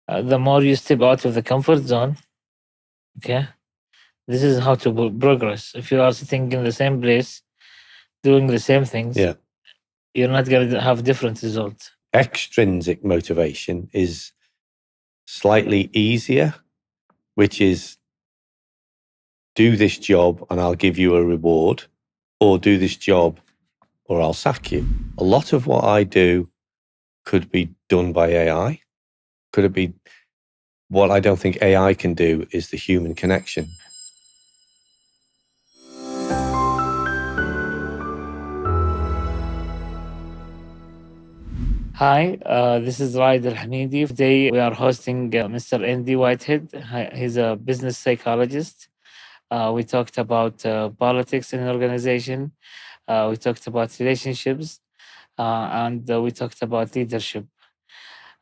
The more you step out of the comfort zone, okay, this is how to progress. If you are sitting in the same place, doing the same things, Yeah. you're not going to have different results. Extrinsic motivation is slightly easier, which is do this job and I'll give you a reward, or do this job or I'll sack you. A lot of what I do could be done by AI. Could it be? What I don't think AI can do is the human connection. Hi, this is Raid Al Hamidi. Today we are hosting Mr. Andy Whitehead. He's a business psychologist. We talked about politics in an organization. We talked about relationships, and we talked about leadership.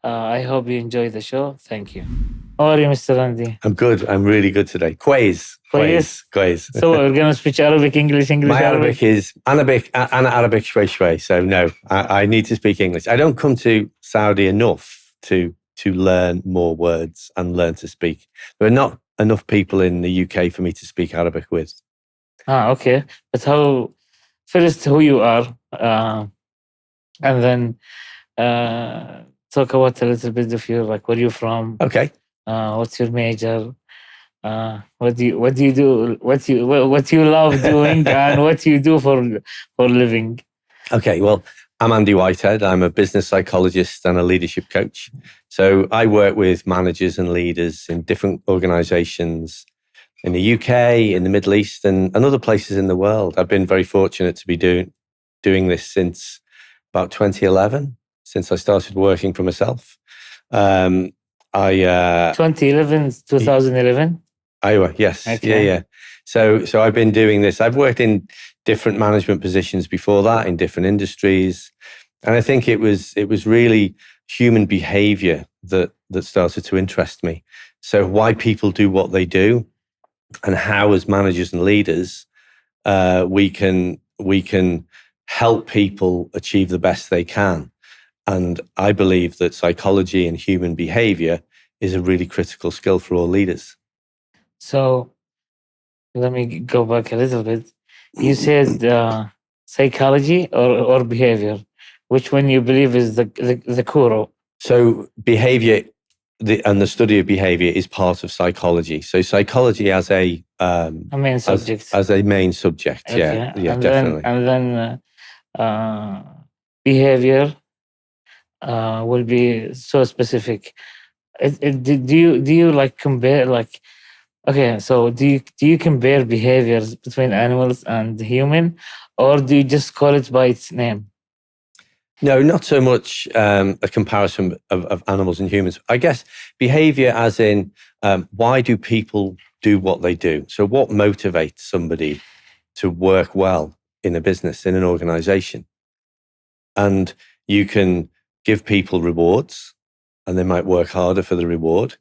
I hope you enjoy the show. Thank you. How are you, Mr. Andy? I'm good. I'm really good today. Quiz. So we're going to speak Arabic, English, My Arabic is Arabic, and Arabic shway. So no, I need to speak English. I don't come to Saudi enough to learn more words and learn to speak. There are not enough people in the UK for me to speak Arabic with. Okay. But first, who you are, and then talk about a little bit of you, like where you're from. Okay. What's your major? What do you do? What you love doing, and what you do for living? Okay, well, I'm Andy Whitehead. I'm a business psychologist and a leadership coach. So I work with managers and leaders in different organizations in the UK, in the Middle East, and other places in the world. I've been very fortunate to be doing this since about 2011, since I started working for myself. 2011, 2011? Yes. Okay. Yeah. So I've been doing this. I've worked in different management positions before that in different industries. And I think it was really human behavior that started to interest me. So why people do what they do and how as managers and leaders, we can help people achieve the best they can. And I believe that psychology and human behavior is a really critical skill for all leaders. So let me go back a little bit. You said psychology or behavior. Which one you believe is the core? So behavior and the study of behavior is part of psychology. So psychology as a main subject. As a main subject. Okay. Yeah, and definitely. Then behavior will be so specific. Do you like compare like? Okay, so do you compare behaviors between animals and human, or do you just call it by its name? No, not so much a comparison of animals and humans. I guess behavior as in why do people do what they do? So what motivates somebody to work well in a business, in an organization? And you can give people rewards and they might work harder for the reward.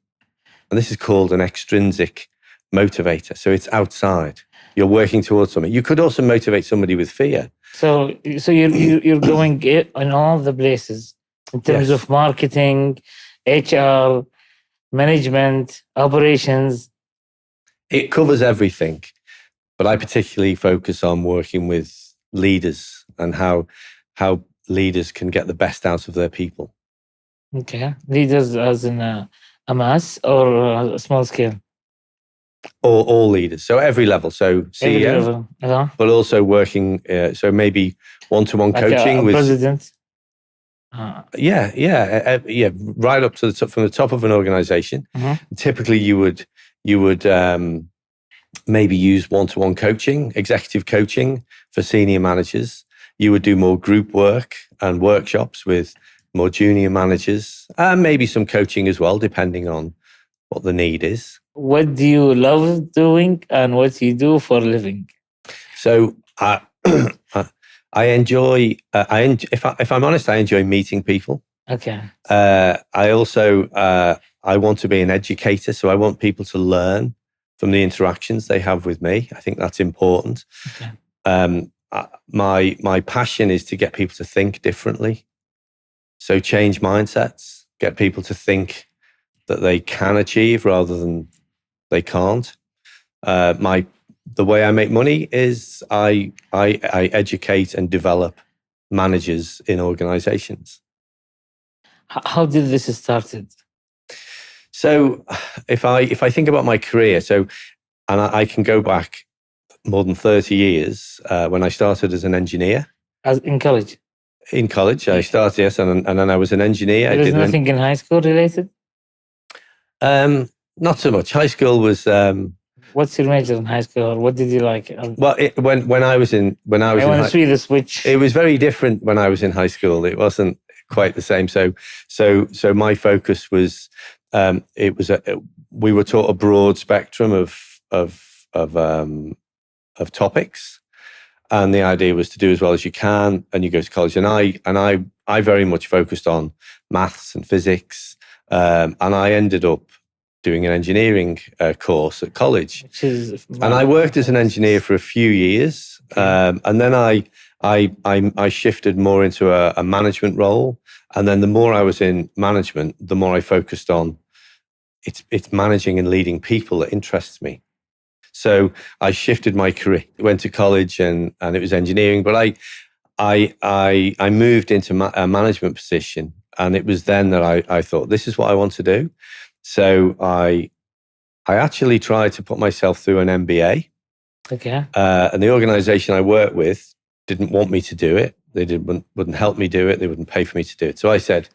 And this is called an extrinsic motivator. So it's outside. You're working towards something. You could also motivate somebody with fear. So you're going in all the places in terms of marketing, HR, management, operations. It covers everything, but I particularly focus on working with leaders and how leaders can get the best out of their people. Okay, leaders as in a mass or a small scale. All leaders, so every level, so CEO, every level. But also working, so maybe one-to-one like coaching a with president. Right up to the top, from the top of an organization. Mm-hmm. Typically, you would maybe use one-to-one coaching, executive coaching for senior managers. You would do more group work and workshops with more junior managers, and maybe some coaching as well, depending on what the need is. What do you love doing and what you do for a living? So I enjoy, if I'm honest, I enjoy meeting people. Okay. I also, I want to be an educator. So I want people to learn from the interactions they have with me. I think that's important. Okay. My passion is to get people to think differently. So change mindsets, get people to think that they can achieve rather than they can't. The way I make money is I educate and develop managers in organizations. How did this started? So if I think about my career, and I can go back more than 30 years when I started as an engineer. As in college? In college, I started, yes, and then I was an engineer. There's nothing in high school related? Not so much. High school was... What's your major in high school? What did you like? Well, when I was in I want to see the switch. It was very different when I was in high school. It wasn't quite the same. So my focus was we were taught a broad spectrum of topics, and the idea was to do as well as you can, and you go to college. And I very much focused on maths and physics, and I ended up doing an engineering course at college. And I worked as an engineer for a few years, and then I shifted more into a management role. And then the more I was in management, the more I focused on it's managing and leading people that interests me. So I shifted my career, went to college, and it was engineering. But I moved into a management position, and it was then that I thought, this is what I want to do. So I actually tried to put myself through an MBA. Okay. And the organization I worked with didn't want me to do it. They wouldn't help me do it. They wouldn't pay for me to do it. So I said,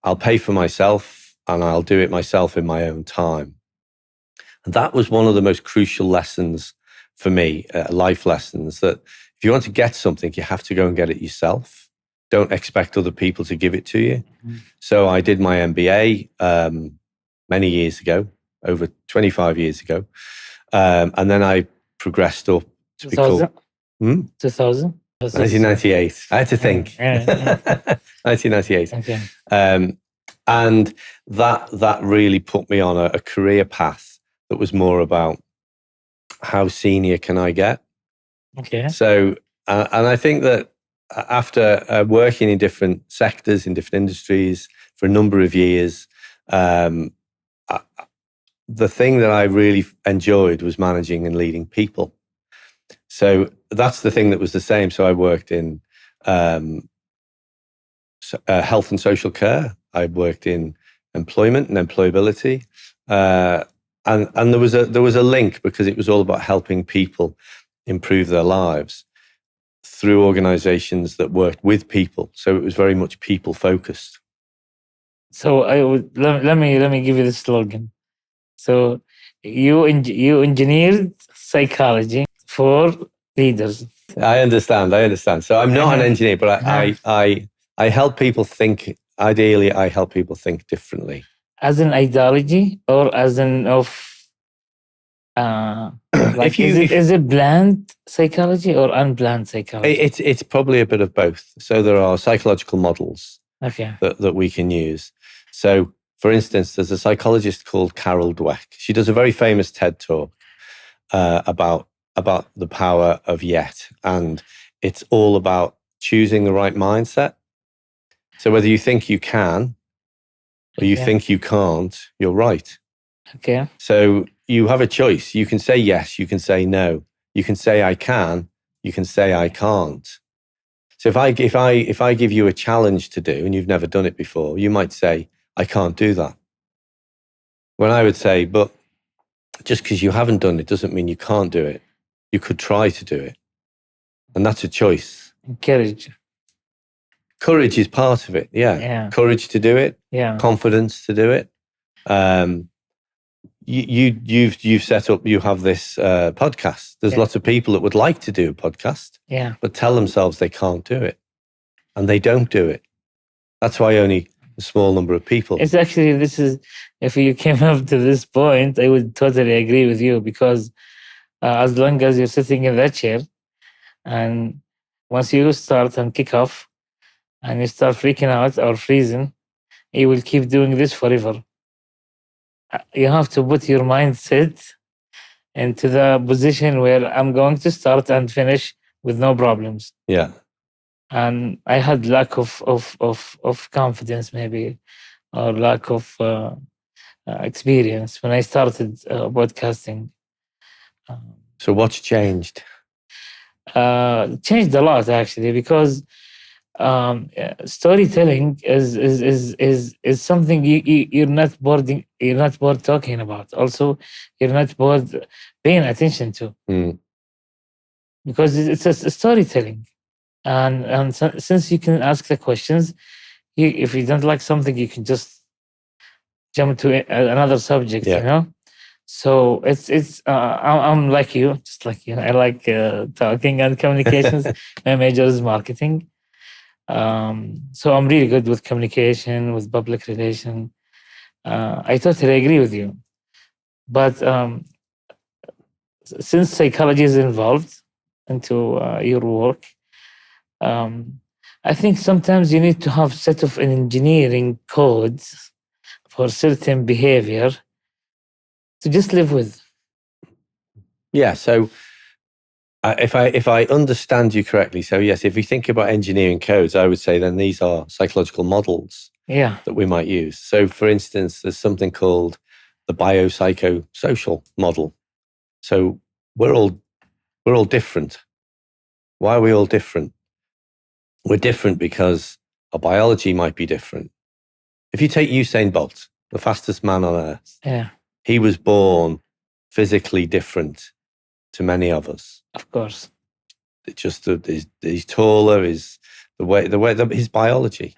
I'll pay for myself, and I'll do it myself in my own time. And that was one of the most crucial lessons for me, life lessons, that if you want to get something, you have to go and get it yourself. Don't expect other people to give it to you. Mm-hmm. So I did my MBA many years ago, over 25 years ago. And then I progressed up to be called... 2000? 1998. I had to think. 1998. Okay. And that really put me on a career path that was more about how senior can I get. Okay. So, and I think that after working in different sectors, in different industries for a number of years, the thing that I really enjoyed was managing and leading people. So that's the thing that was the same. So I worked in health and social care. I worked in employment and employability. And there was a link, because it was all about helping people improve their lives through organizations that worked with people. So it was very much people focused. So let me give you the slogan. So you engineered psychology for leaders. I understand. So I'm not an engineer, but I help people think. Ideally, I help people think differently. As an ideology, or as an like, is it bland psychology or unplanned psychology? It's probably a bit of both. So there are psychological models that we can use. So, for instance, there's a psychologist called Carol Dweck. She does a very famous TED talk about the power of yet, and it's all about choosing the right mindset. So whether you think you can or you think you can't, you're right. Okay. So you have a choice. You can say yes, you can say no. You can say I can, you can say I can't. So if I give you a challenge to do and you've never done it before, you might say, I can't do that. When I would say, but just because you haven't done it doesn't mean you can't do it. You could try to do it. And that's a choice. Courage is part of it. Yeah. Courage to do it. Yeah. Confidence to do it. You've set up, you have this podcast. There's lots of people that would like to do a podcast, but tell themselves they can't do it, and they don't do it. That's why only a small number of people. It's actually, if you came up to this point, I would totally agree with you, because as long as you're sitting in that chair, and once you start and kick off, and you start freaking out or freezing, you will keep doing this forever. You have to put your mindset into the position where I'm going to start and finish with no problems. Yeah. And I had lack of confidence, maybe, or lack of experience when I started podcasting. So what's changed? Changed a lot actually, because storytelling is something you're not bored talking about. Also, you're not bored paying attention to, because it's a storytelling, and since you can ask the questions, if you don't like something, you can just jump to another subject. Yeah. You know. So I'm like you, just like you. I like talking and communications. My major is marketing. So I'm really good with communication, with public relation. I totally agree with you. But since psychology is involved into your work, um, I think sometimes you need to have set of engineering codes for certain behavior to just live with. Yeah. So if I understand you correctly, so yes, if we think about engineering codes, I would say then these are psychological models Yeah, that we might use. So, for instance, there's something called the biopsychosocial model. So we're all different. Why are we all different? We're different because our biology might be different. If you take Usain Bolt, the fastest man on earth, yeah, he was born physically different to many of us. of course. It's just that he's taller, is his biology.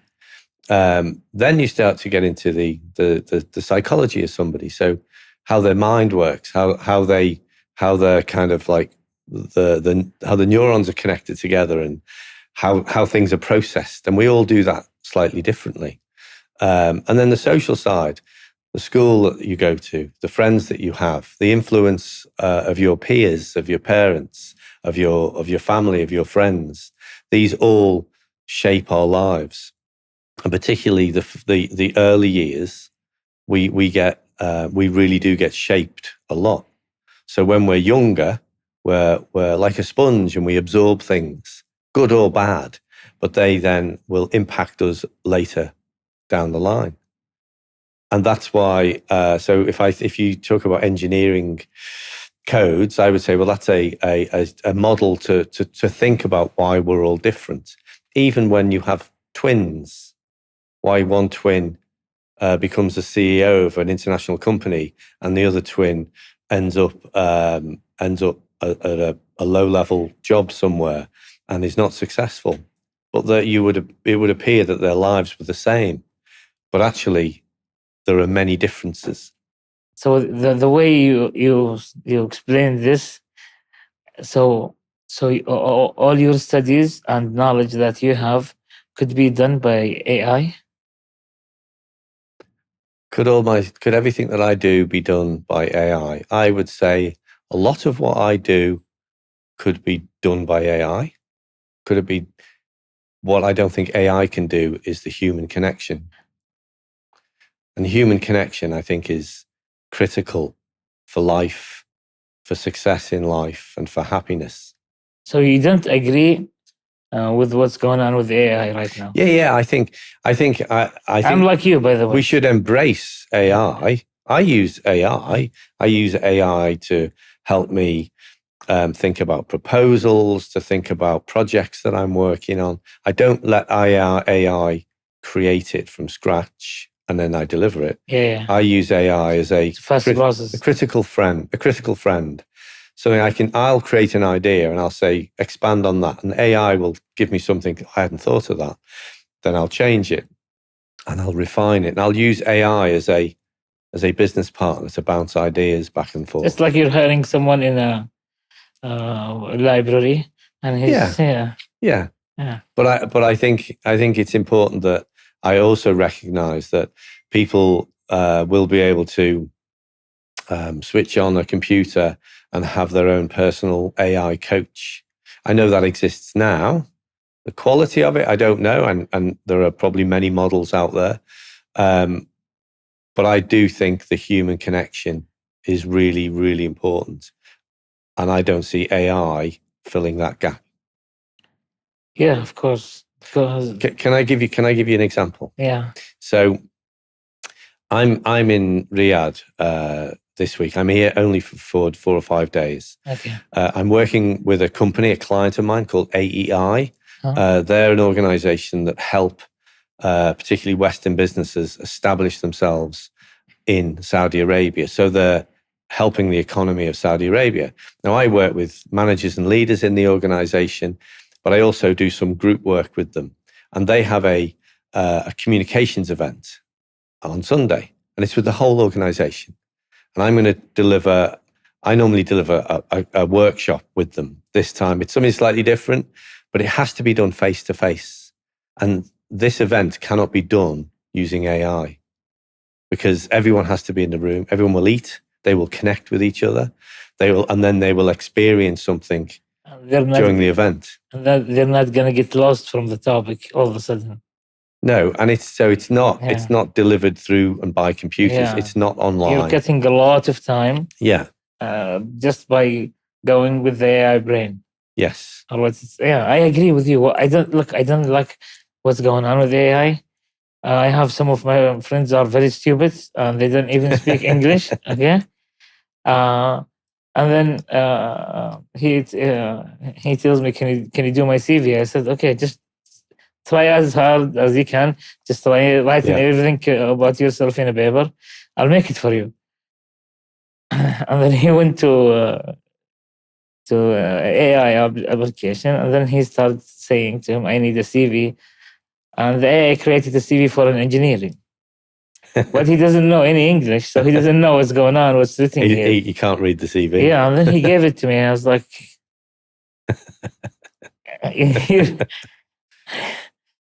Then you start to get into the psychology of somebody. So how their mind works, how they're kind of like how the neurons are connected together, and how things are processed. And we all do that slightly differently. And then the social side, the school that you go to, the friends that you have, the influence of your peers, of your parents, of your family, of your friends. These all shape our lives, and particularly the early years, we really do get shaped a lot. So when we're younger, we're like a sponge and we absorb things, good or bad, but they then will impact us later down the line. And that's why. So if you talk about engineering codes, I would say, well, that's a model to think about why we're all different. Even when you have twins, why one twin becomes the CEO of an international company and the other twin ends up at a low level job somewhere and is not successful. But that it would appear that their lives were the same, but actually there are many differences. So the way you explain this, so all your studies and knowledge that you have could be done by AI. Could everything that I do be done by AI? I would say a lot of what I do could be done by AI. Could it be? What I don't think AI can do is the human connection. And human connection, I think, is critical for life, for success in life, and for happiness. So you don't agree with what's going on with AI right now? Yeah. I think I'm like you, by the way. we should embrace AI. I use AI. I use AI to help me think about proposals, to think about projects that I'm working on. I don't let AI create it from scratch and then I deliver it. Yeah. I use AI as a process. critical friend. So I'll create an idea and I'll say, expand on that. And AI will give me something, I hadn't thought of that. Then I'll change it and I'll refine it. And I'll use AI as a business partner to bounce ideas back and forth. It's like you're hiring someone in a library, and he's yeah. But I think it's important that I also recognize that people will be able to switch on a computer and have their own personal AI coach. I know that exists now. The quality of it, I don't know, and there are probably many models out there. But I do think the human connection is really, really important. And I don't see AI filling that gap. Yeah, of course. Can I give you an example? Yeah. So I'm in Riyadh this week. I'm here only for 4 or 5 days. Okay. I'm working with a company, a client of mine called AEI. Huh? They're an organization that help particularly Western businesses establish themselves in Saudi Arabia. So they're helping the economy of Saudi Arabia. Now, I work with managers and leaders in the organization, but I also do some group work with them. And they have a communications event on Sunday, and it's with the whole organization. And I'm going to deliver, I normally deliver a workshop with them this time. It's something slightly different, but it has to be done face to face. And this event cannot be done using AI because everyone has to be in the room. Everyone will eat. They will connect with each other. And then they will experience something during the event. They're not going to get lost from the topic all of a sudden. No, and it's not delivered through and by computers. Yeah. It's not online. You're cutting a lot of time. Yeah. Just by going with the AI brain. Yes. I agree with you. I don't like what's going on with AI. I have some of my friends are very stupid and they don't even speak English. Okay. And then he tells me, can you do my CV? I said, okay, just try as hard as you can. Just try writing everything about yourself in a paper. I'll make it for you. And then he went to AI application, and then he started saying to him, I need a CV. And the AI created a CV for an engineering. But he doesn't know any English, so he doesn't know what's going on, what's written here. He can't read the CV. Yeah, and then he gave it to me. I was like,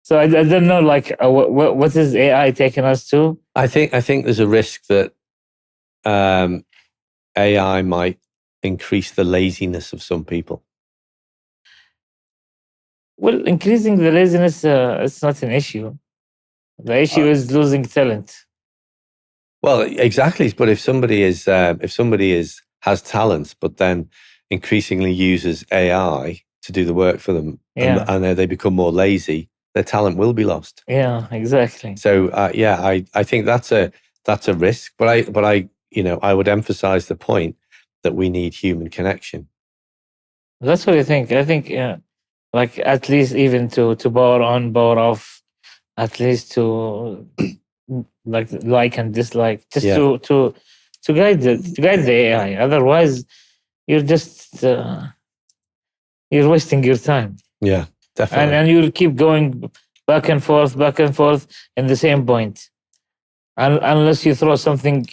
so I don't know, like, what is AI taking us to? I think there's a risk that AI might increase the laziness of some people. Well, increasing the laziness, it's not an issue. The issue is losing talent. Well, exactly. But if somebody has talent, but then increasingly uses AI to do the work for them, and they become more lazy, their talent will be lost. Yeah, exactly. So I think that's a risk. But I would emphasize the point that we need human connection. That's what I think. I think like at least even to power on, power off, at least to like and dislike, just to guide the AI. Otherwise, you're just you're wasting your time. Yeah, definitely. And you'll keep going back and forth in the same point, unless you throw something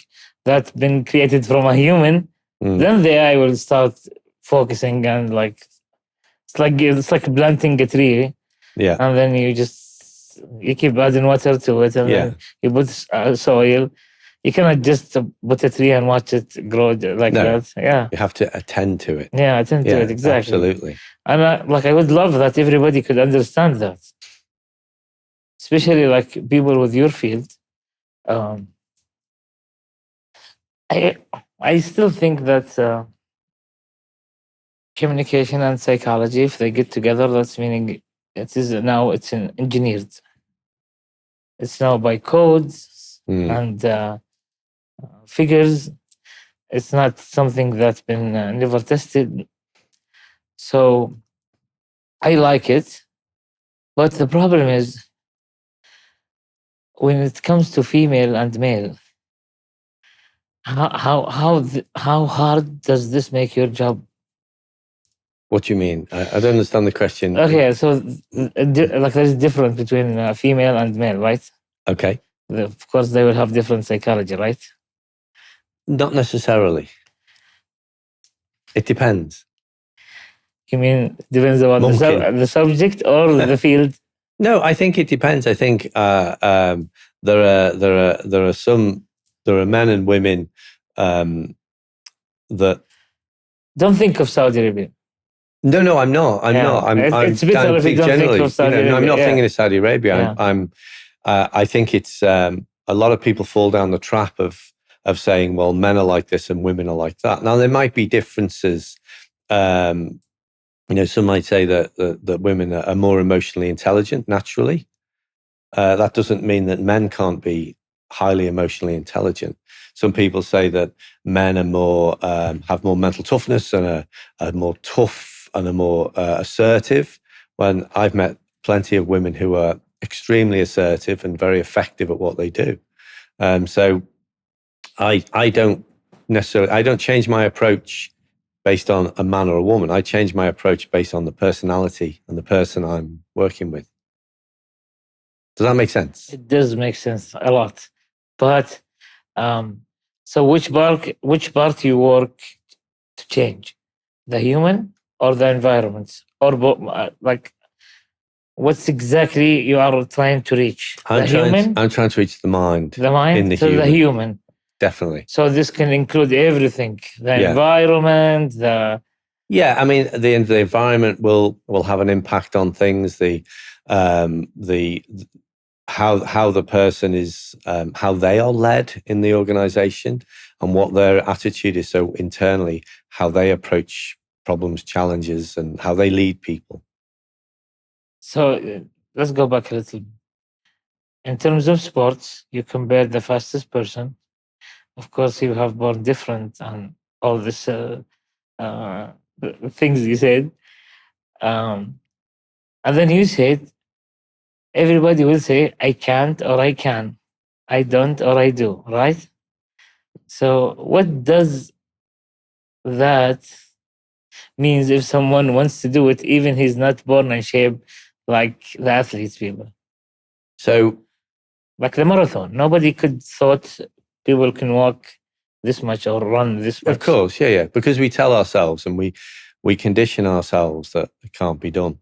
that's been created from a human. Then the AI will start focusing and it's like planting a tree. Yeah. And then you keep adding water to it, and then you put soil. You cannot just put a tree and watch it grow like that. Yeah. You have to attend to it. Yeah, attend to it, exactly. Absolutely. And I would love that everybody could understand that. Especially like people with your field. I still think that communication and psychology, if they get together, that's meaning it's engineered. It's now by codes and figures. It's not something that's been never tested. So I like it. But the problem is when it comes to female and male, how hard does this make your job? What do you mean? I don't understand the question. Okay, so there's a difference between female and male, right? Okay. Of course, they will have different psychology, right? Not necessarily. It depends. You mean depends on the subject or the field? No, I think it depends. I think there are men and women that don't think of Saudi Arabia. No, I'm not. I'm not. It's better if you don't think of Saudi Arabia. I'm not thinking of Saudi Arabia. Yeah. I think it's a lot of people fall down the trap of saying, well, men are like this and women are like that. Now there might be differences. Some might say that women are more emotionally intelligent naturally. That doesn't mean that men can't be highly emotionally intelligent. Some people say that men are more have more mental toughness and are more tough and are more assertive. When I've met plenty of women who are extremely assertive and very effective at what they do. So I don't change my approach based on a man or a woman. I change my approach based on the personality and the person I'm working with. Does that make sense? It does make sense a lot. But so which part you work to change? The human or the environment? Or like what's exactly you are trying to reach? I'm trying to reach the mind. The mind in the to human. the human. Definitely. So this can include everything. The environment, I mean, the environment will have an impact on things. How the person is, how they are led in the organization and what their attitude is. So internally, how they approach problems, challenges, and how they lead people. So let's go back a little. In terms of sports, you compare the fastest person. Of course, you have born different and all this things you said. And then you said, everybody will say, I can't or I can. I don't or I do, right? So what does that means if someone wants to do it, even he's not born in shape like the athletes people? So like the marathon, nobody could thought people can walk this much or run this much. Of course, yeah. Because we tell ourselves and we condition ourselves that it can't be done.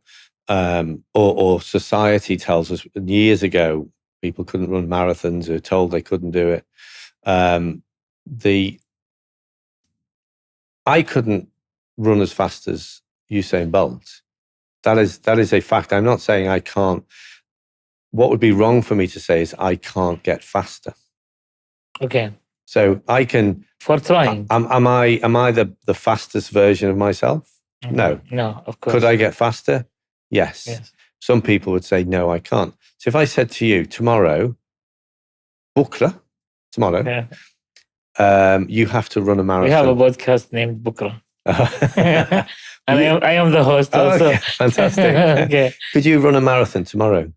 Or society tells us years ago people couldn't run marathons or told they couldn't do it. I couldn't run as fast as Usain Bolt. That is a fact. I'm not saying I can't. What would be wrong for me to say is I can't get faster. Okay. So I can. For trying. Am I the fastest version of myself? Mm-hmm. No, of course. Could I get faster? Yes. Some people would say, no, I can't. So if I said to you tomorrow, Bokra, you have to run a marathon. We have a podcast named Bokra. And I am the host also. Okay, fantastic. Okay. Could you run a marathon tomorrow?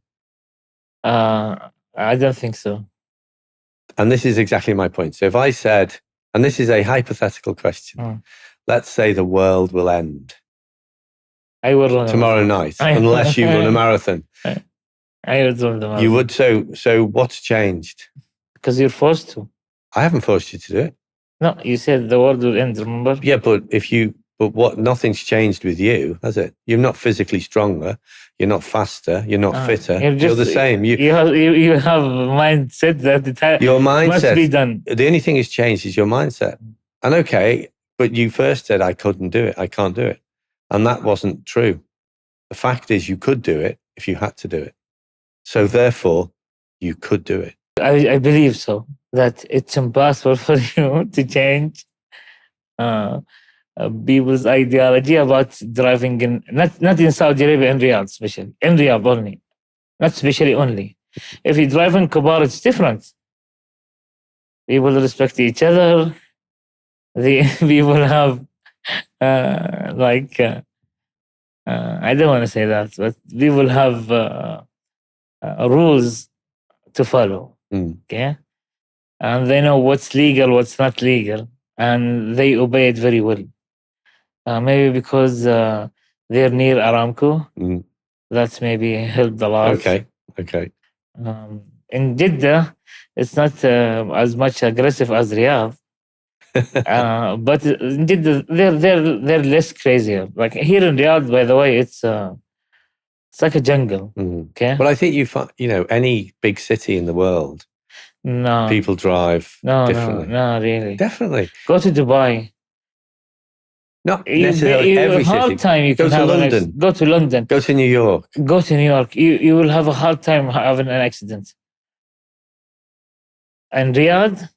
I don't think so. And this is exactly my point. So if I said, and this is a hypothetical question, let's say the world will end. I will run tomorrow night, unless you run a marathon. I would run the marathon. You would. So what's changed? Because you're forced to. I haven't forced you to do it. No, you said the world will end, remember? Yeah, but nothing's changed with you, has it? You're not physically stronger. You're not faster. You're not fitter. You're the same. You have a mindset that your mindset must be done. The only thing that's changed is your mindset. And okay, but you first said I couldn't do it. I can't do it. And that wasn't true. The fact is you could do it if you had to do it. So therefore, you could do it. I believe so. That it's impossible for you to change people's ideology about driving in, not in Saudi Arabia, in Riyadh especially. In Riyadh only. Not especially only. If you drive in Kubar, it's different. People respect each other. People have I don't want to say that, but people have rules to follow. Okay, and they know what's legal, what's not legal, and they obey it very well. Maybe because they're near Aramco, that's maybe helped a lot. Okay. In Jeddah, it's not as much aggressive as Riyadh. But they're less crazier. Like here in Riyadh, by the way, it's like a jungle. Okay. Well, I think you find, any big city in the world, people drive differently. No, really. Definitely. Go to Dubai. Not necessarily every city. Hard time you go can to have London. Go to London. Go to New York. Go to New York. You will have a hard time having an accident. And Riyadh,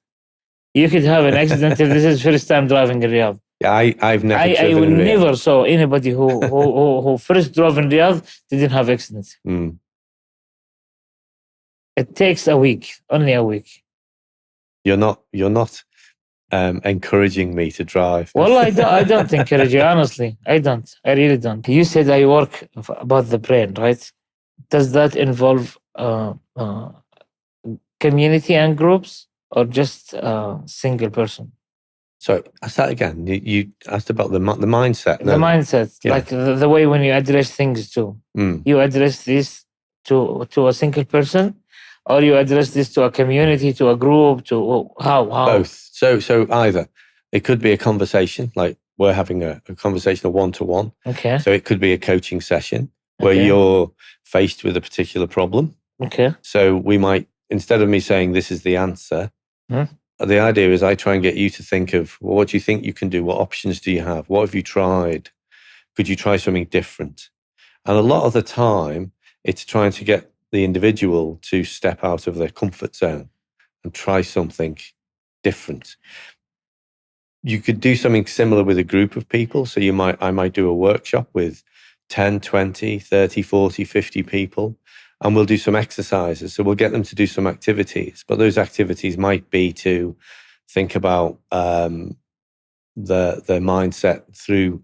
you could have an accident if this is first time driving in Riyadh. Yeah, I've never. I will never saw anybody who first drove in Riyadh didn't have accidents. It takes a week, only a week. You're not encouraging me to drive. Well, I don't encourage you, honestly. I don't. I really don't. You said I work about the brain, right? Does that involve community and groups, or just single person? So ask that again. You asked about the mindset. The mindset, Yeah. like the way when you address things too. You address this to a single person, or you address this to a community, to a group, to how? Both. So either it could be a conversation, like we're having a conversation, a one-to-one. Okay. So it could be a coaching session where you're faced with a particular problem. Okay. So we might, instead of me saying this is the answer, the idea is I try and get you to think of, well, what do you think you can do? What options do you have? What have you tried? Could you try something different? And a lot of the time, it's trying to get the individual to step out of their comfort zone and try something different. You could do something similar with a group of people. So I might do a workshop with 10, 20, 30, 40, 50 people, and we'll do some exercises. So we'll get them to do some activities, but those activities might be to think about their mindset through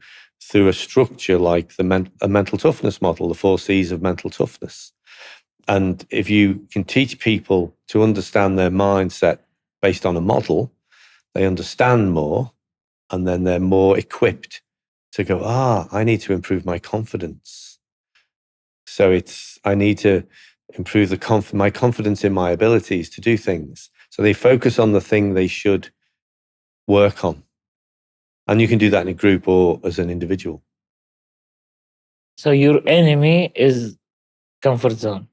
a structure like a mental toughness model, the 4 C's of mental toughness. And if you can teach people to understand their mindset based on a model, they understand more, and then they're more equipped to go, I need to improve my confidence. So I need to improve my confidence in my abilities to do things. So they focus on the thing they should work on. And you can do that in a group or as an individual. So your enemy is comfort zone.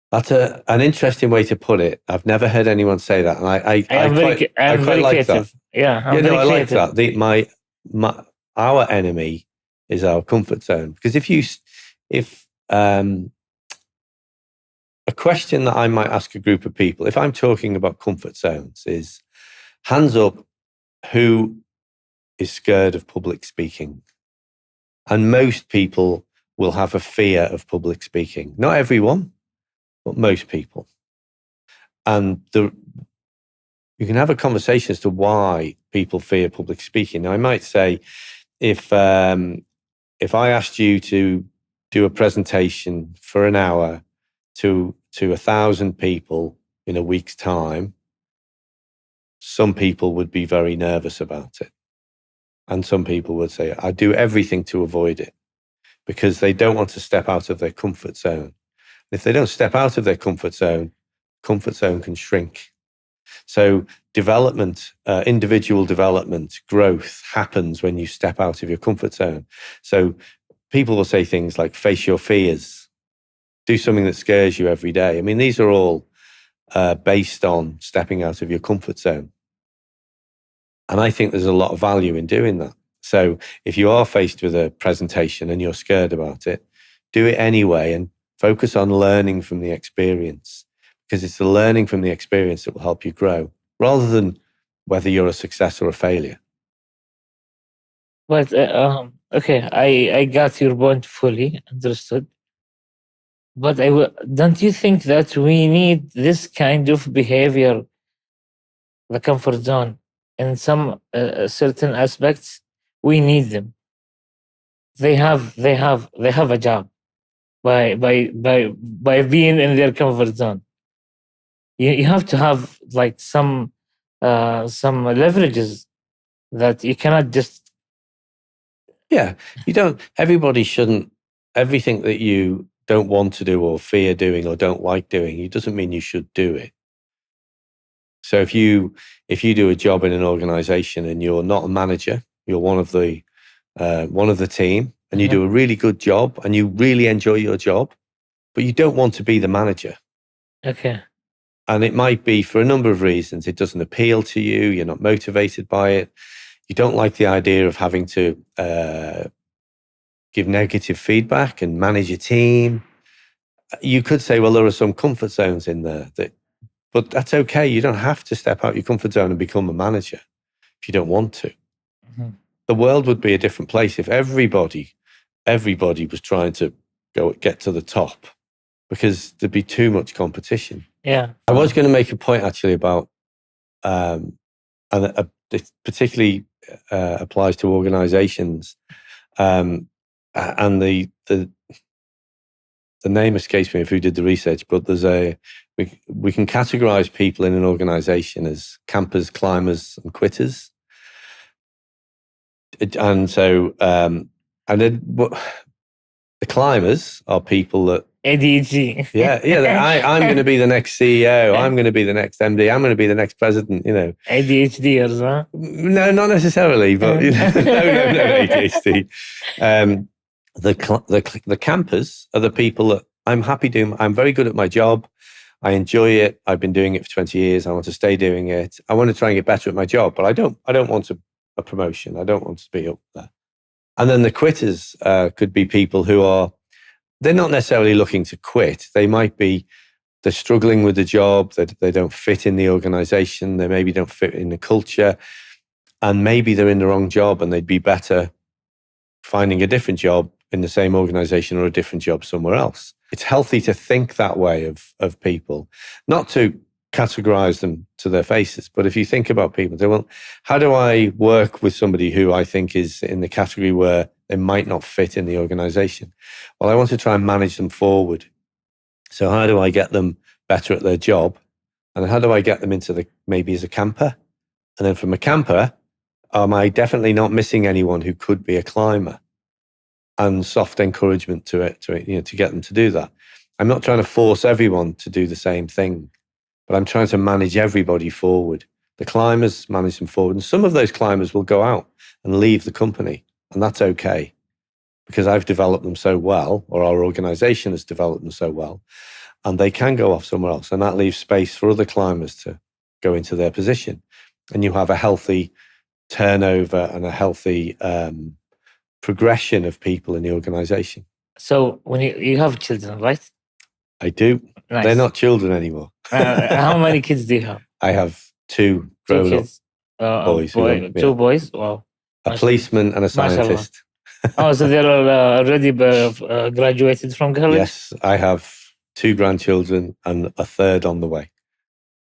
That's an interesting way to put it. I've never heard anyone say that, and I quite like that. Yeah, I like that. Our enemy is our comfort zone, because if a question that I might ask a group of people, if I'm talking about comfort zones, is hands up, who is scared of public speaking? And most people will have a fear of public speaking. Not everyone, but most people. And you can have a conversation as to why people fear public speaking. Now, I might say, if I asked you to do a presentation for an hour to 1,000 people in a week's time, some people would be very nervous about it. And some people would say, I do everything to avoid it, because they don't want to step out of their comfort zone. If they don't step out of their comfort zone can shrink. So development, individual development, growth happens when you step out of your comfort zone. So people will say things like, face your fears, do something that scares you every day. I mean, these are all based on stepping out of your comfort zone. And I think there's a lot of value in doing that. So if you are faced with a presentation and you're scared about it, do it anyway and focus on learning from the experience, because it's the learning from the experience that will help you grow, rather than whether you're a success or a failure. But okay, I got your point fully, understood. But don't you think that we need this kind of behavior, the comfort zone, in some certain aspects? We need them. They have a job by being in their comfort zone. You have to have like some leverages that you cannot just. Yeah, you don't. Everybody shouldn't. Everything that you don't want to do or fear doing or don't like doing, it doesn't mean you should do it. So if you do a job in an organization and you're not a manager, you're one of the team, and you do a really good job and you really enjoy your job, but you don't want to be the manager. Okay. And it might be for a number of reasons. It doesn't appeal to you. You're not motivated by it. You don't like the idea of having to give negative feedback and manage a team. You could say, well, there are some comfort zones in there, but that's okay. You don't have to step out your comfort zone and become a manager if you don't want to. Mm-hmm. The world would be a different place if everybody was trying to get to the top, because there'd be too much competition. Yeah. I was going to make a point actually about and it particularly applies to organizations. And the name escapes me of who did the research, but we can categorize people in an organization as campers, climbers, and quitters. And so, and then the climbers are people that ADHD. I'm going to be the next CEO. I'm going to be the next MD. I'm going to be the next president. ADHDers, huh? No, not necessarily, but no, ADHD. The campers are the people that I'm happy doing. I'm very good at my job. I enjoy it. I've been doing it for 20 years. I want to stay doing it. I want to try and get better at my job, but I don't want a promotion. I don't want to be up there. And then the quitters could be people who they're not necessarily looking to quit. They're struggling with the job, that they don't fit in the organization, they maybe don't fit in the culture, and maybe they're in the wrong job and they'd be better finding a different job in the same organization or a different job somewhere else. It's healthy to think that way of people, not to categorize them to their faces, but if you think about people, how do I work with somebody who I think is in the category where they might not fit in the organization? Well, I want to try and manage them forward. So how do I get them better at their job? And how do I get them into maybe as a camper? And then from a camper, am I definitely not missing anyone who could be a climber? And soft encouragement to get them to do that. I'm not trying to force everyone to do the same thing, but I'm trying to manage everybody forward. The climbers, manage them forward. And some of those climbers will go out and leave the company, and that's okay, because I've developed them so well, or our organization has developed them so well, and they can go off somewhere else. And that leaves space for other climbers to go into their position. And you have a healthy turnover and a healthy progression of people in the organization. So when you have children, right? I do. Nice. They're not children anymore. How many kids do you have? I have two grown-up boys. Two boys? Wow. A policeman and a scientist. Oh, so they're all already graduated from college? Yes, I have two grandchildren and a third on the way.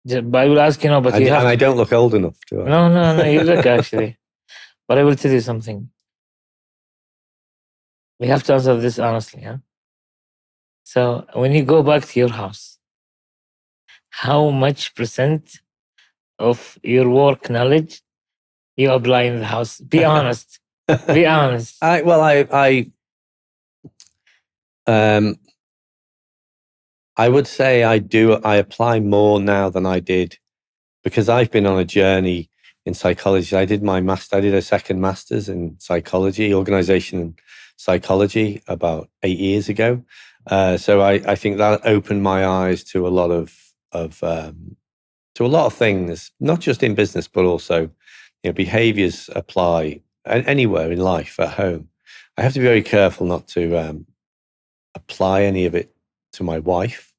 But I will ask but I don't look old enough, do I? No, you look actually. But I will tell you something. We have to answer this honestly, huh? So when you go back to your house, how much % of your work knowledge you apply in the house? Be honest. Be honest. I would say I apply more now than I did, because I've been on a journey in psychology. I did a second master's in psychology, organization and psychology, about 8 years ago. So I think that opened my eyes to a lot of things, not just in business, but also behaviors apply anywhere in life, at home. I have to be very careful not to apply any of it to my wife.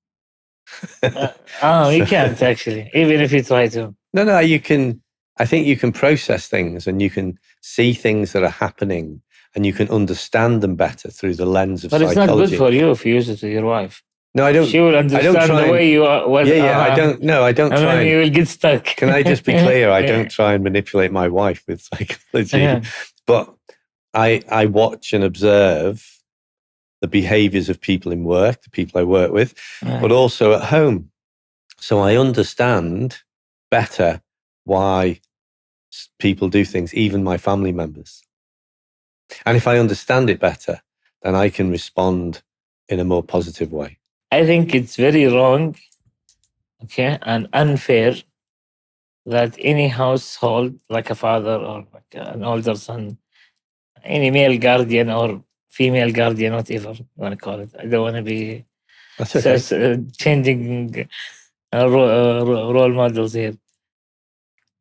You can't actually, even if you try to. No, you can. I think you can process things, and you can see things that are happening, and you can understand them better through the lens of psychology. But it's not good for you if you use it to your wife. No, I don't. She will understand the way you are. I don't. No, I don't. And try. then you will get stuck. Can I just be clear? I don't try and manipulate my wife with psychology, but I watch and observe the behaviors of people in work, the people I work with, but also at home. So I understand better why people do things, even my family members. And if I understand it better, then I can respond in a more positive way. I think it's very wrong, and unfair that any household, like a father or like an older son, any male guardian or female guardian, whatever you want to call it. I don't want to be changing role models here.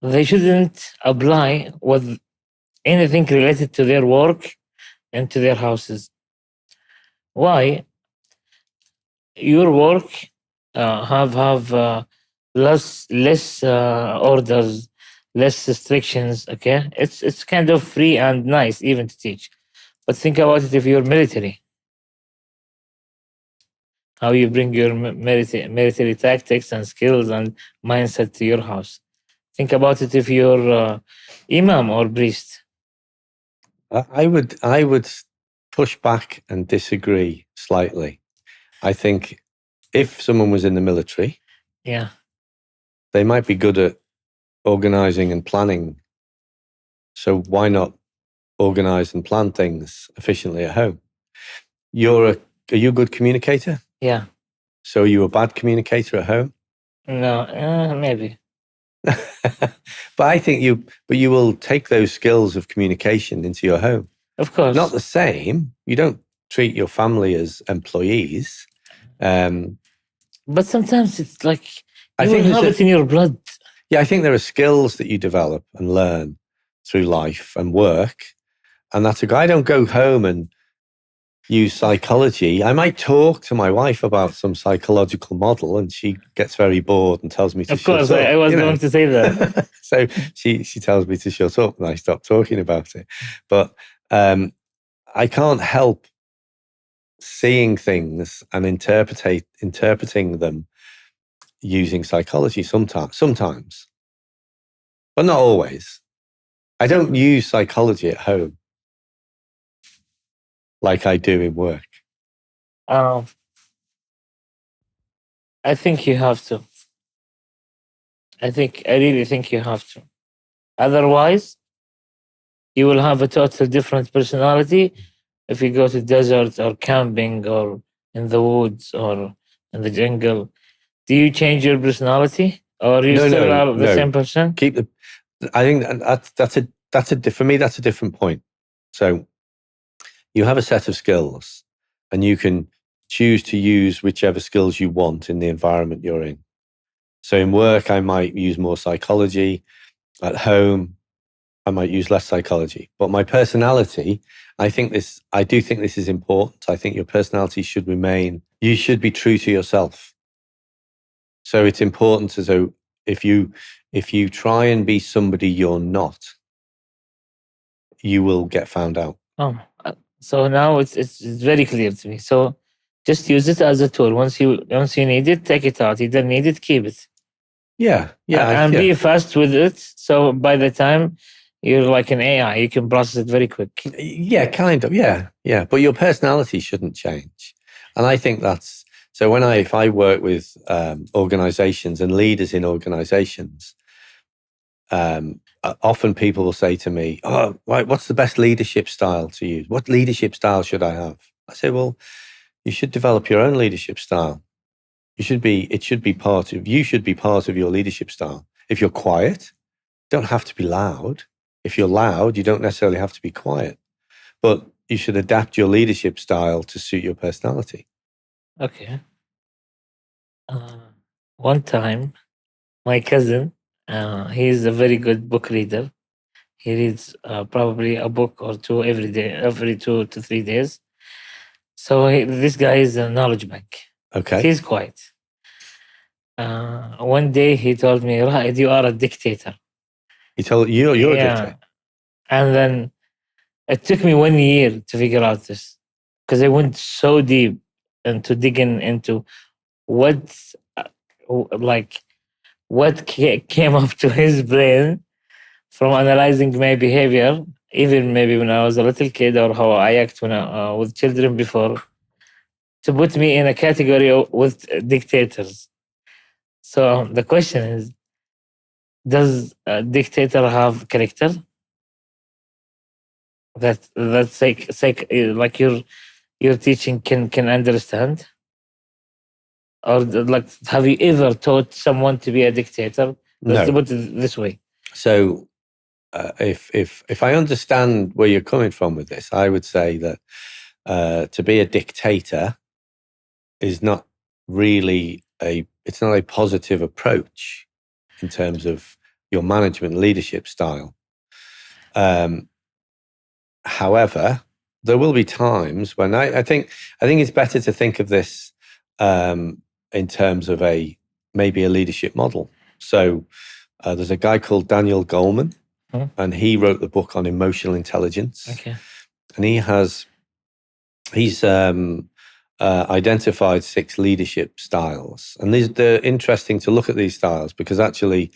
They shouldn't apply with anything related to their work and to their houses. Why? Your work have less orders, less restrictions. It's kind of free and nice even to teach. But think about it if you're military. How you bring your military tactics and skills and mindset to your house. Think about it if you're imam or priest. I would push back and disagree slightly. I think if someone was in the military, Yeah, they might be good at organizing and planning. So why not organize and plan things efficiently at home? Are you a good communicator? yeah. So are you a bad communicator at home? No, maybe. But I think you will take those skills of communication into your home. Of course. Not the same. You don't treat your family as employees. But sometimes it's like I you think will have it in your blood. Yeah, I think there are skills that you develop and learn through life and work. And that's I don't go home and use psychology. I might talk to my wife about some psychological model and she gets very bored and tells me to Of shut course, up. I was going to say that. So she tells me to shut up and I stop talking about it. But I can't help seeing things and interpreting them using psychology sometimes, but not always. I don't use psychology at home like I do in work. I think you have to. I really think you have to. Otherwise, you will have a total different personality if you go to desert or camping or in the woods or in the jungle. Do you change your personality, or you still are the same person? I think for me that's a different point. So you have a set of skills, and you can choose to use whichever skills you want in the environment you're in. So in work, I might use more psychology. At home, I might use less psychology. But my personality, I do think this is important. I think your personality should remain. You should be true to yourself. So it's important so if you try and be somebody you're not, you will get found out. So now it's very clear to me. So just use it as a tool. Once you need it, take it out. You don't need it, keep it. Yeah. And be fast with it. So by the time you're like an AI, you can process it very quick. Yeah, kind of. Yeah. But your personality shouldn't change. And I think that's so. If I work with organizations and leaders in organizations, often people will say to me, "Oh, right, what's the best leadership style to use? What leadership style should I have?" I say, "Well, you should develop your own leadership style. You should be part of your leadership style. If you're quiet, you don't have to be loud. If you're loud, you don't necessarily have to be quiet. But you should adapt your leadership style to suit your personality." Okay. One time, my cousin, he's a very good book reader. He reads probably a book or two every day, every 2 to 3 days. So this guy is a knowledge bank. Okay. He's quiet. One day he told me, "Raed, you are a dictator." He told you you're a dictator. And then it took me 1 year to figure out this, because I went so deep into digging into what came up to his brain from analyzing my behavior, even maybe when I was a little kid, or how I act when with children before, to put me in a category with dictators. So the question is, does a dictator have character? That's like your teaching can understand? Or like, have you ever taught someone to be a dictator? Let's put it this way. So if I understand where you're coming from with this, I would say that to be a dictator is not really it's not a positive approach in terms of your management leadership style. However, there will be times when I think it's better to think of this in terms of maybe a leadership model. So there's a guy called Daniel Goleman, and he wrote the book on emotional intelligence. Okay. And he's identified 6 leadership styles, and they're interesting to look at these styles because actually,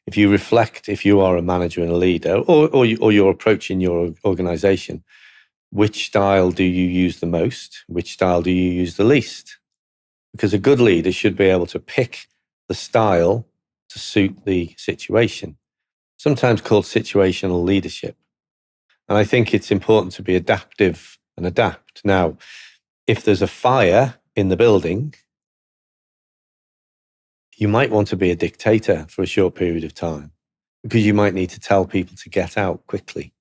if you reflect, if you are a manager and a leader, or you're approaching your organization, which style do you use the most? Which style do you use the least? Because a good leader should be able to pick the style to suit the situation, sometimes called situational leadership. And I think it's important to be adaptive and adapt. Now, if there's a fire in the building, you might want to be a dictator for a short period of time, because you might need to tell people to get out quickly.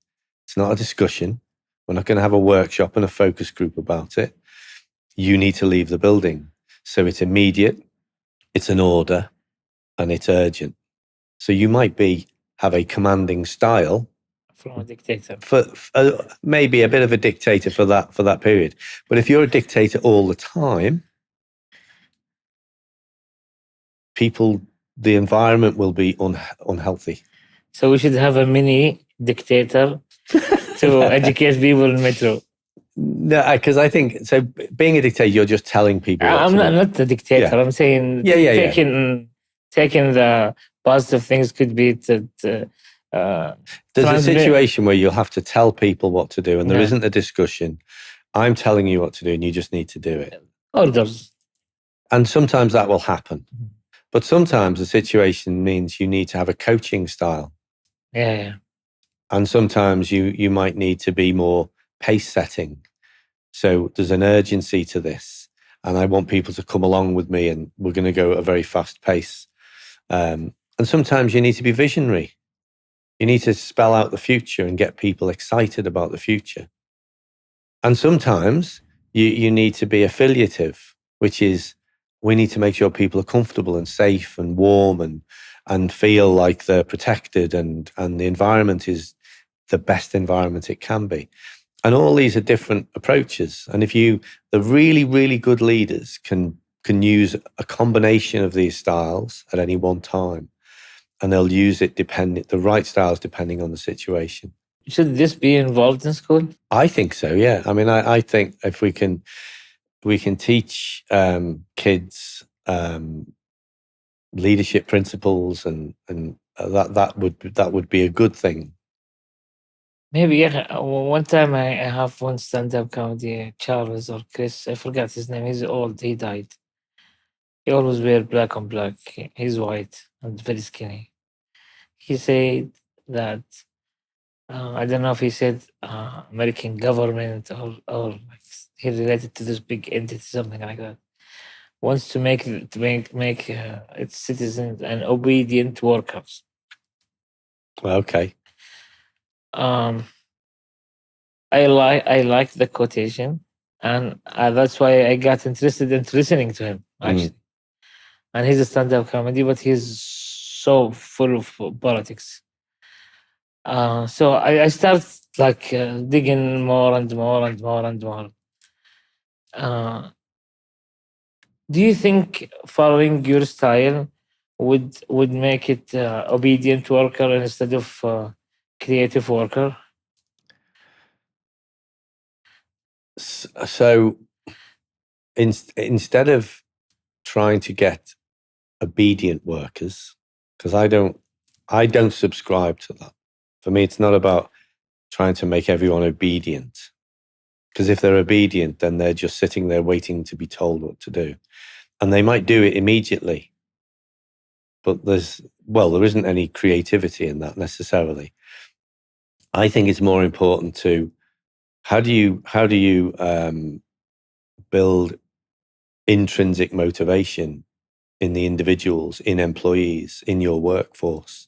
It's not a discussion. We're not going to have a workshop and a focus group about it. You need to leave the building. So it's immediate, it's an order, and it's urgent. So you might have a commanding style from a dictator, for maybe a bit of a dictator for that period. But if you're a dictator all the time, the environment will be unhealthy. So we should have a mini dictator to educate people in metro. No, because I think so. Being a dictator, you're just telling people. I'm not the dictator. Yeah. I'm saying taking the positive things could be to there's a situation where you'll have to tell people what to do, and there isn't a discussion. I'm telling you what to do, and you just need to do it. Orders. And sometimes that will happen. But sometimes the situation means you need to have a coaching style. Yeah. And sometimes you might need to be more pace setting. So there's an urgency to this. And I want people to come along with me, and we're going to go at a very fast pace. And sometimes you need to be visionary. You need to spell out the future and get people excited about the future. And sometimes you need to be affiliative, which is we need to make sure people are comfortable and safe and warm and feel like they're protected and the environment is the best environment it can be. And all these are different approaches. And the really, really good leaders can use a combination of these styles at any one time. And they'll use it the right styles depending on the situation. Should this be involved in school? I think so, yeah. I mean, I think if we can teach kids leadership principles and that would be a good thing. Maybe, yeah. One time I have one stand-up comedy, Charles or Chris, I forgot his name. He's old. He died. He always wear black on black. He's white and very skinny. He said that I don't know if he said American government or like he related to this big entity, something like that. Wants to make its citizens and obedient workers. Okay. I like the quotation, and that's why I got interested in listening to him actually. And he's a stand-up comedy, but he's so full of politics. So I start like digging more and more and more and more. Do you think following your style would make it obedient worker instead of creative worker? So instead of trying to get obedient workers, because I don't subscribe to that. For me, it's not about trying to make everyone obedient, because if they're obedient, then they're just sitting there waiting to be told what to do. And they might do it immediately, but there isn't any creativity in that necessarily. I think it's more important to how do you build intrinsic motivation in the individuals, in employees, in your workforce.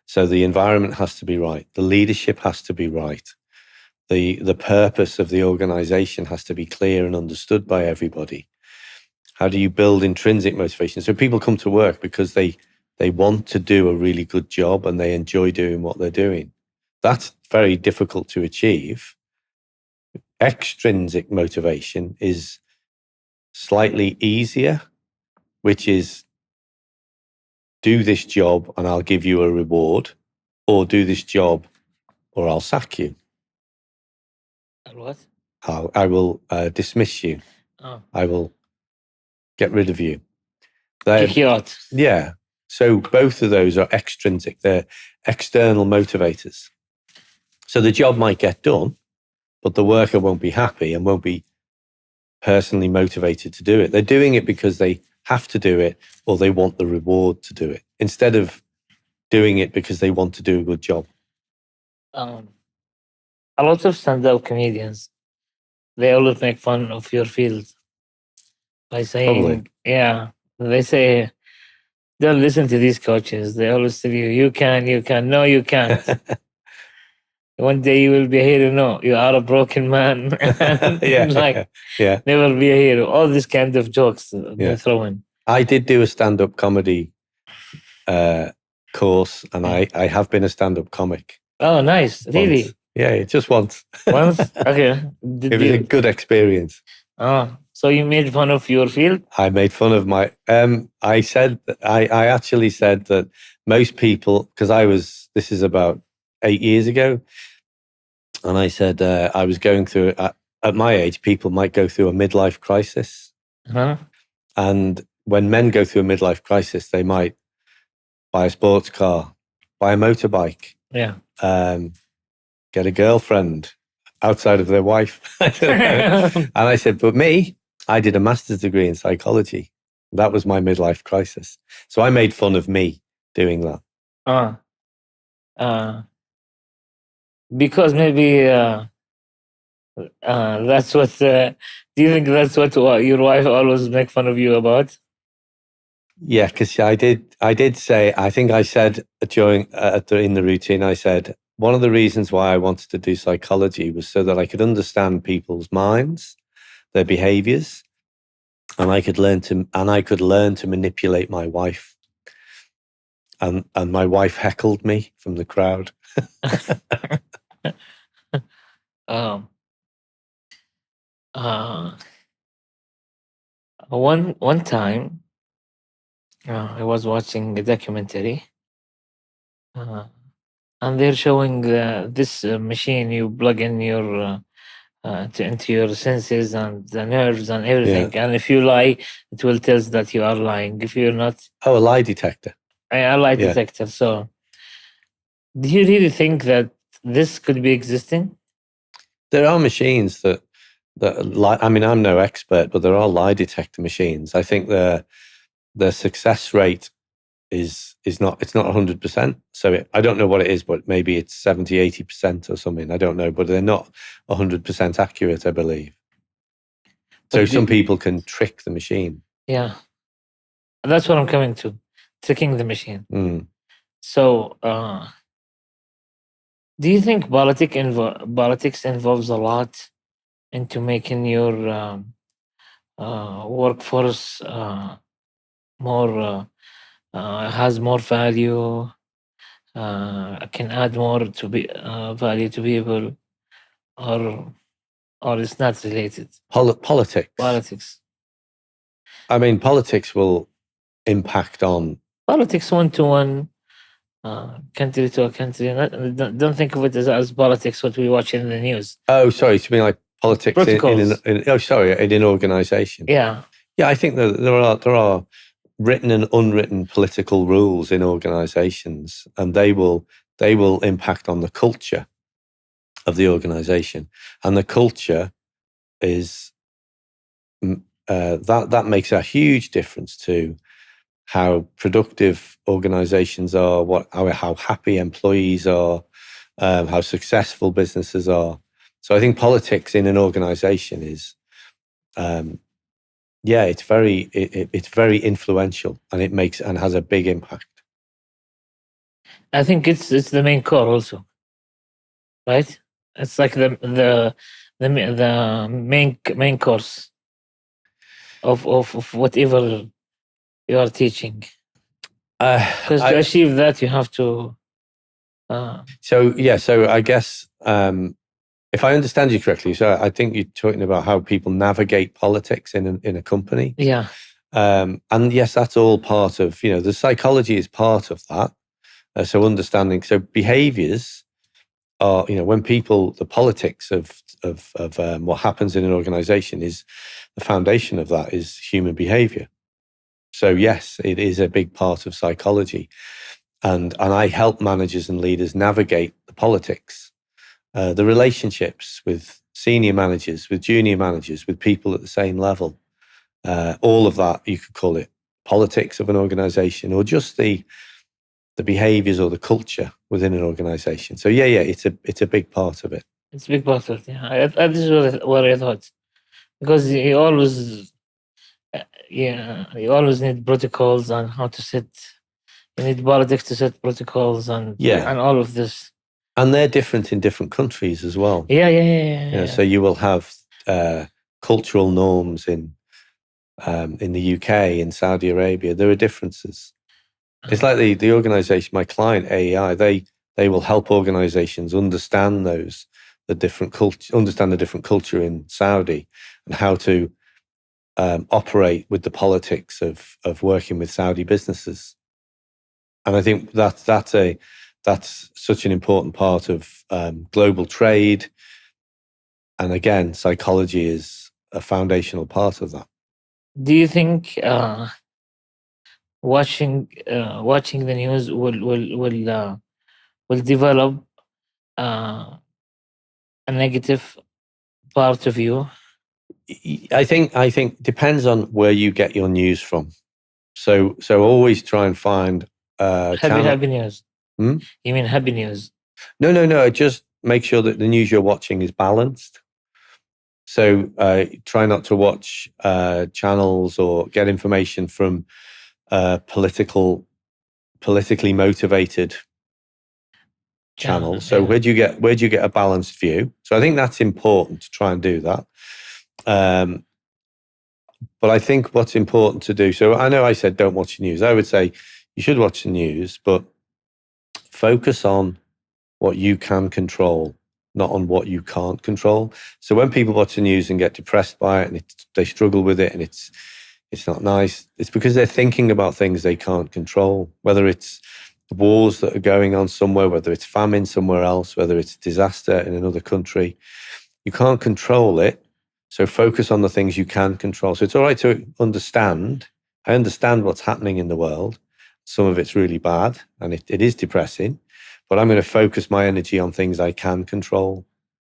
So the environment has to be right. The leadership has to be right. The purpose of the organization has to be clear and understood by everybody. How do you build intrinsic motivation? So people come to work because they want to do a really good job and they enjoy doing what they're doing. That's very difficult to achieve. Extrinsic motivation is slightly easier, which is do this job and I'll give you a reward, or do this job or I'll sack you. What? I will dismiss you. Oh. I will get rid of you. Kick you out. Yeah. So both of those are extrinsic. They're external motivators. So the job might get done, but the worker won't be happy and won't be personally motivated to do it. They're doing it because they have to do it or they want the reward to do it, instead of doing it because they want to do a good job. Um, a lot of stand-up comedians, they always make fun of your field by saying, yeah, they say, don't listen to these coaches. They always tell you, you can, no, you can't. One day you will be a hero. No, you are a broken man. Yeah. Never be a hero. All these kind of jokes they throw in. I did do a stand-up comedy course, and I have been a stand-up comic. Oh, nice. Once. Really? Yeah, just once. Once? Okay. It was a good experience. Oh, so you made fun of your field? I made fun of my... I actually said that most people, because this is about 8 years ago, and I said I was going through, at my age, people might go through a midlife crisis. Uh-huh. And when men go through a midlife crisis, they might buy a sports car, buy a motorbike, get a girlfriend outside of their wife. And I said, but me, I did a master's degree in psychology. That was my midlife crisis. So I made fun of me doing that. Because maybe that's what... do you think that's what your wife always make fun of you about? Yeah, because I did say, I think I said during in the routine, I said, one of the reasons why I wanted to do psychology was so that I could understand people's minds, their behaviors, and I could learn to manipulate my wife. And my wife heckled me from the crowd. One time, I was watching a documentary, and they're showing this machine you plug in your into your senses and the nerves and everything. Yeah. And if you lie, it will tell us that you are lying. If you're not, a lie detector. A lie detector. So, do you really think that this could be existing? There are machines that lie. I mean, I'm no expert, but there are lie detector machines. I think the success rate is not 100%. So I don't know what it is, but maybe it's 70, 80% or something. I don't know, but they're not 100% accurate, I believe. So some people can trick the machine. Yeah, and that's what I'm coming to, tricking the machine. So, do you think politics involves a lot into making your workforce more has more value, can add more to be value to people, or it's not related? Politics. I mean, politics will impact on politics 1-to-1, country to a country. Don't think of it as politics what we watch in the news. Oh, sorry, to mean like politics in an organization. Yeah, I think that there are written and unwritten political rules in organizations, and they will impact on the culture of the organization, and the culture is that makes a huge difference to how productive organizations are, how happy employees are, how successful businesses are. So I think politics in an organization is it's very influential, and it makes and has a big impact. I think it's the main core also, right? It's like the main course of whatever you are teaching. Because to achieve that, you have to. So I guess if I understand you correctly, so I think you're talking about how people navigate politics in a company. Yeah. And yes, that's all part of, the psychology is part of that. So understanding, so behaviors are, when the politics of what happens in an organization is the foundation of that is human behavior. So yes, it is a big part of psychology. And I help managers and leaders navigate the politics, the relationships with senior managers, with junior managers, with people at the same level. All of that, you could call it politics of an organization, or just the behaviors or the culture within an organization. So yeah, it's a big part of it. It's a big part of it. Yeah, this is what I thought, because you always need protocols on how to set. You need politics to set protocols and all of this. And they're different in different countries as well. Yeah. So you will have cultural norms in the UK, in Saudi Arabia. There are differences. It's like the organization, my client AEI, they will help organizations understand the different culture in Saudi and how to operate with the politics of working with Saudi businesses. And I think that's such an important part of global trade. And again, psychology is a foundational part of that. Do you think watching the news will develop a negative part of you? I think depends on where you get your news from. So always try and find happy news. You mean happy news? No. Just make sure that the news you're watching is balanced. So try not to watch channels or get information from politically motivated channels. So where do you get a balanced view? So I think that's important to try and do that. But I think what's important to do, so I know I said don't watch the news. I would say you should watch the news, but focus on what you can control, not on what you can't control. So when people watch the news and get depressed by it and they struggle with it and it's not nice, it's because they're thinking about things they can't control, whether it's wars that are going on somewhere, whether it's famine somewhere else, whether it's disaster in another country. You can't control it. So focus on the things you can control. So it's all right to understand. I understand what's happening in the world. Some of it's really bad and it is depressing, but I'm going to focus my energy on things I can control.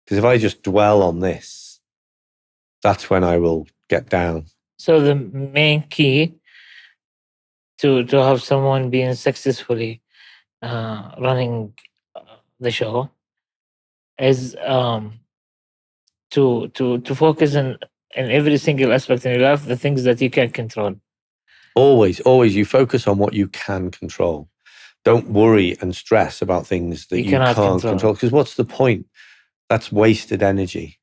Because if I just dwell on this, that's when I will get down. So the main key to have someone being successfully running the show is to focus in every single aspect in your life, the things that you can control. Always you focus on what you can control. Don't worry and stress about things that you can't control. Because what's the point? That's wasted energy.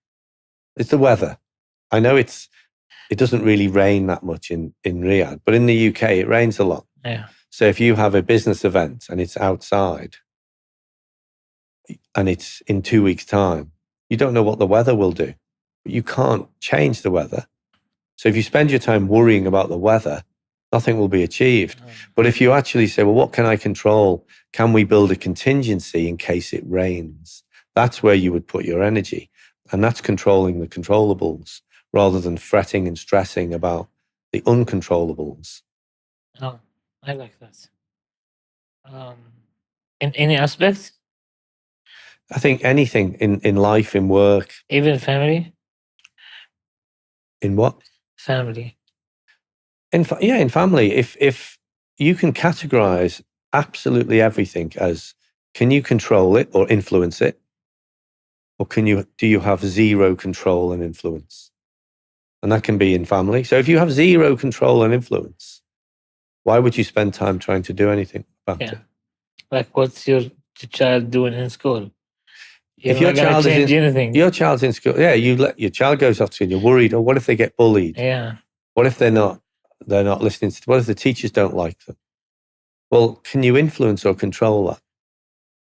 It's the weather. I know it doesn't really rain that much in Riyadh, but in the UK it rains a lot. Yeah. So if you have a business event and it's outside and it's in 2 weeks' time, you don't know what the weather will do. But you can't change the weather. So if you spend your time worrying about the weather, nothing will be achieved. But if you actually say, well, what can I control? Can we build a contingency in case it rains? That's where you would put your energy. And that's controlling the controllables rather than fretting and stressing about the uncontrollables. Oh, I like that. In any aspect? I think anything in life, in work. Even family? In what? Family. In family. If you can categorize absolutely everything as, can you control it or influence it? Or do you have zero control and influence? And that can be in family. So if you have zero control and influence, why would you spend time trying to do anything about it? Like what's your child doing in school? If your child is your child's in school, you let your child goes off to school, you're worried, or what if they get bullied? Yeah. What if they're not listening to, what if the teachers don't like them? Well, can you influence or control that?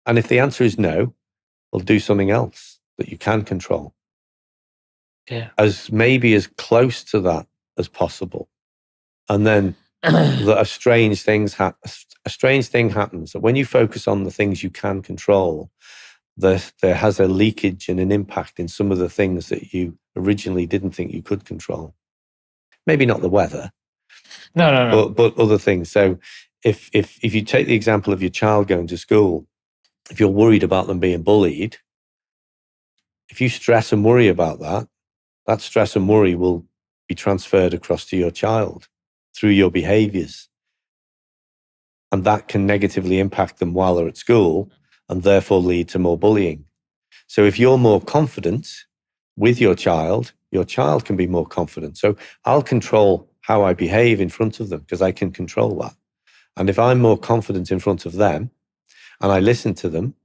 And if the answer is no, well, do something else that you can control. Yeah. As close to that as possible. And then a strange thing happens, that when you focus on the things you can control, there has a leakage and an impact in some of the things that you originally didn't think you could control. Maybe not the weather. No, no, no. but other things. So if you take the example of your child going to school, if you're worried about them being bullied, if you stress and worry about that, that stress and worry will be transferred across to your child through your behaviors. And that can negatively impact them while they're at school and therefore lead to more bullying. So if you're more confident with your child can be more confident. So I'll control how I behave in front of them because I can control that. And if I'm more confident in front of them and I listen to them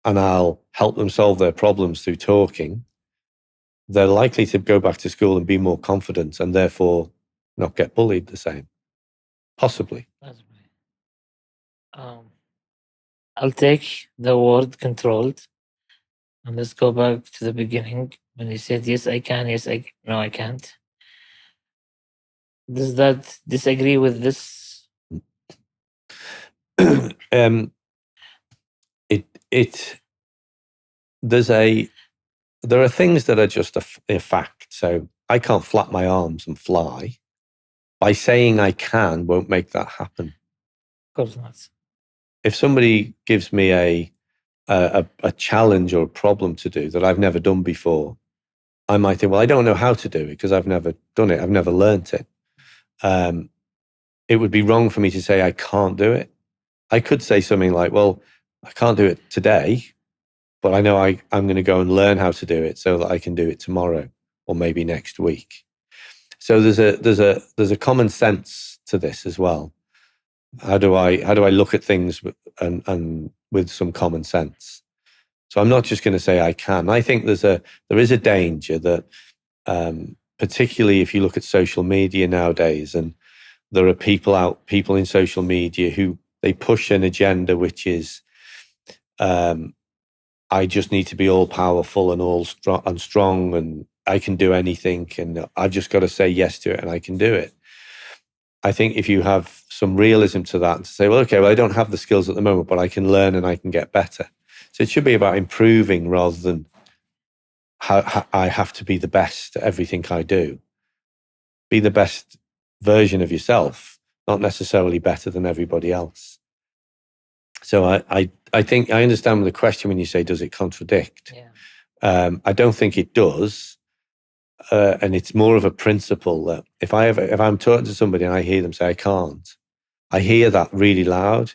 and I'll help them solve their problems through talking, they're likely to go back to school and be more confident and therefore not get bullied the same. Possibly. Um, I'll take the word controlled and let's go back to the beginning when you said yes I can, yes I no I can't. Does that disagree with this? It there are things that are just a fact. So I can't flap my arms and fly. By saying I can won't make that happen. Of course not. If somebody gives me a challenge or a problem to do that I've never done before, I might think, well, I don't know how to do it because I've never done it. I've never learnt it. It would be wrong for me to say I can't do it. I could say something like, well, I can't do it today, but I know I'm going to go and learn how to do it so that I can do it tomorrow or maybe next week. So there's a common sense to this as well. How do I look at things and with some common sense? So I'm not just going to say I can. I think there is a danger that, particularly if you look at social media nowadays, and there are people in social media who they push an agenda which is, I just need to be all powerful and all strong, and I can do anything, and I've just got to say yes to it, and I can do it. I think if you have some realism to that and to say, well, okay, well, I don't have the skills at the moment, but I can learn and I can get better. So it should be about improving rather than how I have to be the best at everything I do. Be the best version of yourself, not necessarily better than everybody else. So I think I understand the question when you say, does it contradict? Yeah. I don't think it does. And it's more of a principle that if I'm talking to somebody and I hear them say I can't, I hear that really loud.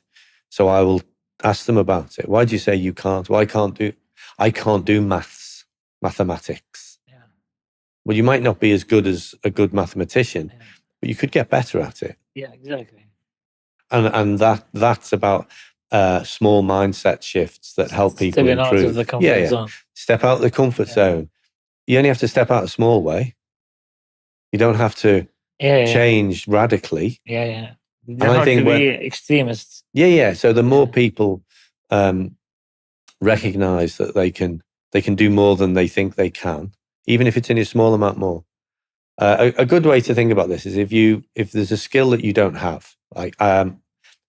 So I will ask them about it. Why do you say you can't? Well, I can't do mathematics. Yeah. Well, you might not be as good as a good mathematician, but you could get better at it. Yeah, exactly. And that's about small mindset shifts that help people Stepping improve. out of the comfort zone. Step out of the comfort zone. You only have to step out a small way. You don't have to change radically. Yeah. You And don't I have think to be extremists. Yeah. So the more people recognize that they can do more than they think they can, even if it's in a small amount more. A good way to think about this is if there's a skill that you don't have, like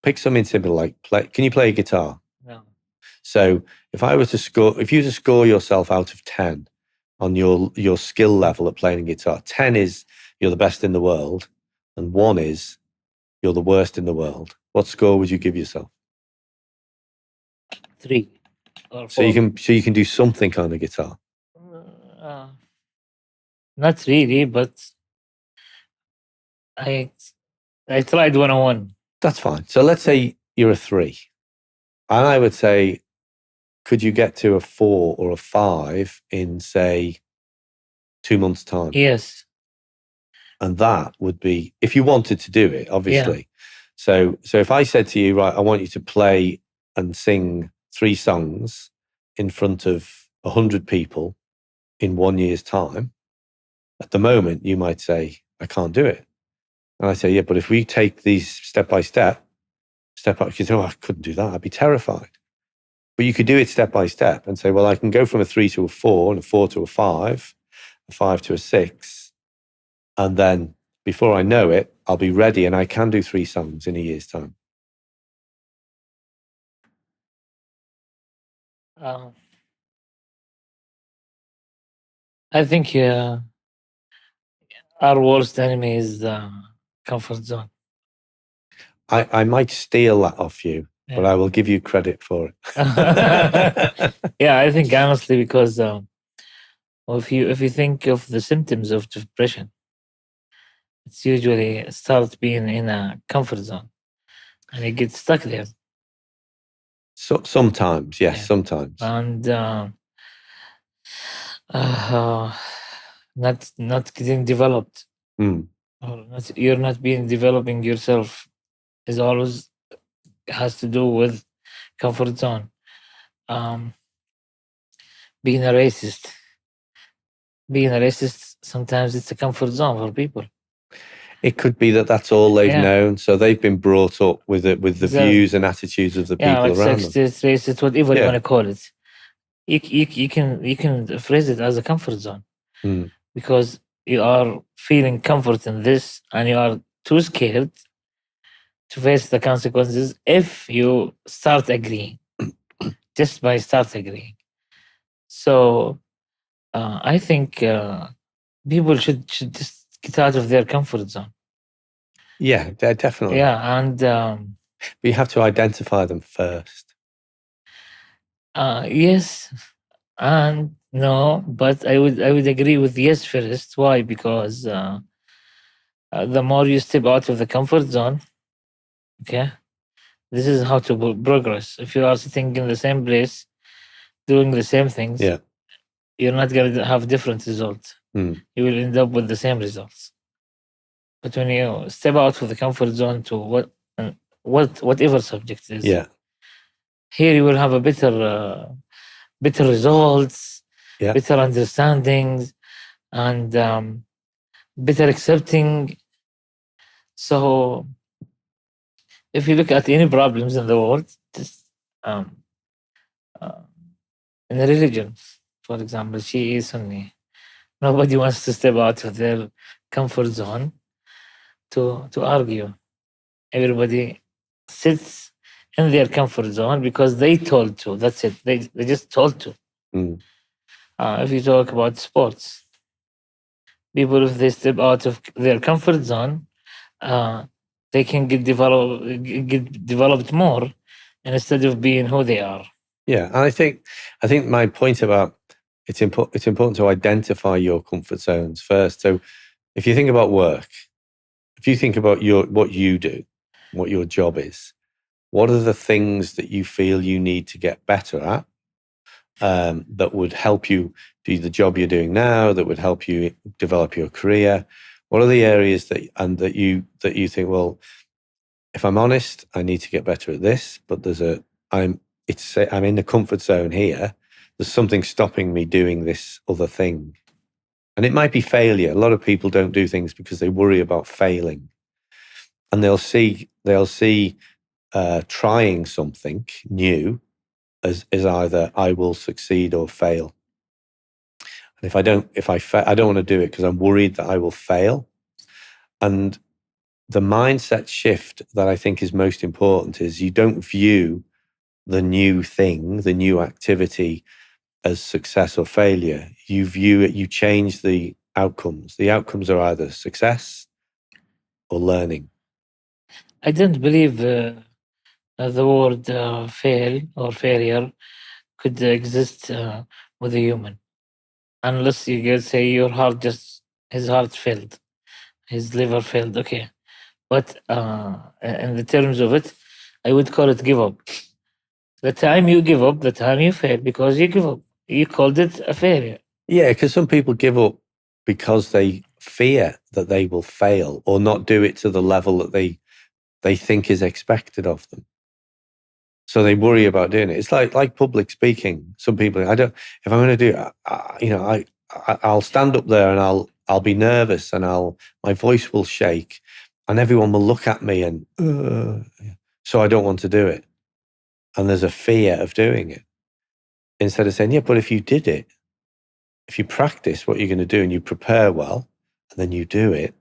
pick something simple like can you play a guitar? No. So if you were to score yourself out of 10 on your skill level at playing guitar, 10 is you're the best in the world, and 1 is you're the worst in the world. What score would you give yourself? 3 or 4. So you can do something on a guitar. Not really, but I tried 101. That's fine. So let's say you're a 3. And I would say, could you get to a 4 or a 5 in, say, 2 months' time? Yes. And that would be, if you wanted to do it, obviously. So if I said to you, right, I want you to play and sing 3 songs in front of 100 people in 1 year's time, at the moment, you might say, I can't do it. And I say, yeah, but if we take these step by step up, you say, oh, I couldn't do that. I'd be terrified. But you could do it step by step and say, well, I can go from a 3 to a 4 and a 4 to a 5 to a 6. And then before I know it, I'll be ready and I can do 3 songs in a year's time. I think our worst enemy is the comfort zone. I might steal that off you, but I will give you credit for it. Yeah, I think honestly because if you think of the symptoms of depression, it's usually starts being in a comfort zone, and you get stuck there. So sometimes, yes, Yeah. sometimes. And not getting developed, Mm. or you're not being developing yourself, is always has to do with comfort zone. Um, being a racist, sometimes it's a comfort zone for people. It could be that that's all they've Yeah. known, so they've been brought up with it, with the Exactly. views and attitudes of the Yeah, people like around them. sexist, racist, whatever you Yeah. want to call it. You can phrase it as a comfort zone Mm. because you are feeling comfort in this, and you are too scared to face the consequences if you start agreeing, just by start agreeing. So I think people should just get out of their comfort zone. Yeah, definitely. Yeah, and But you have to identify them first. yes and no, but I would agree with yes first. Why? Because the more you step out of the comfort zone, okay, this is how to progress. If you are sitting in the same place doing the same things, Yeah. you're not going to have different results. Mm. You will end up with the same results. But when you step out of the comfort zone to whatever subject is, Yeah. here you will have a better results, Yeah. better understandings, and better accepting. So if you look at any problems in the world, just uh, in a religion, for example, she is Sunni. Nobody wants to step out of their comfort zone to argue. Everybody sits in their comfort zone because they told to. That's it. They just told to. Mm. If you talk about sports, people, if they step out of their comfort zone, they can get developed more, instead of being who they are. Yeah, and I think my point about it's important to identify your comfort zones first. So if you think about work, if you think about what you do, what your job is, what are the things that you feel you need to get better at, that would help you do the job you're doing now, that would help you develop your career? What are the areas that you think, well, if I'm honest, I need to get better at this, but I'm in the comfort zone here. There's something stopping me doing this other thing. And it might be failure. A lot of people don't do things because they worry about failing. And they'll see trying something new as either I will succeed or fail. And if I don't want to do it because I'm worried that I will fail. And the mindset shift that I think is most important is you don't view the new thing, the new activity, as success or failure. You view it, you change the outcomes. The outcomes are either success or learning. I don't believe the word fail or failure could exist with a human, unless you can say his heart failed, his liver failed. Okay, but in the terms of it, I would call it give up. The time you give up, the time you fail, because you give up. You called it a failure. Yeah, because some people give up because they fear that they will fail or not do it to the level that they think is expected of them. So they worry about doing it. It's like public speaking. Some people, if I'm going to do it, I'll stand up there and I'll be nervous and my voice will shake and everyone will look at me and so I don't want to do it. And there's a fear of doing it. Instead of saying, yeah, but if you did it, if you practice what you're going to do and you prepare well, and then you do it,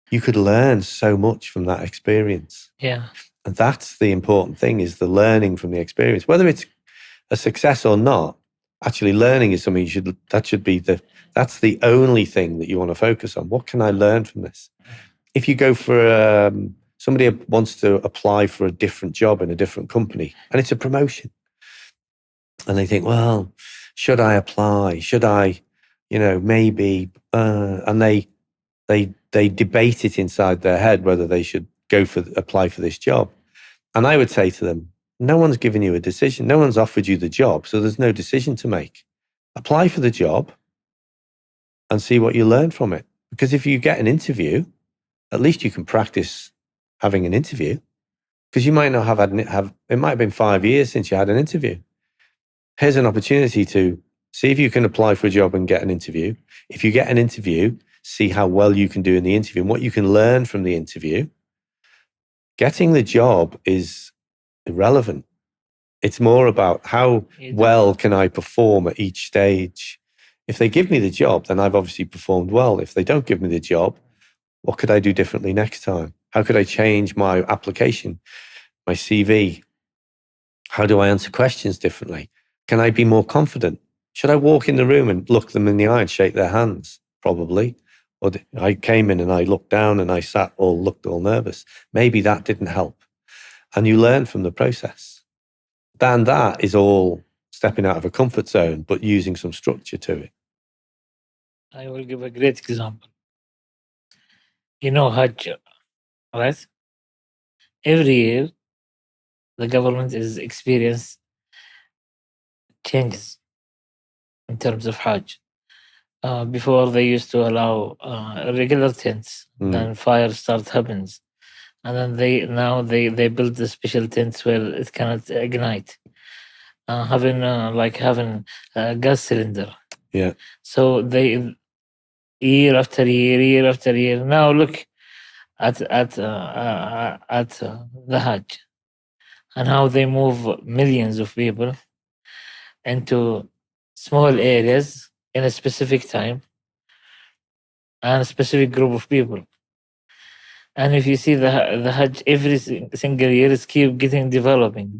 you could learn so much from that experience. Yeah. And that's the important thing, is the learning from the experience. Whether it's a success or not, actually learning is something that's the only thing that you want to focus on. What can I learn from this? If you go for Somebody wants to apply for a different job in a different company, and it's a promotion. And they think, well, should I apply? Should I, maybe? And they debate it inside their head whether they should apply for this job. And I would say to them, no one's given you a decision. No one's offered you the job, so there's no decision to make. Apply for the job and see what you learn from it. Because if you get an interview, at least you can practice having an interview. Because you might not it might have been 5 years since you had an interview. Here's an opportunity to see if you can apply for a job and get an interview. If you get an interview, see how well you can do in the interview and what you can learn from the interview. Getting the job is irrelevant. It's more about how well can I perform at each stage. If they give me the job, then I've obviously performed well. If they don't give me the job, what could I do differently next time? How could I change my application, my CV? How do I answer questions differently? Can I be more confident? Should I walk in the room and look them in the eye and shake their hands? Probably. Or I came in and I looked down and I looked all nervous. Maybe that didn't help. And you learn from the process. And that is all stepping out of a comfort zone, but using some structure to it. I will give a great example. Hajj, right? Every year, the government is experiencing changes in terms of Hajj. Before they used to allow regular tents, then fire happens, and then they build the special tents where it cannot ignite, having a gas cylinder. Yeah. So they year after year. Now look at the Hajj and how they move millions of people into small areas in a specific time and a specific group of people. And if you see the Hajj every single year, is keep getting developing.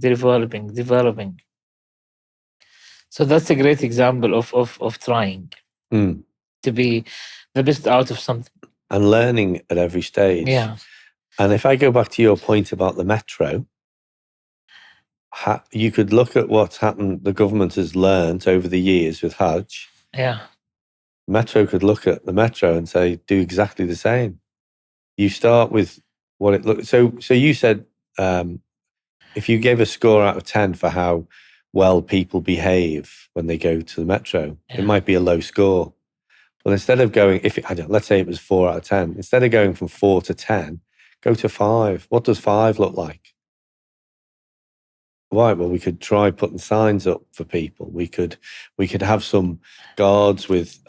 So that's a great example of trying to be the best out of something. And learning at every stage. Yeah. And if I go back to your point about the metro, you could look at what's happened, the government has learned over the years with Hajj. Yeah. Metro could look at the metro and say, do exactly the same. You start with what it looks. So you said, if you gave a score out of 10 for how well people behave when they go to the metro, it might be a low score. Well, instead of going, let's say it was 4 out of 10, instead of going from 4 to 10, go to 5. What does 5 look like? Right. Well, we could try putting signs up for people. We could have some guards with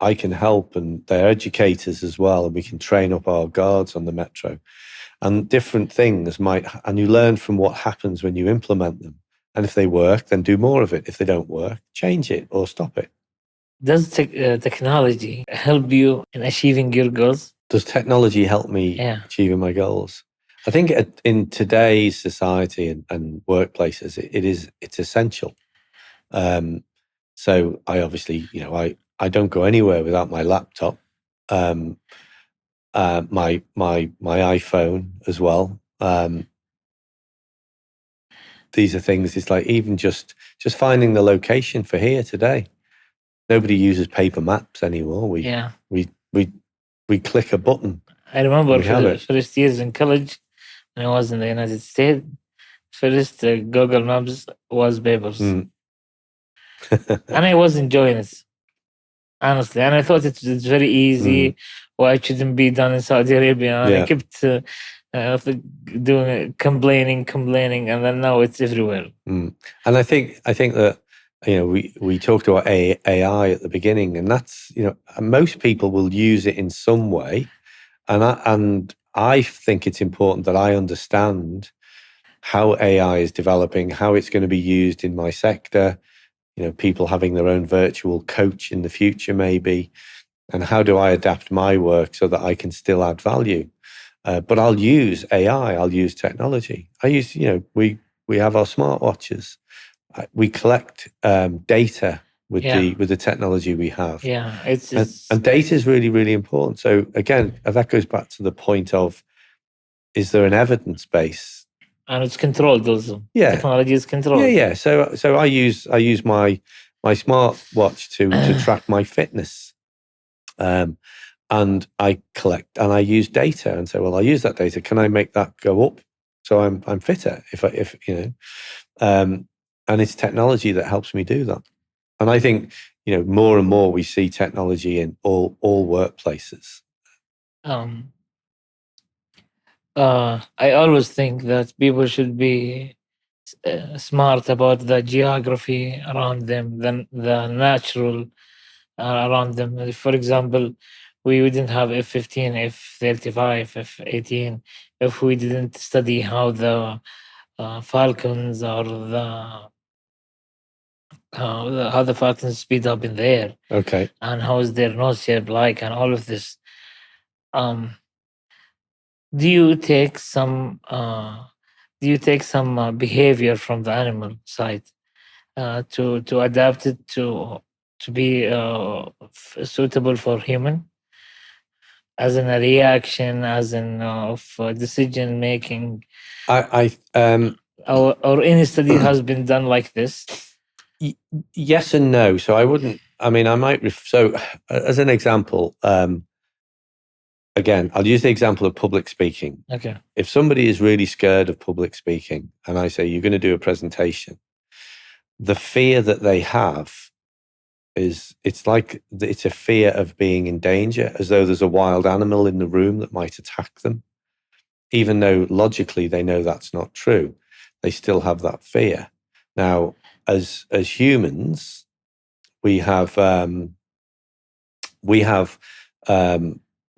I can help, and they're educators as well, and we can train up our guards on the metro. And different things and you learn from what happens when you implement them. And if they work, then do more of it. If they don't work, change it or stop it. Does technology help you in achieving your goals? Does technology help me achieving my goals? I think in today's society and workplaces, it's essential. So I obviously, I don't go anywhere without my laptop, my iPhone as well. These are things. It's like even just finding the location for here today. Nobody uses paper maps anymore. We click a button. I remember for the first years in college, when I was in the United States, first Google Maps was papers. And I was enjoying it, honestly. And I thought it's very easy. Why it shouldn't be done in Saudi Arabia? And I kept doing complaining, and then now it's everywhere. And I think that we talked about AI at the beginning, and that's most people will use it in some way, and I think it's important that I understand how AI is developing, how it's going to be used in my sector. People having their own virtual coach in the future, maybe, and how do I adapt my work so that I can still add value? But I'll use AI. I'll use technology. We have our smartwatches. We collect data with the technology we have. Yeah, and data is really, really important. So again, that goes back to the point of is there an evidence base? And it's controlled also. Yeah. Technology is controlled. Yeah. So I use my smartwatch to track my fitness, and I collect and I use data and say, well, I use that data. Can I make that go up so I'm fitter? If you know, and it's technology that helps me do that. And I think more and more we see technology in all workplaces. I always think that people should be smart about the geography around them, the natural around them. For example, we wouldn't have F-15, F-35, F-18 if we didn't study how the falcons or how the falcons speed up in the air. Okay. And how is their nose shape like, and all of this. Do you take some behavior from the animal side to adapt it to be suitable for human, as in a reaction, as in of decision making? Or any study has been done like this? Yes and no. So I wouldn't. I mean, I might. So as an example, again, I'll use the example of public speaking. Okay. If somebody is really scared of public speaking, and I say you're going to do a presentation, the fear that they have is it's a fear of being in danger, as though there's a wild animal in the room that might attack them. Even though logically they know that's not true, they still have that fear. Now, as humans, we have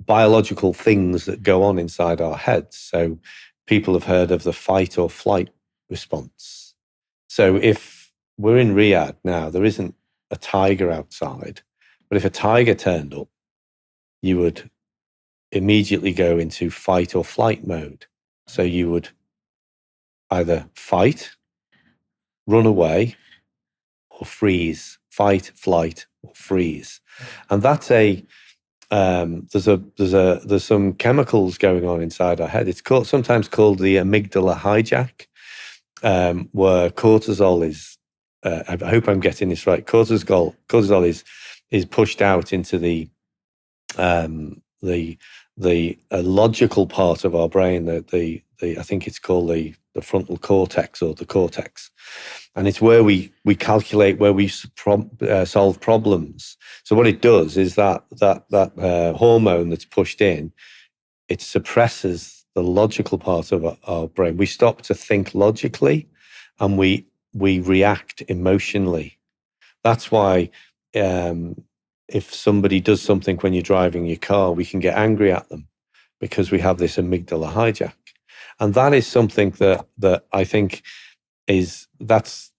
biological things that go on inside our heads. So people have heard of the fight or flight response. So if we're in Riyadh now, there isn't a tiger outside, but if a tiger turned up, you would immediately go into fight or flight mode. So you would either fight, run away, or freeze. Fight, flight, or freeze. And that's there's some chemicals going on inside our head. It's sometimes called the amygdala hijack, where cortisol is. I hope I'm getting this right. Cortisol is pushed out into the logical part of our brain. I think it's called the frontal cortex or the cortex, and it's where we calculate, where we solve problems. So what it does is that hormone that's pushed in, it suppresses the logical part of our brain. We stop to think logically, and we react emotionally. That's why if somebody does something when you're driving your car, we can get angry at them because we have this amygdala hijack. And that is something that I think that's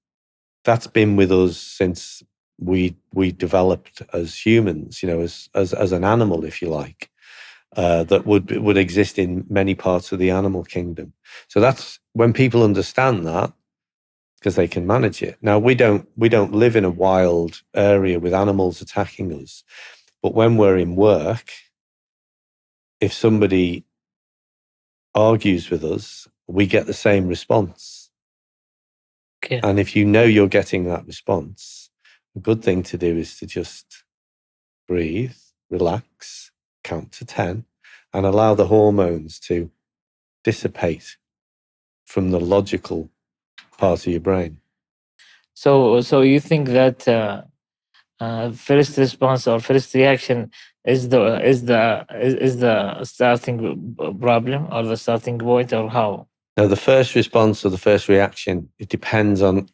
been with us since we developed as humans, as an animal, if you like, that would exist in many parts of the animal kingdom. So that's when people understand that, because they can manage it. Now we don't live in a wild area with animals attacking us, but when we're in work, if somebody argues with us, we get the same response. Okay. And if you know you're getting that response, a good thing to do is to just breathe, relax, count to 10, and allow the hormones to dissipate from the logical part of your brain. So you think that first response or first reaction is the starting problem or the starting point, or how? Now, the first response or the first reaction, it depends on.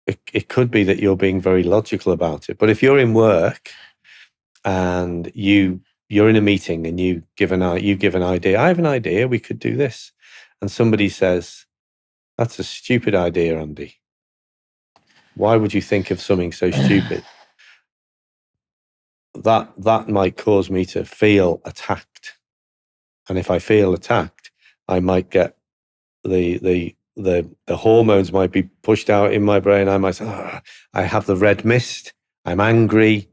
It could be that you're being very logical about it, but if you're in work and you're in a meeting and you give an idea, I have an idea, we could do this, and somebody says, "That's a stupid idea, Andy. Why would you think of something so stupid?" That might cause me to feel attacked, and if I feel attacked, I might get the hormones might be pushed out in my brain. I might say, I have the red mist. I'm angry,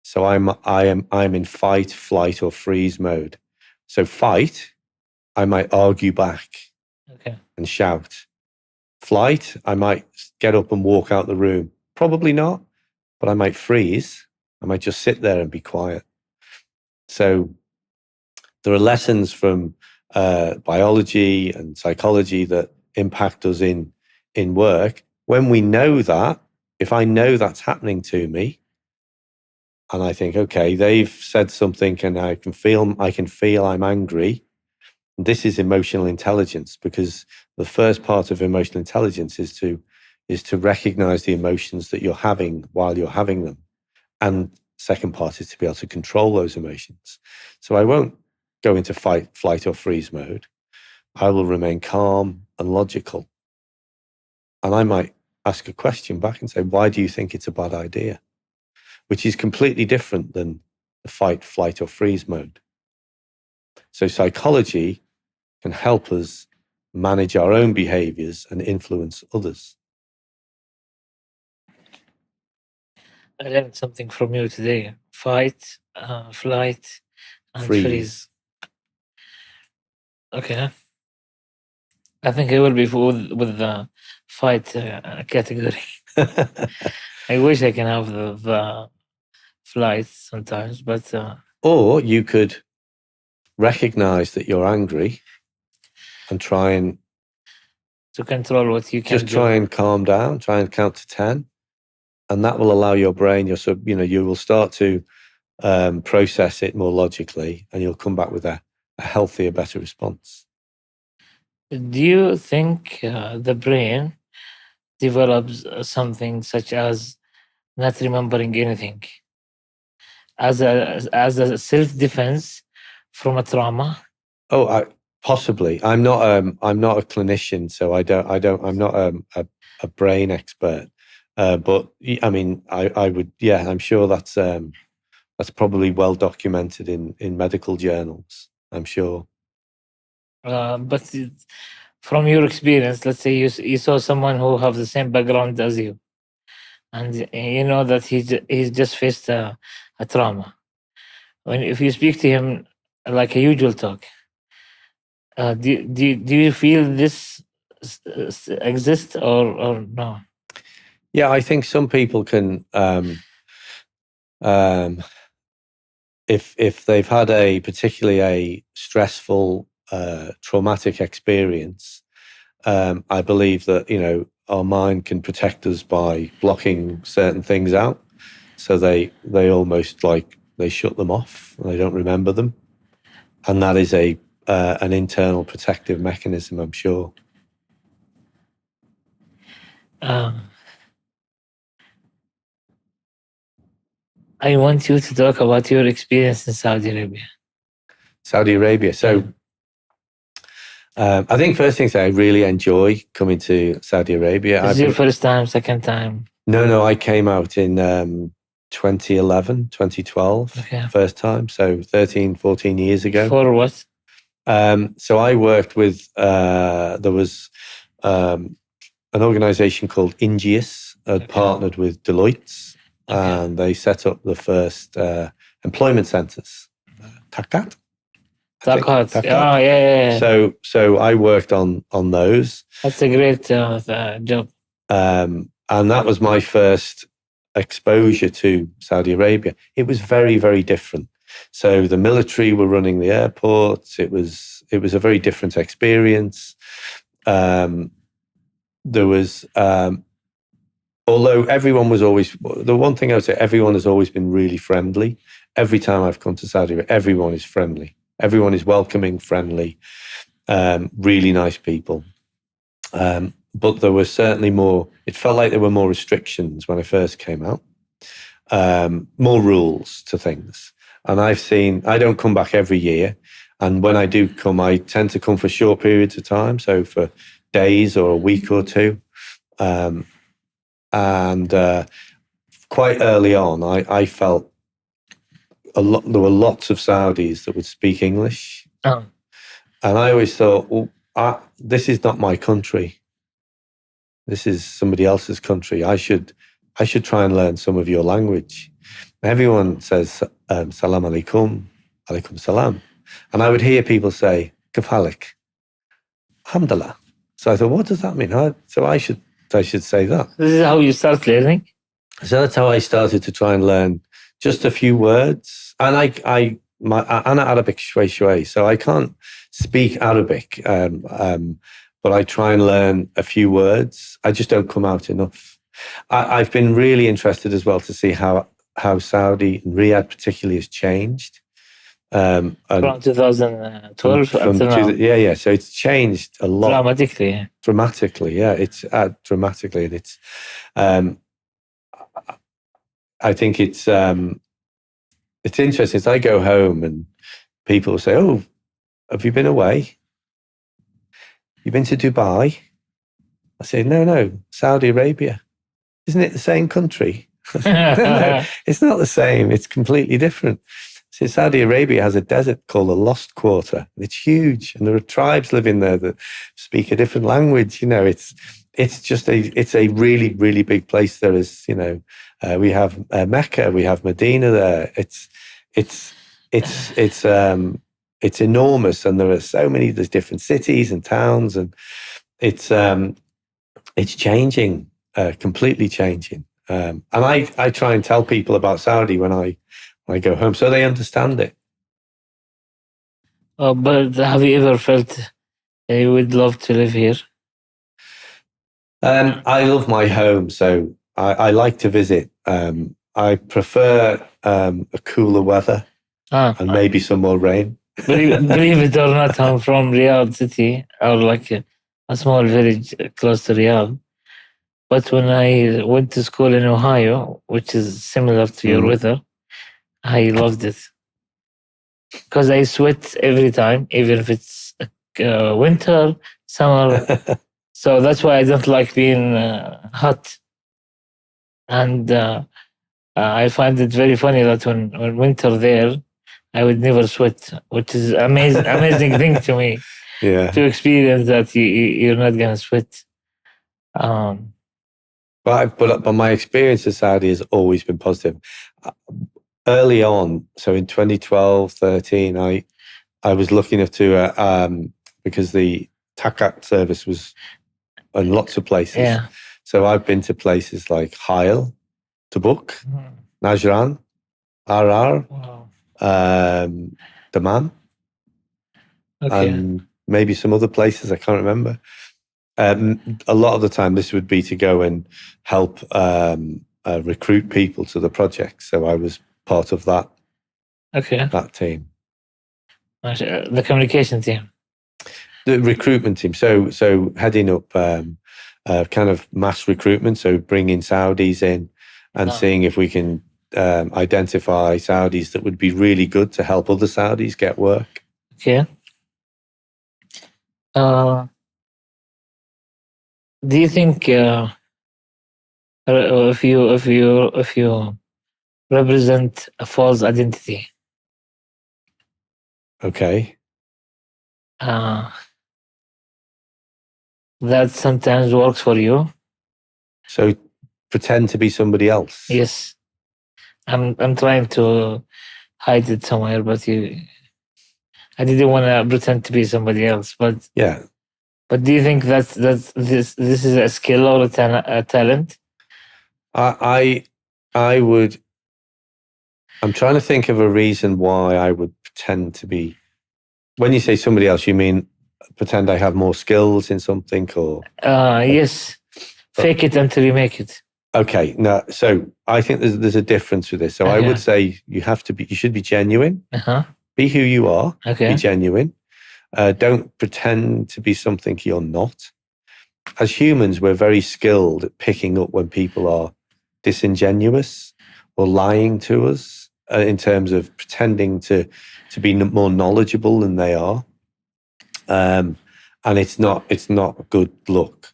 so I'm in fight, flight, or freeze mode. So fight, I might argue back Okay. and shout. Flight, I might get up and walk out the room. Probably not, but I might freeze. I might just sit there and be quiet. So there are lessons from biology and psychology that impact us in work. When we know that, if I know that's happening to me, and I think, okay, they've said something, and I can feel I'm angry. This is emotional intelligence, because the first part of emotional intelligence is to recognize the emotions that you're having while you're having them, and second part is to be able to control those emotions. So I won't go into fight, flight, or freeze mode. I will remain calm and logical, and I might ask a question back and say, "Why do you think it's a bad idea?" Which is completely different than the fight, flight, or freeze mode. So psychology can help us manage our own behaviors and influence others. I learned something from you today. Fight, flight, and freeze. Okay. I think I will be with the fight category. I wish I can have the flight sometimes, but Or you could recognize that you're angry and try and to control what you can just try and calm down, try and count to 10. And that will allow your brain, you will start to process it more logically, and you'll come back with a healthier, better response. Do you think the brain develops something such as not remembering anything as a self-defense from a trauma? Oh, possibly. I'm not a clinician, so I'm not a brain expert. But I mean, I would, yeah, I'm sure that's probably well documented in medical journals. I'm sure. But from your experience, let's say you saw someone who have the same background as you, and you know that he's just faced a trauma. If you speak to him like a usual talk, do you feel this exists or no? Yeah, I think some people can, if they've had particularly a stressful, traumatic experience, I believe that our mind can protect us by blocking certain things out. So they almost like they shut them off and they don't remember them, and that is an internal protective mechanism, I'm sure. I want you to talk about your experience in Saudi Arabia. Saudi Arabia. So I think first thing to say, I really enjoy coming to Saudi Arabia. Is it your first time, second time? No, I came out in 2011, 2012, Okay. First time. So 13, 14 years ago. For what? So I worked with, there was an organization called Ingeus, partnered with Deloitte, and they set up the first employment centers. Takat. Oh, yeah. So I worked on those. That's a great job. And that was my first exposure to Saudi Arabia. It was very, very different. So the military were running the airports. It was a very different experience. There was, although everyone was always, the one thing I would say, everyone has always been really friendly. Every time I've come to Saudi Arabia, everyone is friendly. Everyone is welcoming, friendly, really nice people. But there was certainly more, it felt like there were more restrictions when I first came out, more rules to things. And I don't come back every year. And when I do come, I tend to come for short periods of time. So for days or a week or two. And quite early on, I felt there were lots of Saudis that would speak English. Oh. And I always thought, well, this is not my country. This is somebody else's country. I should try and learn some of your language. Everyone says, salam alaikum, alaikum salam. And I would hear people say, Kafalik. Alhamdulillah. So I thought, what does that mean? So I should say that. This is how you start learning? So that's how I started to try and learn just a few words. And أنا Arabic شوي, so I can't speak Arabic, but I try and learn a few words. I just don't come out enough. I've been really interested as well to see how Saudi and Riyadh particularly has changed. From 2012 until now. Yeah. So it's changed a lot. Dramatically, yeah. It's dramatically, and it's. I think it's interesting. As I go home and people say, "Oh, have you been away? You've been to Dubai?" I say, "No, Saudi Arabia. Isn't it the same country?" No, it's not the same. It's completely different. So Saudi Arabia has a desert called the Lost Quarter. It's huge, and there are tribes living there that speak a different language. It's a really, really big place. There is, we have Mecca, we have Medina there. It's enormous, and there are there's different cities and towns, and it's changing, completely changing. And I try and tell people about Saudi when I go home, so they understand it. But have you ever felt you would love to live here? I love my home, so I like to visit. I prefer a cooler weather and maybe some more rain. Believe it or not, I'm from Riyadh city, or like a small village close to Riyadh. But when I went to school in Ohio, which is similar to your weather, I loved it. Because I sweat every time, even if it's winter, summer. So that's why I don't like being hot. And I find it very funny that when winter there, I would never sweat, which is amazing thing to me. Yeah. To experience that you're not gonna sweat. But my experience of Saudi has always been positive. Early on, so in 2012, 13, I was lucky enough to because the Takat service was in lots of places. Yeah. So I've been to places like Hail, Tabuk, Najran, Arar, Daman, and maybe some other places I can't remember. A lot of the time, this would be to go and help recruit people to the project. So I was part of that. That team. The communication team. The recruitment team. So heading up kind of mass recruitment. So bringing Saudis in and seeing if we can identify Saudis that would be really good to help other Saudis get work. Okay. Do you think if you represent a false identity, okay, that sometimes works for you? So pretend to be somebody else. Yes, I'm trying to hide it somewhere, but I didn't want to pretend to be somebody else, but yeah. But do you think that's this is a skill or a talent? I would. I'm trying to think of a reason why I would pretend to be. When you say somebody else, you mean pretend I have more skills in something, or? Yes, fake it until you make it. Okay, no. So I think there's a difference with this. So I would say you should be genuine. Be who you are. Okay. Be genuine. Don't pretend to be something you're not. As humans, we're very skilled at picking up when people are disingenuous or lying to us in terms of pretending to be more knowledgeable than they are. And it's not a good look.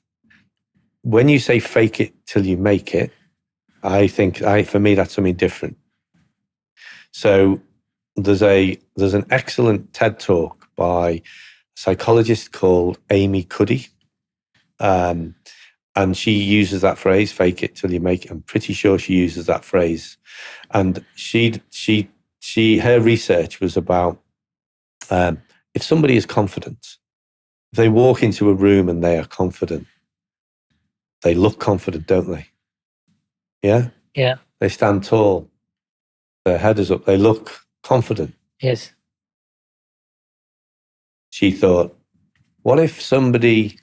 When you say fake it till you make it, I think for me that's something different. So there's an excellent TED talk by a psychologist called Amy Cuddy. And she uses that phrase, fake it till you make it. I'm pretty sure she uses that phrase. And her research was about if somebody is confident, if they walk into a room and they are confident, they look confident, don't they? Yeah? Yeah. They stand tall, their head is up, they look confident. Yes. She thought, what if somebody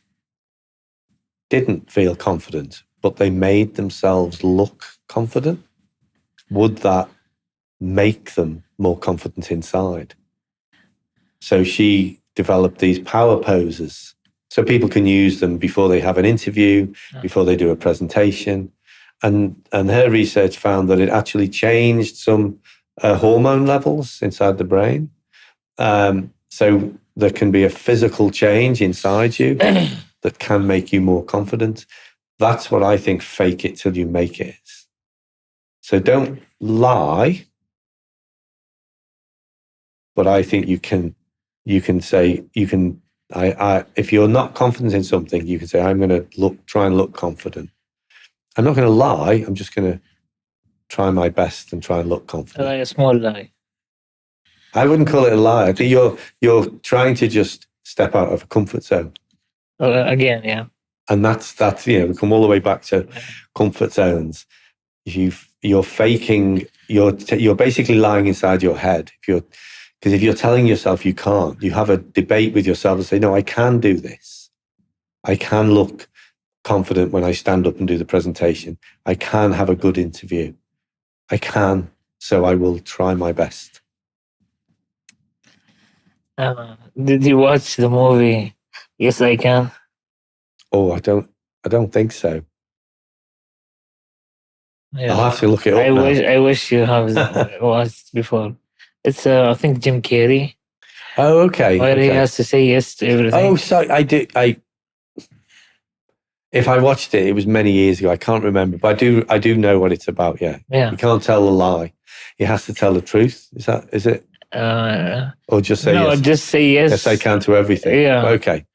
didn't feel confident, but they made themselves look confident? Would that make them more confident inside? So she developed these power poses so people can use them before they have an interview, before they do a presentation. And her research found that it actually changed some hormone levels inside the brain. So there can be a physical change inside you that can make you more confident. That's what I think fake it till you make it is. So don't lie, but I think you can say, if you're not confident in something, you can say, I'm going to try and look confident. I'm not going to lie. I'm just going to try my best and try and look confident. Like a small lie. I wouldn't call it a lie. I think you're trying to just step out of a comfort zone. Again, yeah. And that's we come all the way back to comfort zones. You're faking. You're basically lying inside your head. Because if you're telling yourself you can't, you have a debate with yourself and say, no, I can do this. I can look confident when I stand up and do the presentation. I can have a good interview. I can, so I will try my best. Did you watch the movie Yes, I Can? Oh, I don't think so. Yeah. I'll have to look it up now. I wish you have watched before. It's I think Jim Carrey. Oh, okay. Where he has to say yes to everything. Oh, so I do. If I watched it, it was many years ago. I can't remember, but I do know what it's about. Yeah. Yeah. You can't tell a lie. He has to tell the truth. Is it? Or just say yes? No, just say yes. Yes, I can to everything. Yeah. Okay.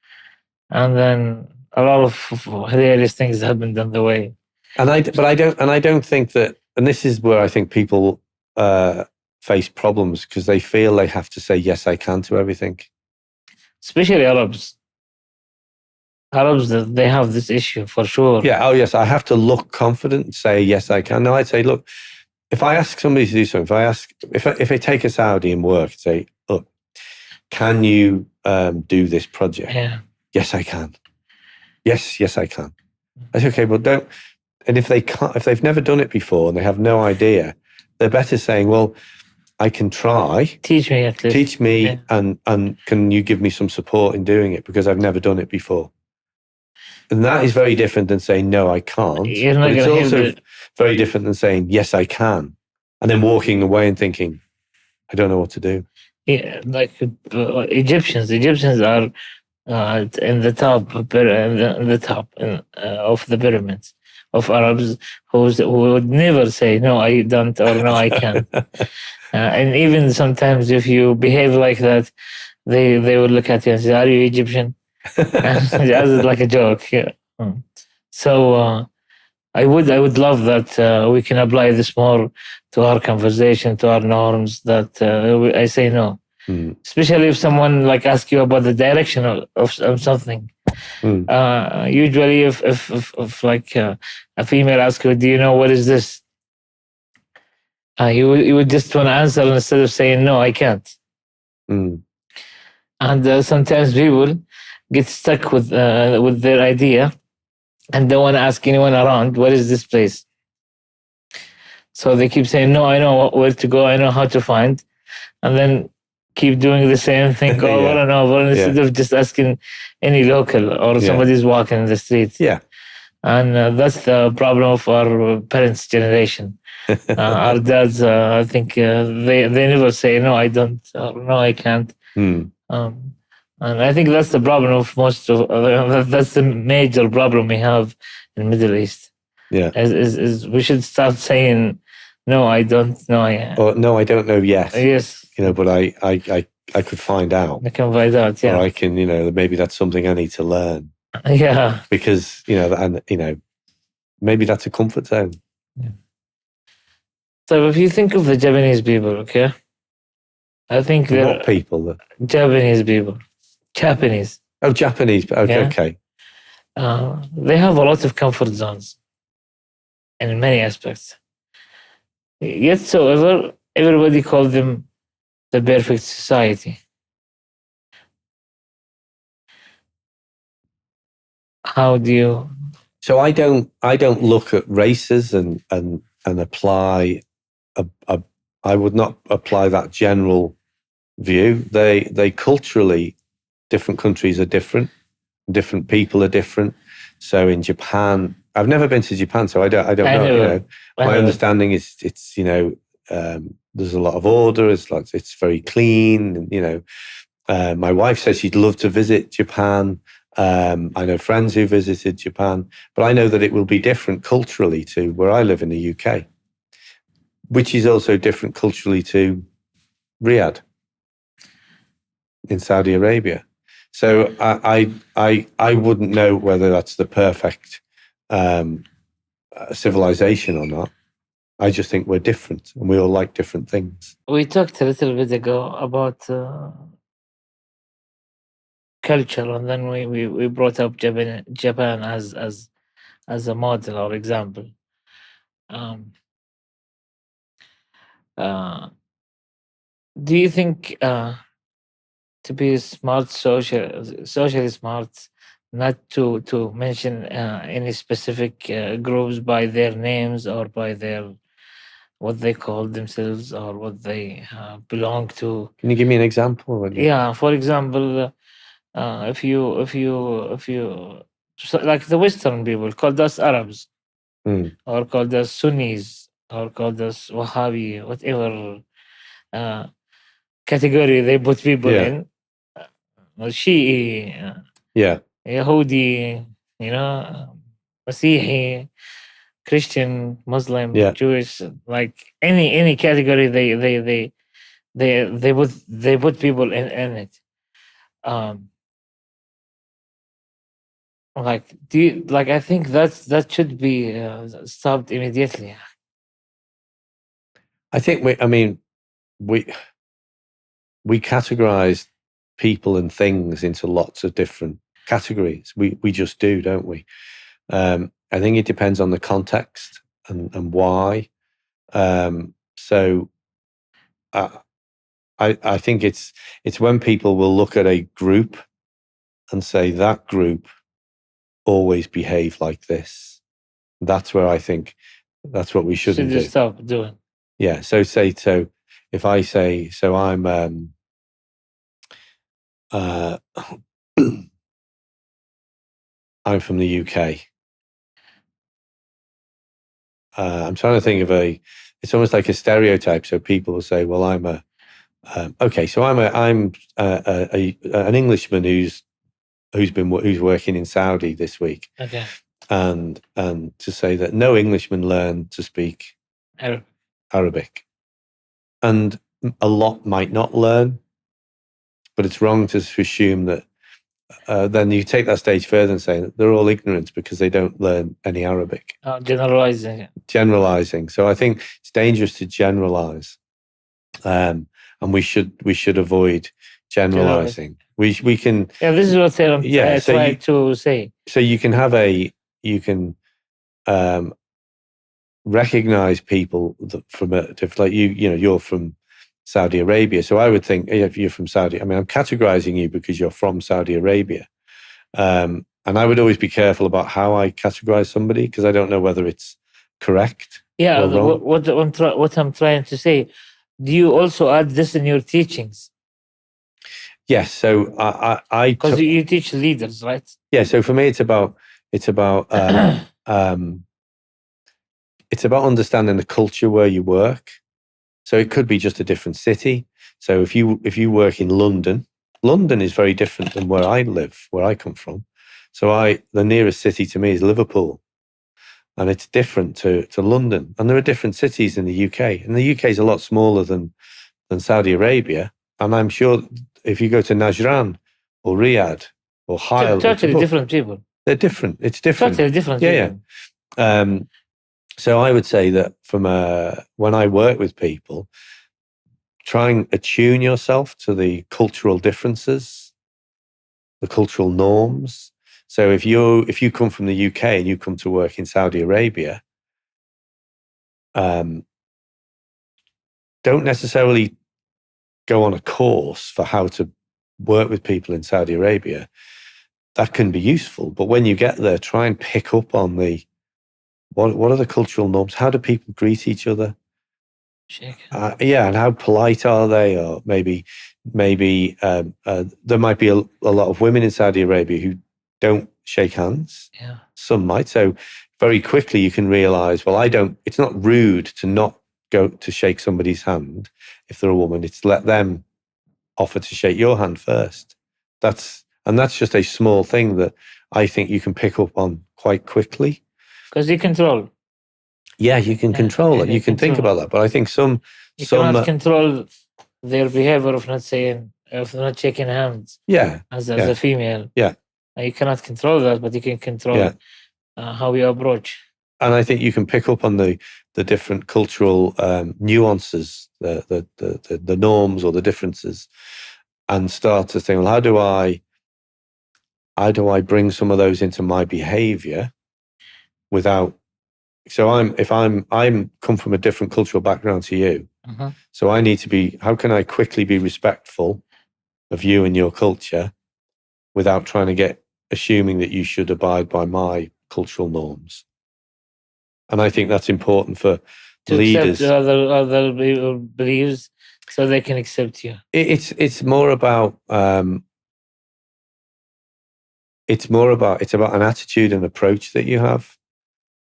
And then a lot of hilarious things happened on the way. And I don't think that. And this is where I think people face problems because they feel they have to say yes, I can to everything. Especially Arabs. Arabs, they have this issue for sure. Yeah. Oh, yes. I have to look confident and say yes, I can. No, I'd say, look, if I ask somebody to do something, if I take a Saudi in work and say, look, can you do this project? Yeah. Yes, I can. Yes, I can. I say, okay, but don't. And if they can't, if they've never done it before and they have no idea, they're better saying, well, I can try. Teach me at least. Teach me, yeah. and can you give me some support in doing it because I've never done it before. And that is very different than saying, no, I can't. But it's also very different than saying, yes, I can. And then walking away and thinking, I don't know what to do. Yeah, like Egyptians are in the top of the pyramids of Arabs who would never say, no, I don't, or no, I can't. And even sometimes if you behave like that, they will look at you and say, are you Egyptian? As like a joke. Yeah. So I would love that we can apply this more to our conversation, to our norms, that I say no. Especially if someone like asks you about the direction of something. Usually if like a female asks you, do you know what is this? You would just want to answer instead of saying, no, I can't. And sometimes people get stuck with their idea and don't want to ask anyone around, what is this place? So they keep saying, no, I know where to go, I know how to find. And then keep doing the same thing over and over instead of just asking any local or somebody's walking in the street. Yeah. And that's the problem of our parents' generation. Our dads, I think they never say, no, I don't, or no, I can't. And I think that's the problem of most of, that's the major problem we have in Middle East. Yeah. Is we should start saying, no, I don't know. Or no, I don't know yet. Yes. But I could find out. I can find out, yeah. Or I can, maybe that's something I need to learn. Yeah. Because, maybe that's a comfort zone. Yeah. So if you think of the Japanese people, okay? I think And they're what people? Japanese people. Japanese. Oh, Japanese. Okay, Yeah. okay. They have a lot of comfort zones in many aspects. Yet, however, everybody calls them the perfect society. How do you? So I don't look at races and apply I would not apply that general view. They culturally, different countries are different people are different. So in Japan, I've never been to Japan, so I don't I know. never. I My never. understanding is it's there's a lot of order. It's very clean, and my wife says she'd love to visit Japan. I know friends who visited Japan, but I know that it will be different culturally to where I live in the UK, which is also different culturally to Riyadh in Saudi Arabia. So I wouldn't know whether that's the perfect civilization or not. I just think we're different and we all like different things. We talked a little bit ago about culture, and then we brought up Japan as a model or example. Um, uh, do you think to be smart, socially smart, not to mention any specific groups by their names or by their what they call themselves or what they belong to? Can you give me an example? Yeah, for example, if you like the Western people called us Arabs or called us Sunnis or called us Wahhabi, whatever uh, category they put people Yeah. in, Shi'i, Yeah. Yahudi, Masihi, Christian, Muslim, Yeah. Jewish, like any category they put people in it. Um, like do you, like I think that should be stopped immediately. I think we categorize people and things into lots of different categories. We just do, don't we? I think it depends on the context and why. So I think it's when people will look at a group and say that group always behave like this. That's where I think that's what we shouldn't Should you do. stop doing? Yeah. So if I say I'm I'm from the UK. I'm trying to think of it's almost like a stereotype. So people will say, well, I'm okay. So I'm an Englishman who's working in Saudi this week. Okay. And to say that no Englishman learned to speak Arabic. And a lot might not learn, but it's wrong to assume that then you take that stage further and say that they're all ignorant because they don't learn any Arabic. Generalizing. So I think it's dangerous to generalize, and we should avoid generalizing. We can. Yeah, this is what I try to say. So you can recognize people from like you're from Saudi Arabia. So I would think if you're from Saudi, I'm categorizing you because you're from Saudi Arabia. And I would always be careful about how I categorize somebody because I don't know whether it's correct. Yeah, or wrong. What I'm trying to say, do you also add this in your teachings? Yes. So I because you teach leaders, right? Yeah. So for me, it's about it's about understanding the culture where you work. So it could be just a different city. So if you work in London, London is very different than where I live, where I come from. So the nearest city to me is Liverpool, and it's different to London. And there are different cities in the UK, and the UK is a lot smaller than Saudi Arabia. And I'm sure if you go to Najran or Riyadh or Hyle, totally different people. They're different. It's different. Totally different. People. Yeah. So I would say that when I work with people, try and attune yourself to the cultural differences, the cultural norms. So if you come from the UK and you come to work in Saudi Arabia, don't necessarily go on a course for how to work with people in Saudi Arabia. That can be useful, but when you get there, try and pick up on what are the cultural norms? How do people greet each other? And how polite are they? Or maybe there might be a lot of women in Saudi Arabia who don't shake hands. Yeah. Some might. So very quickly you can realize, well, it's not rude to not go to shake somebody's hand if they're a woman. It's let them offer to shake your hand first. That's just a small thing that I think you can pick up on quite quickly. Because you control. Yeah, you can control it. You can think about that. But I think some cannot control their behavior of not shaking hands. Yeah. As a female. Yeah. You cannot control that, but you can control how you approach. And I think you can pick up on the different cultural nuances, the norms or the differences, and start to think, well, how do I bring some of those into my behavior without. So I'm come from a different cultural background to you. Uh-huh. So I need to be, how can I quickly be respectful of you and your culture without trying to assuming that you should abide by my cultural norms? And I think that's important for leaders. To accept other beliefs so they can accept you. It's more about it's about an attitude and approach that you have.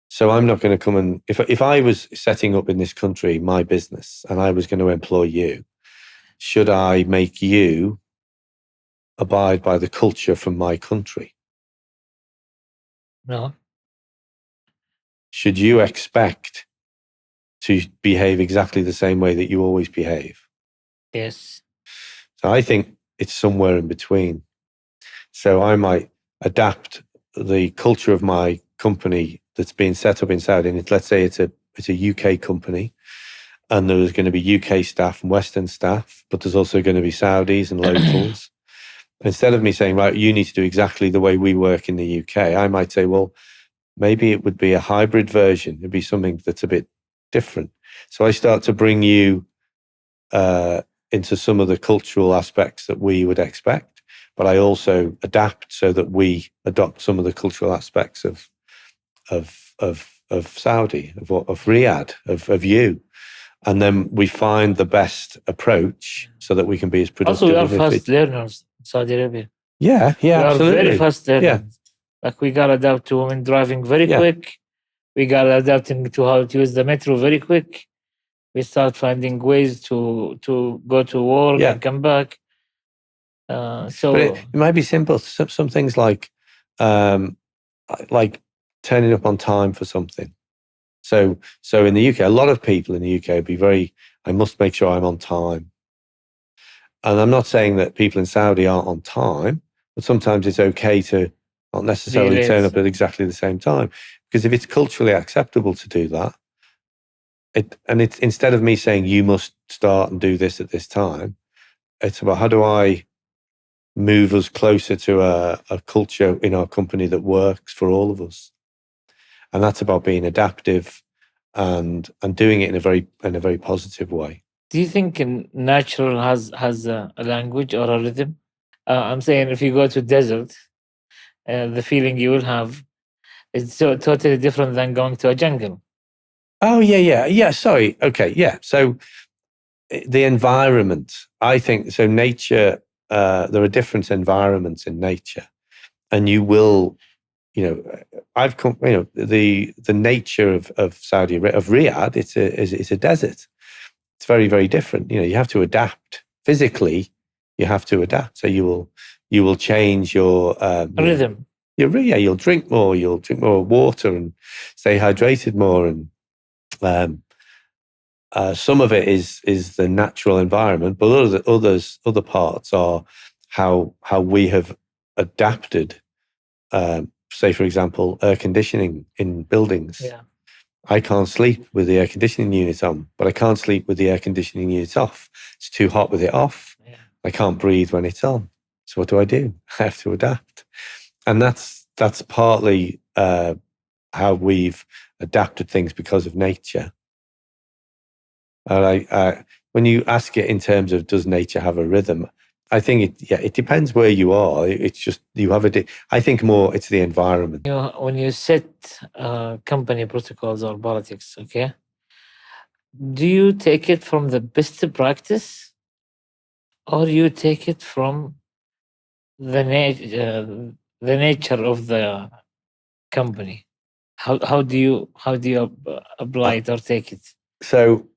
So I'm not going to come and, if I was setting up in this country my business and I was going to employ you, should I make you abide by the culture from my country? No. Should you expect to behave exactly the same way that you always behave? Yes. So I think it's somewhere in between. So I might adapt the culture of my company that's been set up in Saudi, and let's say it's a UK company, and there's going to be UK staff and Western staff, but there's also going to be Saudis and locals. Instead of me saying, right, you need to do exactly the way we work in the UK, I might say, well, maybe it would be a hybrid version. It'd be something that's a bit different. So I start to bring you into some of the cultural aspects that we would expect, but I also adapt so that we adopt some of the cultural aspects of Saudi, of Riyadh, of you. And then we find the best approach so that we can be as productive. Also, we are fast learners in Saudi Arabia. Yeah, absolutely. We are very fast learners. Yeah. Like we got to adapt to women driving very quick. We got to adapt to how to use the metro very quick. We start finding ways to go to work and come back. So but it might be simple. Some things like turning up on time for something. So in the UK, a lot of people in the UK would be I must make sure I'm on time. And I'm not saying that people in Saudi aren't on time, but sometimes it's okay to not necessarily turn up at exactly the same time. Because if it's culturally acceptable to do that, it's instead of me saying you must start and do this at this time, it's about how do I move us closer to a culture in our company that works for all of us. And that's about being adaptive and doing it in a very positive way. Do you think natural has a language or a rhythm? I'm saying if you go to desert, the feeling you will have is so totally different than going to a jungle. Oh, yeah. Sorry. Okay, yeah. So the environment, I think, so nature, there are different environments in nature. And you will, I've come, the nature of Saudi Arabia, of Riyadh, it's a desert. It's very, very different. You have to adapt physically. You have to adapt. So you will change your rhythm. You'll drink more. You'll drink more water and stay hydrated more. And some of it is the natural environment, but other parts are how we have adapted. Say, for example, air conditioning in buildings. Yeah. I can't sleep with the air conditioning unit on, but I can't sleep with the air conditioning unit off. It's too hot with it off. Yeah. I can't breathe when it's on. So what do? I have to adapt. And that's partly how we've adapted things because of nature. And when you ask it in terms of does nature have a rhythm, I think it depends where you are. It's just you have I think more it's the environment. When you set company protocols or politics, okay, do you take it from the best practice, or you take it from the nature of the company? How do you apply it or take it? So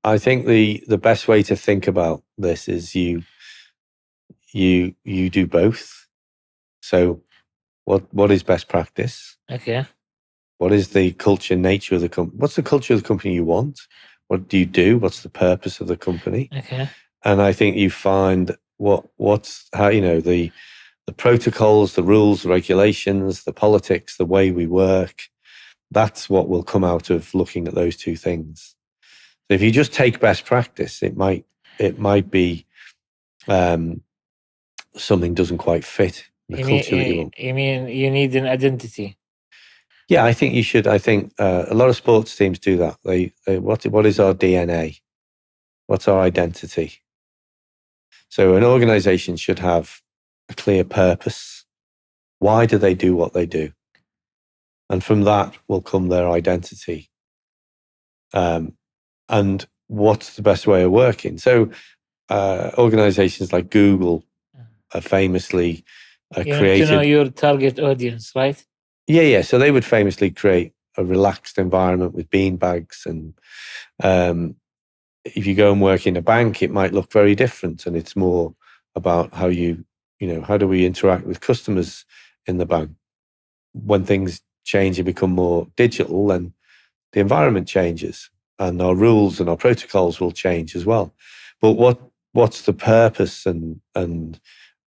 I think the best way to think about this is you do both. So what is best practice? Okay. What is the culture, nature of the company? What's the culture of the company you want? What do you do? What's the purpose of the company? Okay. And I think you find what's how the protocols, the rules, the regulations, the politics, the way we work. That's what will come out of looking at those two things. So if you just take best practice, it might be something doesn't quite fit the culture that you want. You mean you need an identity? Yeah, I think you should. I think a lot of sports teams do that. They what is our DNA? What's our identity? So an organization should have a clear purpose. Why do they do what they do? And from that will come their identity. And what's the best way of working? So organizations like Google are famously You need created. to know your target audience, right? Yeah. So they would famously create a relaxed environment with bean bags. And if you go and work in a bank, it might look very different. And it's more about how how do we interact with customers in the bank? When things change and become more digital, then the environment changes and our rules and our protocols will change as well. But what's the purpose and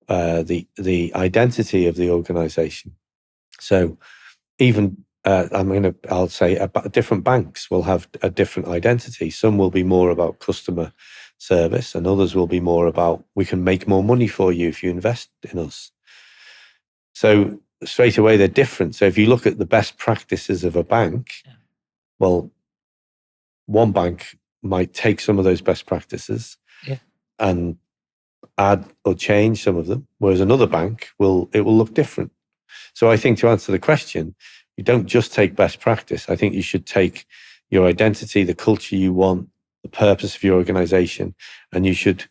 the identity of the organization? So even I'll say different banks will have a different identity. Some will be more about customer service and others will be more about we can make more money for you if you invest in us. So straight away they're different. So if you look at the best practices of a bank, well, one bank might take some of those best practices and add or change some of them, whereas another bank will look different. So I think to answer the question, you don't just take best practice. I think you should take your identity, the culture you want, the purpose of your organization, and you should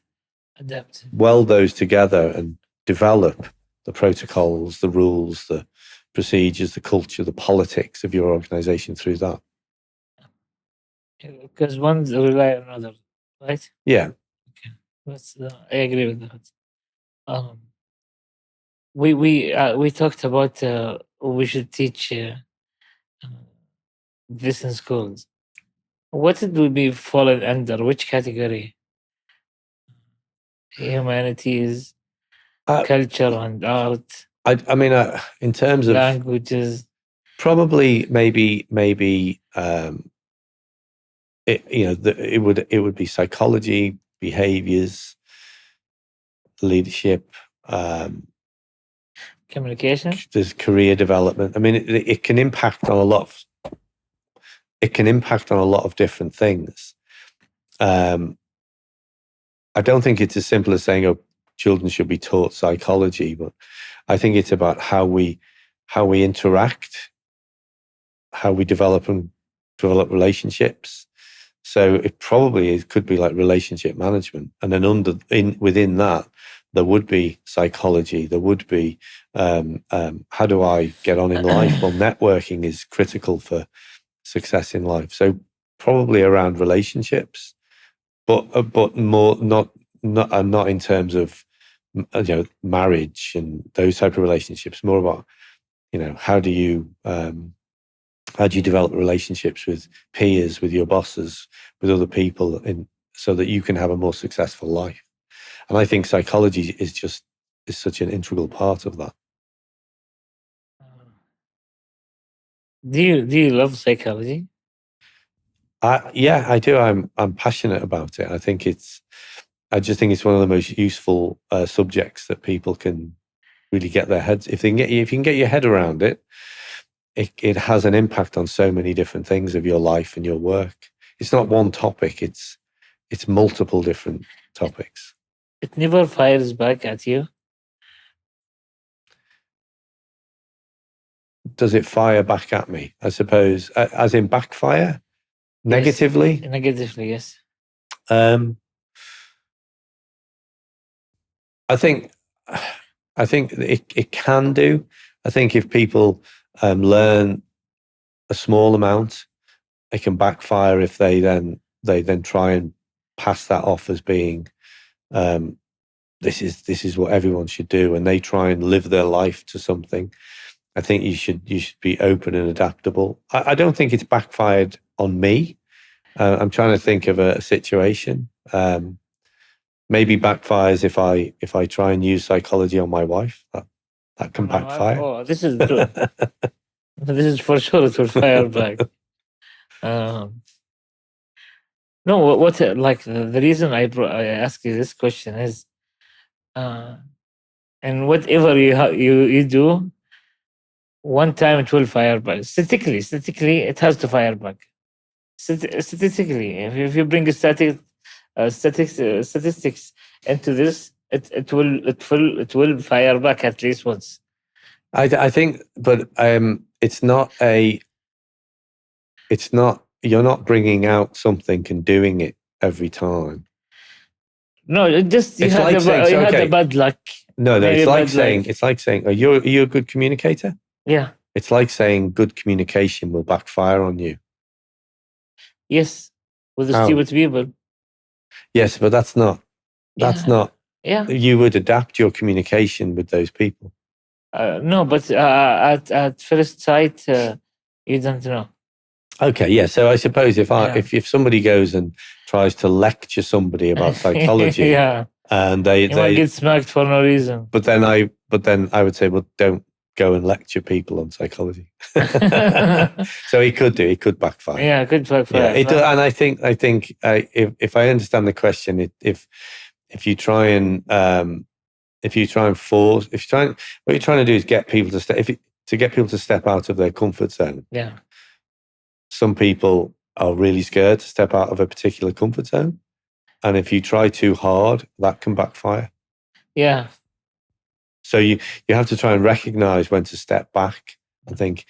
adapt, weld those together and develop the protocols, the rules, the procedures, the culture, the politics of your organization through that. Because one's rely on another, right? Yeah. Okay. I agree with that. We talked about we should teach this in schools. What it will be fallen under? Which category? Humanities, culture and art. I mean, in terms of languages, probably maybe it would be psychology, behaviors, leadership, communication. There's career development. I mean, it can impact on a lot of. It can impact on a lot of different things. I don't think it's as simple as saying, "Oh, children should be taught psychology," but I think it's about how we interact, how we develop relationships. So it could be like relationship management, and then within that, there would be psychology. There would be how do I get on in life? Well, networking is critical for success in life. So probably around relationships, but more not in terms of marriage and those type of relationships. More about how do you develop relationships with peers, with your bosses, with other people, so that you can have a more successful life. And I think psychology is such an integral part of that. Do you love psychology? Yeah, I do. I'm passionate about it. I just think it's one of the most useful subjects that people can really get their heads. If you can get your head around it, it has an impact on so many different things of your life and your work. It's not one topic. It's multiple different topics. It never fires back at you. Does it fire back at me? I suppose, as in backfire negatively. Yes. Negatively, yes. I think it can do. I think if people learn a small amount, it can backfire if they then try and pass that off as being this is what everyone should do, and they try and live their life to something. I think you should be open and adaptable. I don't think it's backfired on me. I'm trying to think of a situation. Maybe backfires if I try and use psychology on my wife. That can backfire. Oh, this is true. This is for sure it will fire back. No, what like the reason I ask you this question is, and whatever you do, one time it will fire back. Statistically, it has to fire back. Statistically, if you bring statistics into this, it will fire back at least once. I think, but it's not. You're not bringing out something and doing it every time. No, you had the bad luck. No, it's like saying, are you a good communicator? Yeah. It's like saying good communication will backfire on you. Yes, with the stupid people. Yes, but that's not. Yeah. You would adapt your communication with those people. No, but at first sight, you don't know. Okay, yeah. So I suppose if somebody goes and tries to lecture somebody about psychology, yeah, and they get smacked for no reason. But then I would say, well, don't go and lecture people on psychology. So it could backfire. Yeah, it could backfire. Yeah, it does, and I think if I understand the question, if you try and what you're trying to do is get people to step out of their comfort zone. Yeah. Some people are really scared to step out of a particular comfort zone, and if you try too hard, that can backfire. Yeah. So you have to try and recognize when to step back and think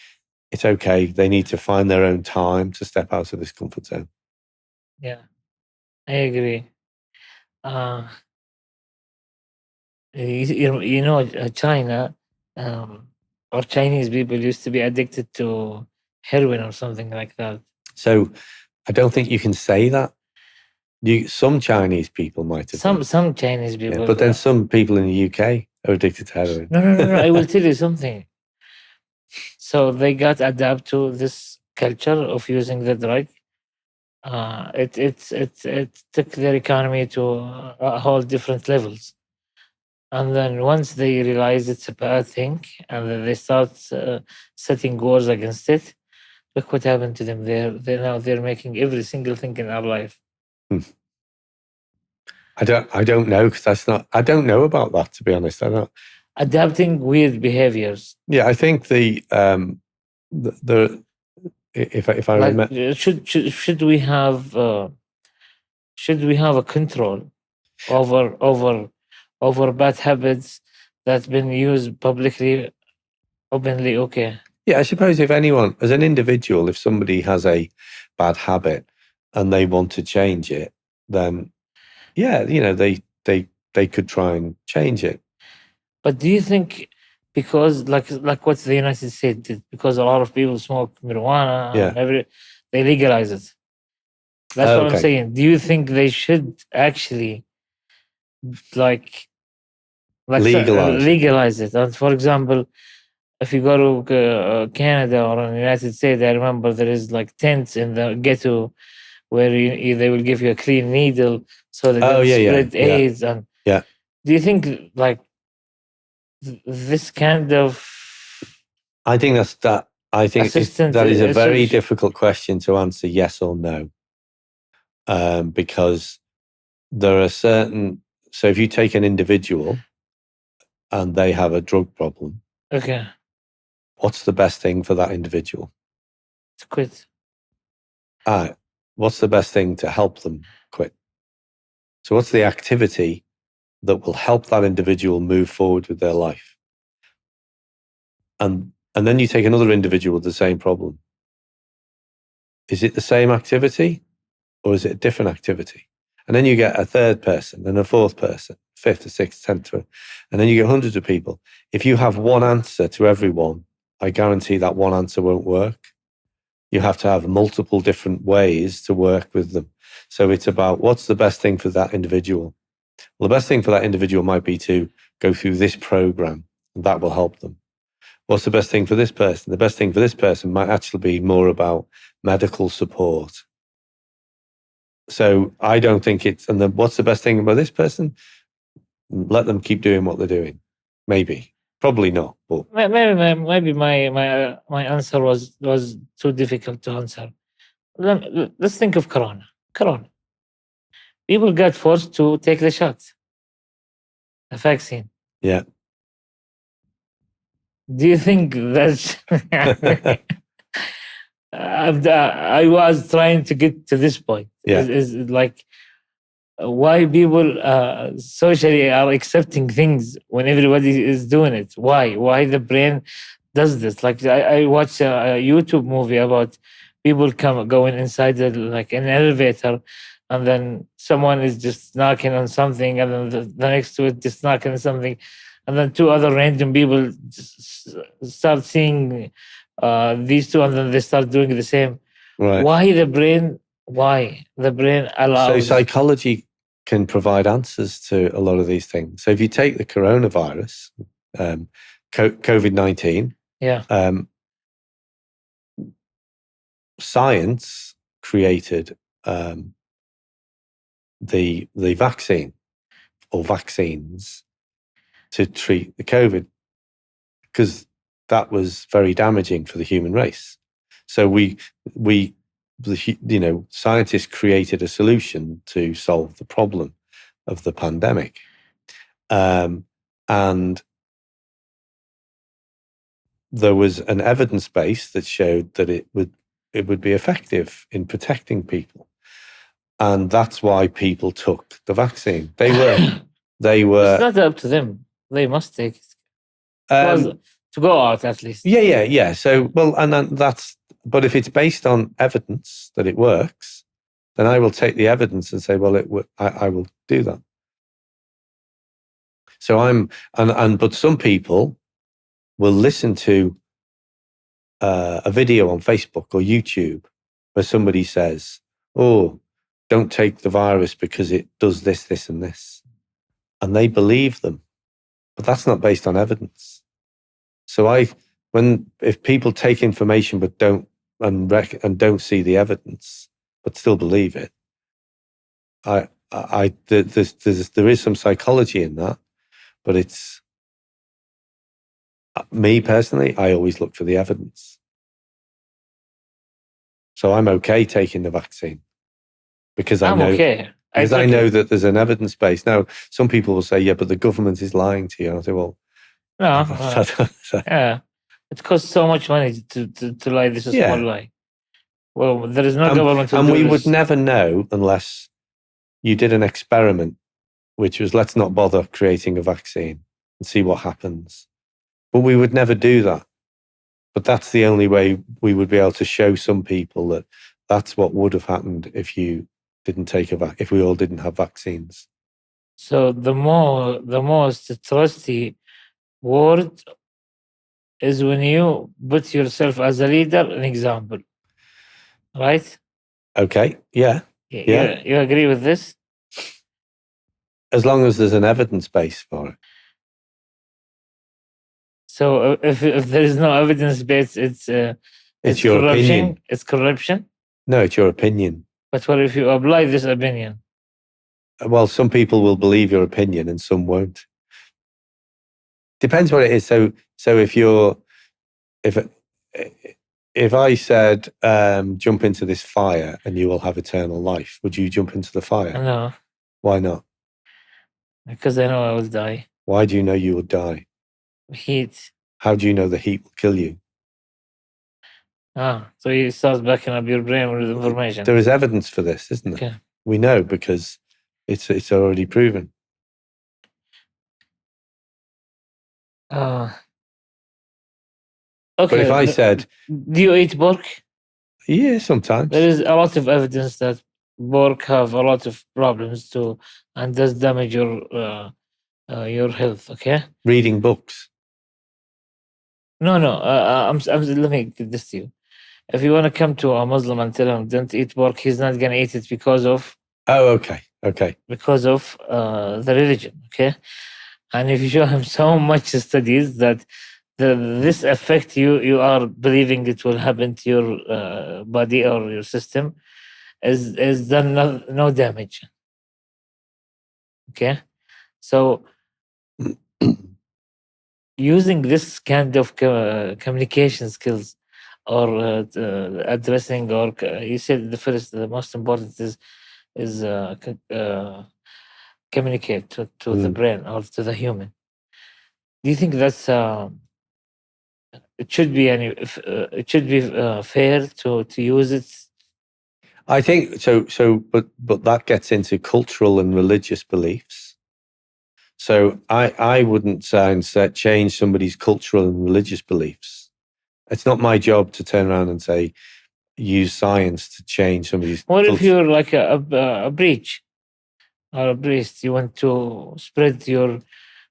it's okay. They need to find their own time to step out of this comfort zone. Yeah, I agree. China or Chinese people used to be addicted to heroin or something like that. So I don't think you can say that. Some Chinese people might have some Chinese people, yeah, but then some people in the UK are addicted to heroin. No. I will tell you something. So they got adapted to this culture of using the drug. It took their economy to a whole different levels. And then once they realize it's a bad thing, and then they start setting wars against it, look what happened to them. They're making every single thing in our life. I don't know, because I don't know about that, to be honest. I don't. Adapting weird behaviors. Yeah, I think if I remember, should we have a control over bad habits that's been used publicly, openly? Okay. Yeah, I suppose if anyone, as an individual, if somebody has a bad habit and they want to change it, then yeah, they could try and change it. But do you think, because like what the United States did, because a lot of people smoke marijuana, and they legalize it. That's what I'm saying. Do you think they should actually legalize it? And for example, if you go to Canada or in the United States, I remember there is like tents in the ghetto where they will give you a clean needle so they don't spread AIDS. And do you think like this kind of? I think that is a very difficult question to answer, yes or no. because there are certain. So if you take an individual and they have a drug problem, Okay. what's the best thing for that individual? To quit. What's the best thing to help them quit? So what's the activity that will help that individual move forward with their life? And then you take another individual with the same problem. Is it the same activity or is it a different activity? And then you get a third person and a fourth person, fifth, a sixth, 10th, and then you get hundreds of people. If you have one answer to everyone, I guarantee that one answer won't work. You have to have multiple different ways to work with them. So it's about what's the best thing for that individual. Well, the best thing for that individual might be to go through this program, and that will help them. What's the best thing for this person? The best thing for this person might actually be more about medical support. So I don't think it's, and then what's the best thing about this person? Let them keep doing what they're doing. Maybe, probably not. But Maybe my answer was too difficult to answer. Let's think of Corona. Corona. People got forced to take the shot, the vaccine. yeah. Do you think that's? I was trying to get to this point. Yeah. Is like why people socially are accepting things when everybody is doing it. Why the brain does this? Like I watched a YouTube movie about people going inside like an elevator, and then someone is just knocking on something, and then the next to it just knocking on something, and then two other random people just start seeing these two, and then they start doing the same. Right. Why the brain allows? So psychology can provide answers to a lot of these things. So if you take the coronavirus, COVID-19, science created the vaccine or vaccines to treat the COVID, because that was very damaging for the human race. So scientists created a solution to solve the problem of the pandemic. And there was an evidence base that showed that it would be effective in protecting people. And that's why people took the vaccine. They were. It's not up to them. They must take it. To go out at least. Yeah. So, but if it's based on evidence that it works, then I will take the evidence and say, well, I will do that. So but some people will listen to a video on Facebook or YouTube where somebody says, oh, don't take the virus because it does this, this, and this. And they believe them, but that's not based on evidence. So if people take information but don't see the evidence, but still believe it, there is some psychology in that, but it's me personally. I always look for the evidence, so I'm okay taking the vaccine because I know that there's an evidence base. Now, some people will say, "Yeah, but the government is lying to you." And I say, "Well, no, yeah, it costs so much money to lie. This is a small lie. Well, there is no government, and we would never know unless you did an experiment, which was let's not bother creating a vaccine and see what happens. But we would never do that. But that's the only way we would be able to show some people that that's what would have happened if you didn't take if we all didn't have vaccines. So the most trusty word is when you put yourself as a leader, an example, right? Okay. Yeah. You agree with this? As long as there's an evidence base for it. So if there is no evidence base, it's your corruption. Opinion. It's corruption. No, it's your opinion. But what if you apply this opinion? Well, some people will believe your opinion and some won't. Depends what it is. So if if I said, jump into this fire and you will have eternal life, would you jump into the fire? No, Why not? because I know I will die. Why do you know you will die? Heat. How do you know the heat will kill you? So it starts backing up your brain with information. There is evidence for this, isn't there? Okay. We know because it's already proven. Okay. But if I said, do you eat pork? yeah, sometimes. There is a lot of evidence that pork have a lot of problems too, and does damage your health. Okay. Reading books. No. Let me get this to you. If you want to come to a Muslim and tell him don't eat pork, he's not gonna eat it because of Okay. because of the religion. Okay. And if you show him so much studies that this effect you are believing it will happen to your body or your system is done no damage. Okay. So using this kind of communication skills or addressing or you said the most important is communicate to the brain or to the human. Do you think that's it should be fair to use it? I think so. But that gets into cultural and religious beliefs. So I wouldn't change somebody's cultural and religious beliefs. It's not my job to turn around and say use science to change somebody's. What if you're like a breach or a priest? You want to spread your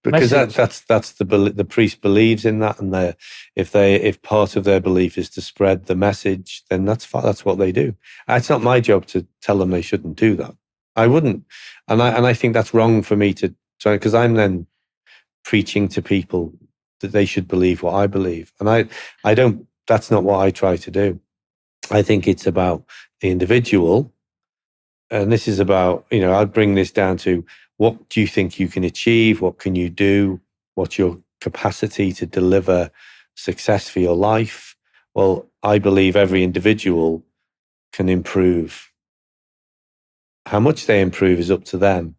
because message. that's the priest believes in that, and if part of their belief is to spread the message, then that's what they do. It's not my job to tell them they shouldn't do that. I wouldn't, and I think that's wrong for me to try, because I'm then preaching to people that they should believe what I believe, and I don't. That's not what I try to do. I think it's about the individual, and this is about, I'd bring this down to, what do you think you can achieve? What can you do? What's your capacity to deliver success for your life? Well, I believe every individual can improve. How much they improve is up to them.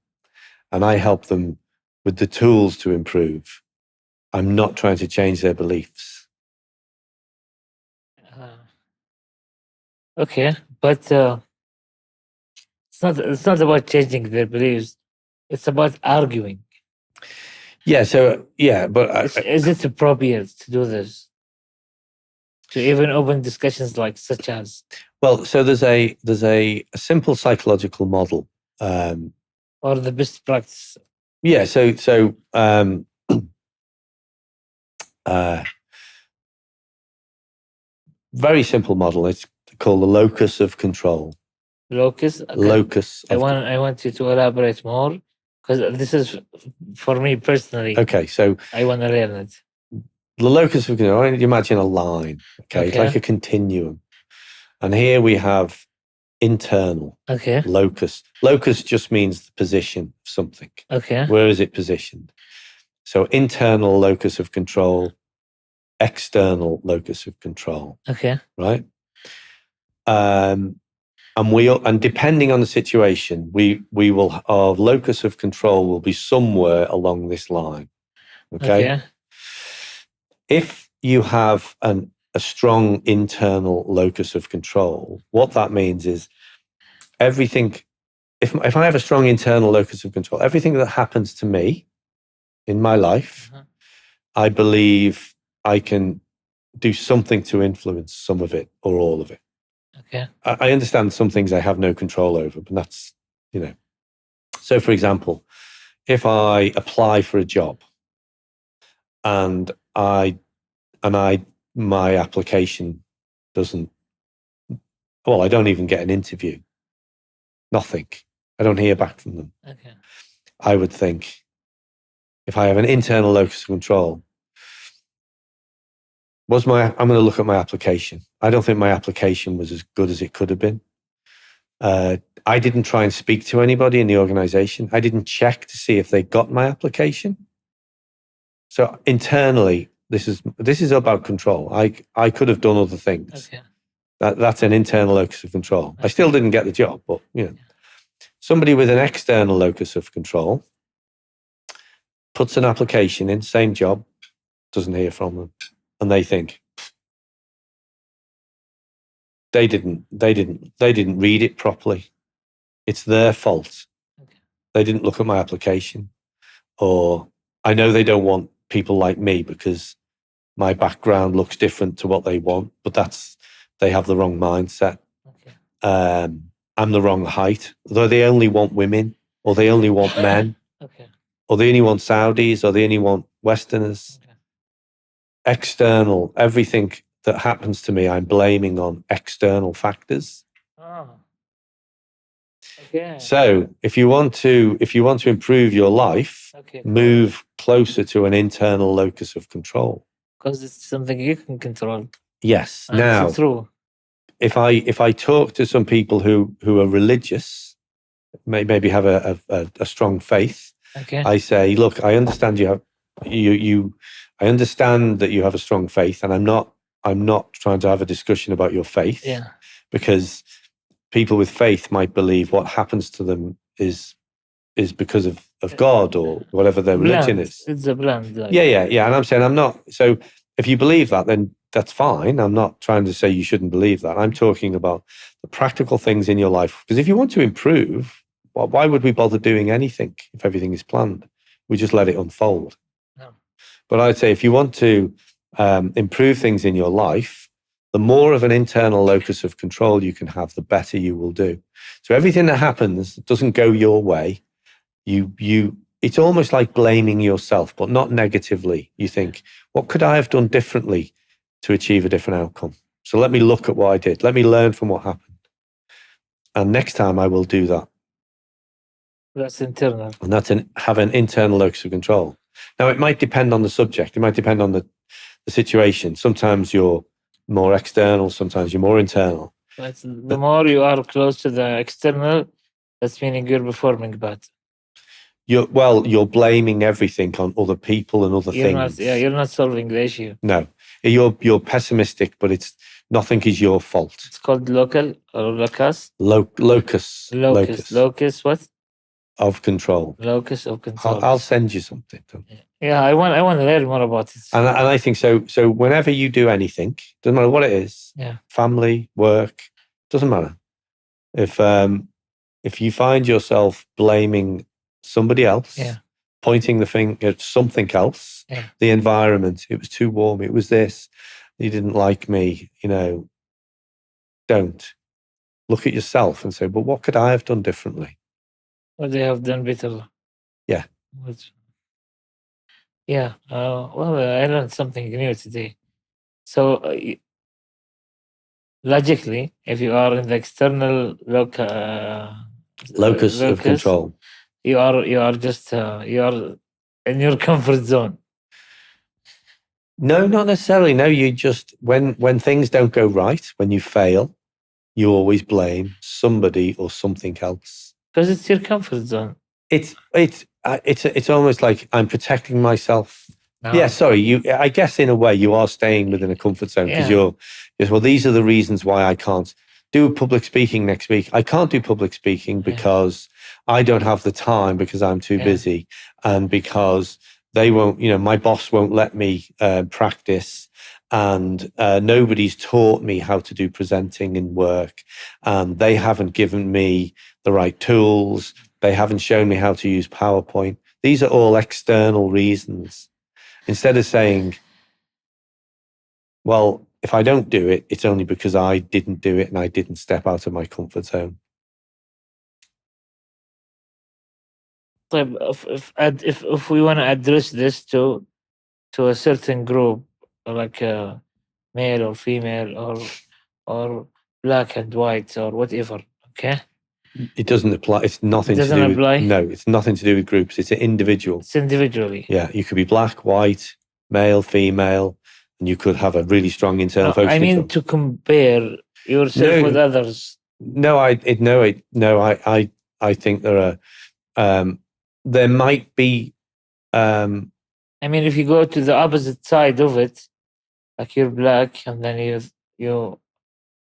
And I help them with the tools to improve. I'm not trying to change their beliefs. Okay, but it's not about changing their beliefs. It's about arguing. Yeah. So but is it appropriate to do this? To even open discussions like such as? Well, so there's a simple psychological model, or the best practice. Yeah. So very simple model. It's called the locus of control. Locus. Okay. Locus. I want you to elaborate more, because this is for me personally. Okay, so I want to learn it. The locus of control. Imagine a line. Okay, it's like a continuum, and here we have internal. Okay. Locus. Locus just means the position of something. Okay. Where is it positioned? So internal locus of control, external locus of control. Okay. Right. And depending on the situation, our locus of control will be somewhere along this line. Okay. If you have a strong internal locus of control, what that means is everything. If I have a strong internal locus of control, everything that happens to me in my life, I believe I can do something to influence some of it or all of it. Okay. I understand some things I have no control over, but that's, So, for example, if I apply for a job and my application doesn't, well, I don't even get an interview. Nothing. I don't hear back from them. Okay. I would think, if I have an internal locus of control, I'm going to look at my application. I don't think my application was as good as it could have been. I didn't try and speak to anybody in the organization. I didn't check to see if they got my application. So internally, This is about control. I could have done other things. Okay. That's an internal locus of control. I still didn't get the job, but somebody with an external locus of control puts an application in, same job, doesn't hear from them, and they think they didn't read it properly. It's their fault. Okay. They didn't look at my application, or I know they don't want people like me because my background looks different to what they want, but they have the wrong mindset. Okay. I'm the wrong height, though they only want women, or they only want men, Okay. or they only want Saudis, or they only want Westerners. Okay. External, everything that happens to me, I'm blaming on external factors. Oh. Okay. So if you want to improve your life, move closer to an internal locus of control. Because it's something you can control. Yes. And now, it's true. If I talk to some people who are religious, maybe have a strong faith, okay. I say, look, I understand I understand that you have a strong faith, and I'm not trying to have a discussion about your faith. Yeah. Because people with faith might believe what happens to them is because of God or whatever their religion is. It's a blend. Yeah. And I'm saying I'm not. So if you believe that, then that's fine. I'm not trying to say you shouldn't believe that. I'm talking about the practical things in your life. Because if you want to improve, well, why would we bother doing anything if everything is planned? We just let it unfold. No. But I'd say if you want to improve things in your life, the more of an internal locus of control you can have, the better you will do. So everything that happens that doesn't go your way, it's almost like blaming yourself, but not negatively. You think, what could I have done differently to achieve a different outcome? So let me look at what I did. Let me learn from what happened. And next time I will do that. That's internal. And that's have an internal locus of control. Now, it might depend on the subject. It might depend on the situation. Sometimes you're more external, sometimes you're more internal. But the more you are close to the external, that's meaning you're performing bad. You're blaming everything on other people and other things. You're not solving the issue. No, you're pessimistic, but nothing is your fault. It's called local or locus. Locus. Locus what? Of control. Locus of control. I'll send you something. Yeah, I want to learn more about it. And I think so. So whenever you do anything, doesn't matter what it is. Yeah. Family, work, doesn't matter. If you find yourself blaming somebody else, pointing the finger at something else, the environment, it was too warm, it was this, you didn't like me, don't. Look at yourself and say, but what could I have done differently? What they have done better. Yeah. Well, I learned something new today. So, logically, if you are in the external locus of control, you are just you are in your comfort zone. No, not necessarily. No, you just when things don't go right, when you fail, you always blame somebody or something else. Because it's your comfort zone. It's almost like I'm protecting myself. No. Yeah, sorry. I guess in a way you are staying within a comfort zone because well, these are the reasons why I can't do public speaking next week. I can't do public speaking because I don't have the time because I'm too busy, and because they won't. My boss won't let me practice. And nobody's taught me how to do presenting in work, and they haven't given me the right tools. They haven't shown me how to use PowerPoint. These are all external reasons. Instead of saying, well, if I don't do it, it's only because I didn't do it and I didn't step out of my comfort zone. If we want to address this to a certain group, like male or female or black and white or whatever, okay? It doesn't apply. It's nothing to do with. No, it's nothing to do with groups. It's an individual. It's individually. Yeah, you could be black, white, male, female, and you could have a really strong internal focus. I mean to compare yourself with others. No, I think there are. There might be I mean, if you go to the opposite side of it, like you're black, and then you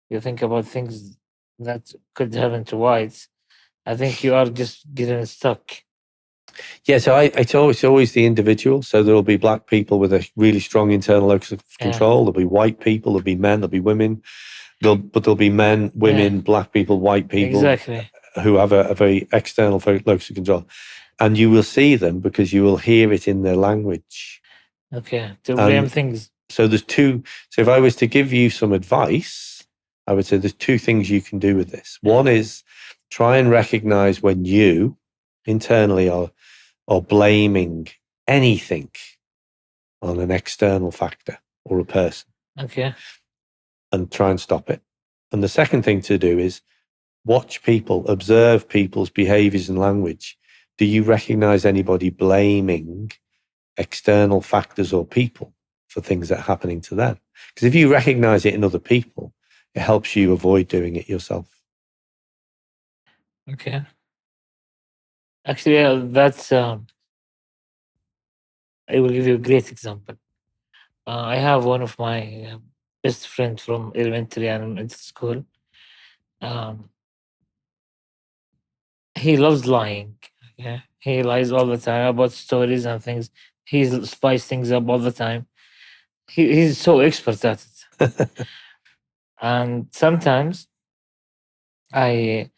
you think about things that could happen to whites, I think you are just getting stuck. Yeah, so it's always the individual. So there'll be black people with a really strong internal locus of Yeah. control. There'll be white people. There'll be men. There'll be women. There'll be men, women, black people, white people Exactly. who have a very external locus of control, and you will see them because you will hear it in their language. Okay. To blame things. So there's two. So if I was to give you some advice, I would say there's two things you can do with this. One is try and recognize when you internally are blaming anything on an external factor or a person. Okay. And try and stop it. And the second thing to do is watch people, observe people's behaviors and language. Do you recognize anybody blaming external factors or people for things that are happening to them? Because if you recognize it in other people, it helps you avoid doing it yourself. Okay. Actually, that's. I will give you a great example. I have one of my best friends from elementary and middle school. Um, he loves lying. Yeah, he lies all the time about stories and things. He spices things up all the time. He's so expert at it. And sometimes I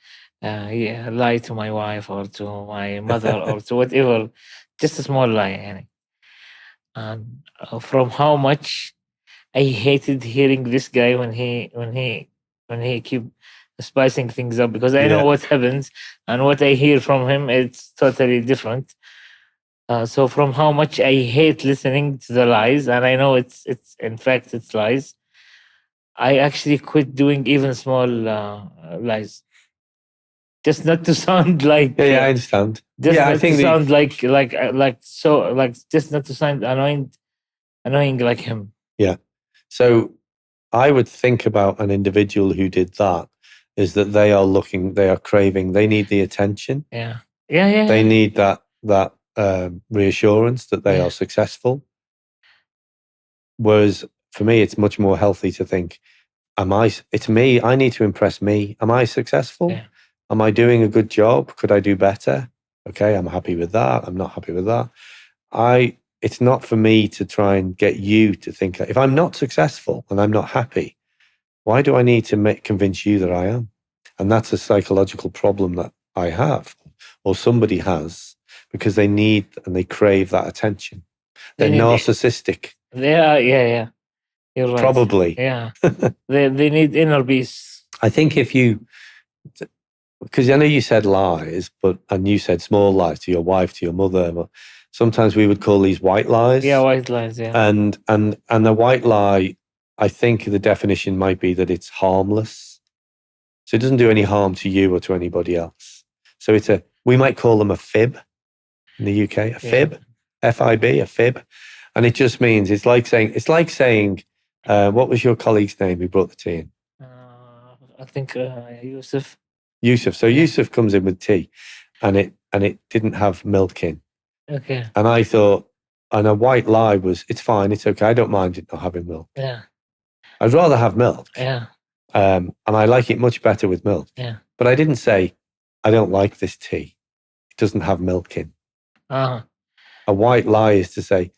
lie to my wife or to my mother or to whatever, just a small lie. And from how much I hated hearing this guy when he keep spicing things up, because I know what happens and what I hear from him, it's totally different. So from how much I hate listening to the lies, and I know it's in fact it's lies, I actually quit doing even small lies, just not to sound like I understand. just I not think to sound like just not to sound annoying like him. Yeah. So I would think about an individual who did that is that they are craving, they need the attention. Yeah. They need that reassurance that they are successful. Whereas for me, it's much more healthy to think, it's me, I need to impress me. Am I successful? Yeah. Am I doing a good job? Could I do better? Okay, I'm happy with that. I'm not happy with that. It's not for me to try and get you to think, if I'm not successful and I'm not happy, why do I need to convince you that I am? And that's a psychological problem that I have or somebody has, because they need and they crave that attention. They're narcissistic. They are, yeah. You're right. Probably. Yeah. they need inner peace. I think because I know you said lies, and you said small lies to your wife, to your mother, but sometimes we would call these white lies. Yeah, white lies, yeah. And the white lie, I think the definition might be that it's harmless. So it doesn't do any harm to you or to anybody else. So we might call them a fib in the UK, a fib, F-I-B, a fib. And it just means, it's like saying, what was your colleague's name who brought the tea in? I think Yusuf. Yusuf. So Yusuf comes in with tea and it didn't have milk in. Okay. And I thought, and a white lie was, it's fine, it's okay, I don't mind it not having milk. Yeah. I'd rather have milk. Yeah. And I like it much better with milk. Yeah. But I didn't say, I don't like this tea. It doesn't have milk in. Uh-huh. A white lie is to say,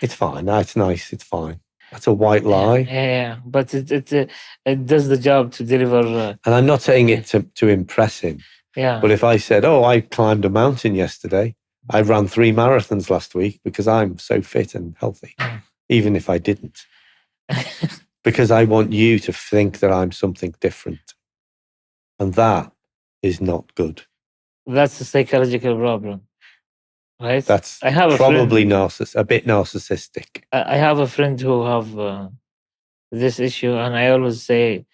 it's fine, it's nice, it's fine. That's a white lie. Yeah. But it does the job to deliver. And I'm not saying it to impress him. Yeah. But if I said, I climbed a mountain yesterday, I ran 3 marathons last week because I'm so fit and healthy, even if I didn't. Because I want you to think that I'm something different. And that is not good. That's a psychological problem, right? That's probably a bit narcissistic. I have a friend who have this issue, and I always say,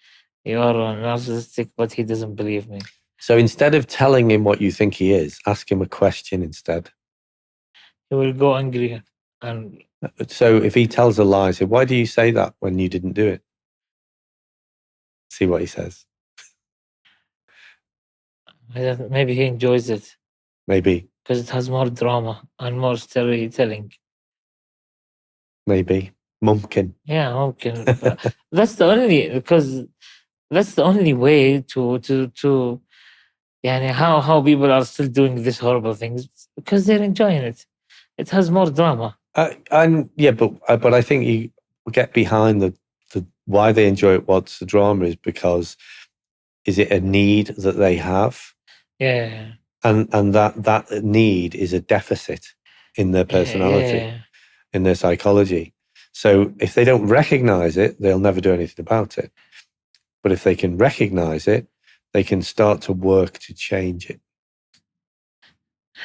you are narcissistic, but he doesn't believe me. So instead of telling him what you think he is, ask him a question instead. He will go angry. And so if he tells a lie, say, why do you say that when you didn't do it? See what he says. Maybe he enjoys it. Maybe. Because it has more drama and more storytelling. maybe. Mumkin. Yeah, okay. That's the only, because that's the only way to يعني how people are still doing these horrible things, because they're enjoying it. It has more drama. And yeah, but I think you get behind the why they enjoy it. What's the drama is because is it a need that they have, Yeah, and that need is a deficit in their personality, yeah. in their psychology. So if they don't recognize it, they'll never do anything about it. But if they can recognize it, they can start to work to change it.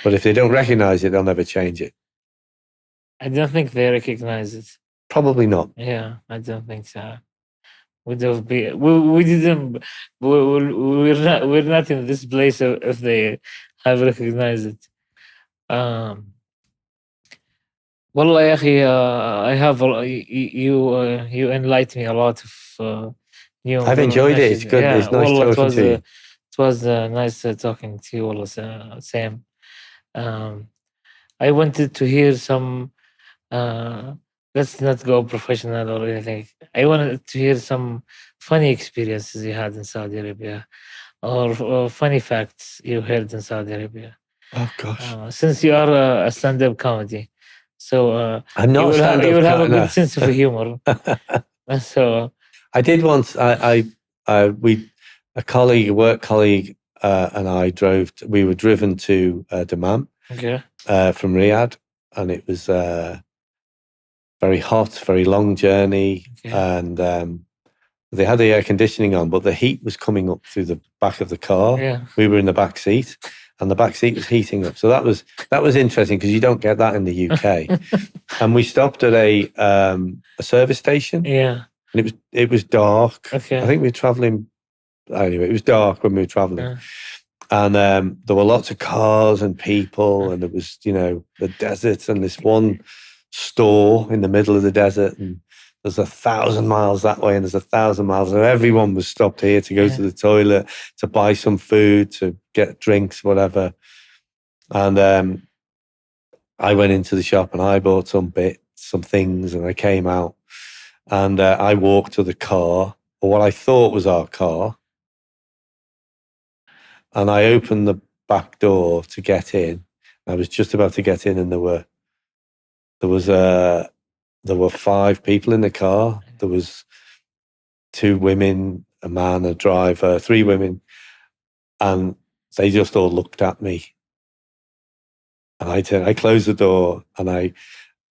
But if they don't recognize it, they'll never change it. I don't think they recognize it. Probably not. Yeah, I don't think so. We don't be. We didn't. We're not in this place if they have recognized it. Um. والله يا أخي, I have you enlighten me a lot of new I've enjoyed it. It's information. good. Yeah, It's nice والله talking to you. it was nice talking to you. والله Sam. I wanted to hear some. Let's not go professional or anything. I wanted to hear some funny experiences you had in Saudi Arabia, or funny facts you heard in Saudi Arabia. Oh gosh. Since you are a stand-up comedy, so I'm not a stand-up you will have a no. good sense of humor. So I did once. A work colleague, and I drove. We were driven to Dammam okay, from Riyadh, and it was very hot, very long journey, okay. and they had the air conditioning on, but the heat was coming up through the back of the car. Yeah. We were in the back seat, and the back seat was heating up. So that was interesting because you don't get that in the UK. And we stopped at a service station. Yeah. And it was dark. Okay. I think we were traveling. Anyway, it was dark when we were traveling. Yeah. And there were lots of cars and people, and it was, the desert, and this one store in the middle of the desert, and there's 1,000 miles that way and there's 1,000 miles, and everyone was stopped here to go to the toilet, to buy some food, to get drinks, whatever. And I went into the shop and I bought some things, and I came out, and I walked to the car, or what I thought was our car, and I opened the back door to get in. I was just about to get in, and there were 5 people in the car. There was 2 women, a man, a driver, 3 women, and they just all looked at me. And I closed the door, and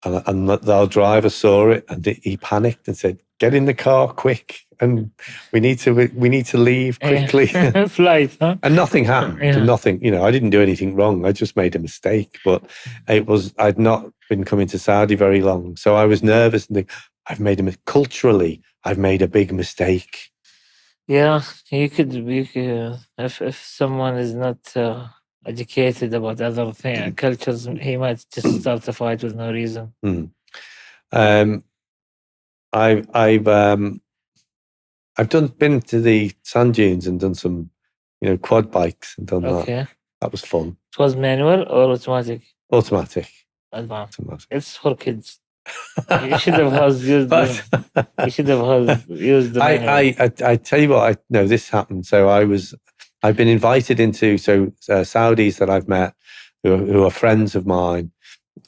the driver saw it, and he panicked and said, "Get in the car quick, and we need to leave quickly." Flight, huh? And nothing happened. Yeah. Nothing, I didn't do anything wrong. I just made a mistake. But I'd not been coming to Saudi very long, so I was nervous and think, culturally, I've made a big mistake. Yeah, you could if someone is not educated about other cultures, he might just start a fight with no reason. I've been to the sand dunes and done some, quad bikes and done that. That was fun. It was manual or automatic? Automatic. Automatic. It's for kids. You should have used you should have used the manual. I tell you what, this happened. So I've been invited into Saudis that I've met who are friends of mine,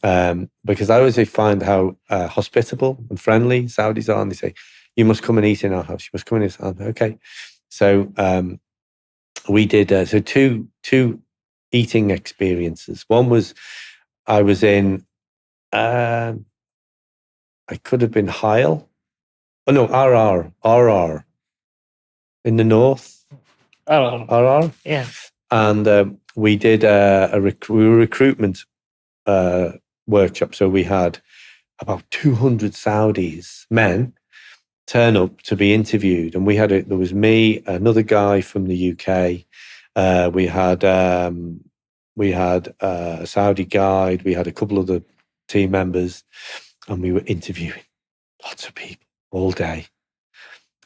because I always find how hospitable and friendly Saudis are, and they say, "You must come and eat in our house. You must come and eat." Okay. So we did two eating experiences. One was I was in, I could have been Hyle. Oh no, RR in the north. RR. Yeah. And we did a recruitment workshop. So we had about 200 Saudis, men, turn up to be interviewed, and there was me, another guy from the UK. We had a Saudi guide. We had a couple of the team members, and we were interviewing lots of people all day.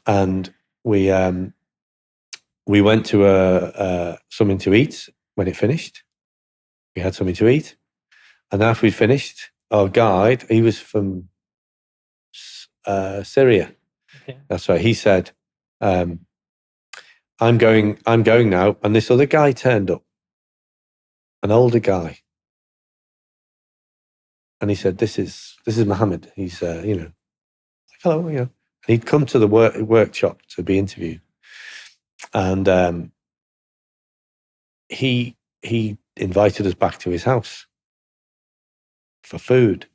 And we went to something to eat when it finished. We had something to eat, and after we finished, our guide, he was from Syria. Okay. That's right. He said, I'm going now. And this other guy turned up, an older guy. And he said, this is Mohammed. He's, like, hello, And he'd come to the workshop to be interviewed. And he invited us back to his house for food.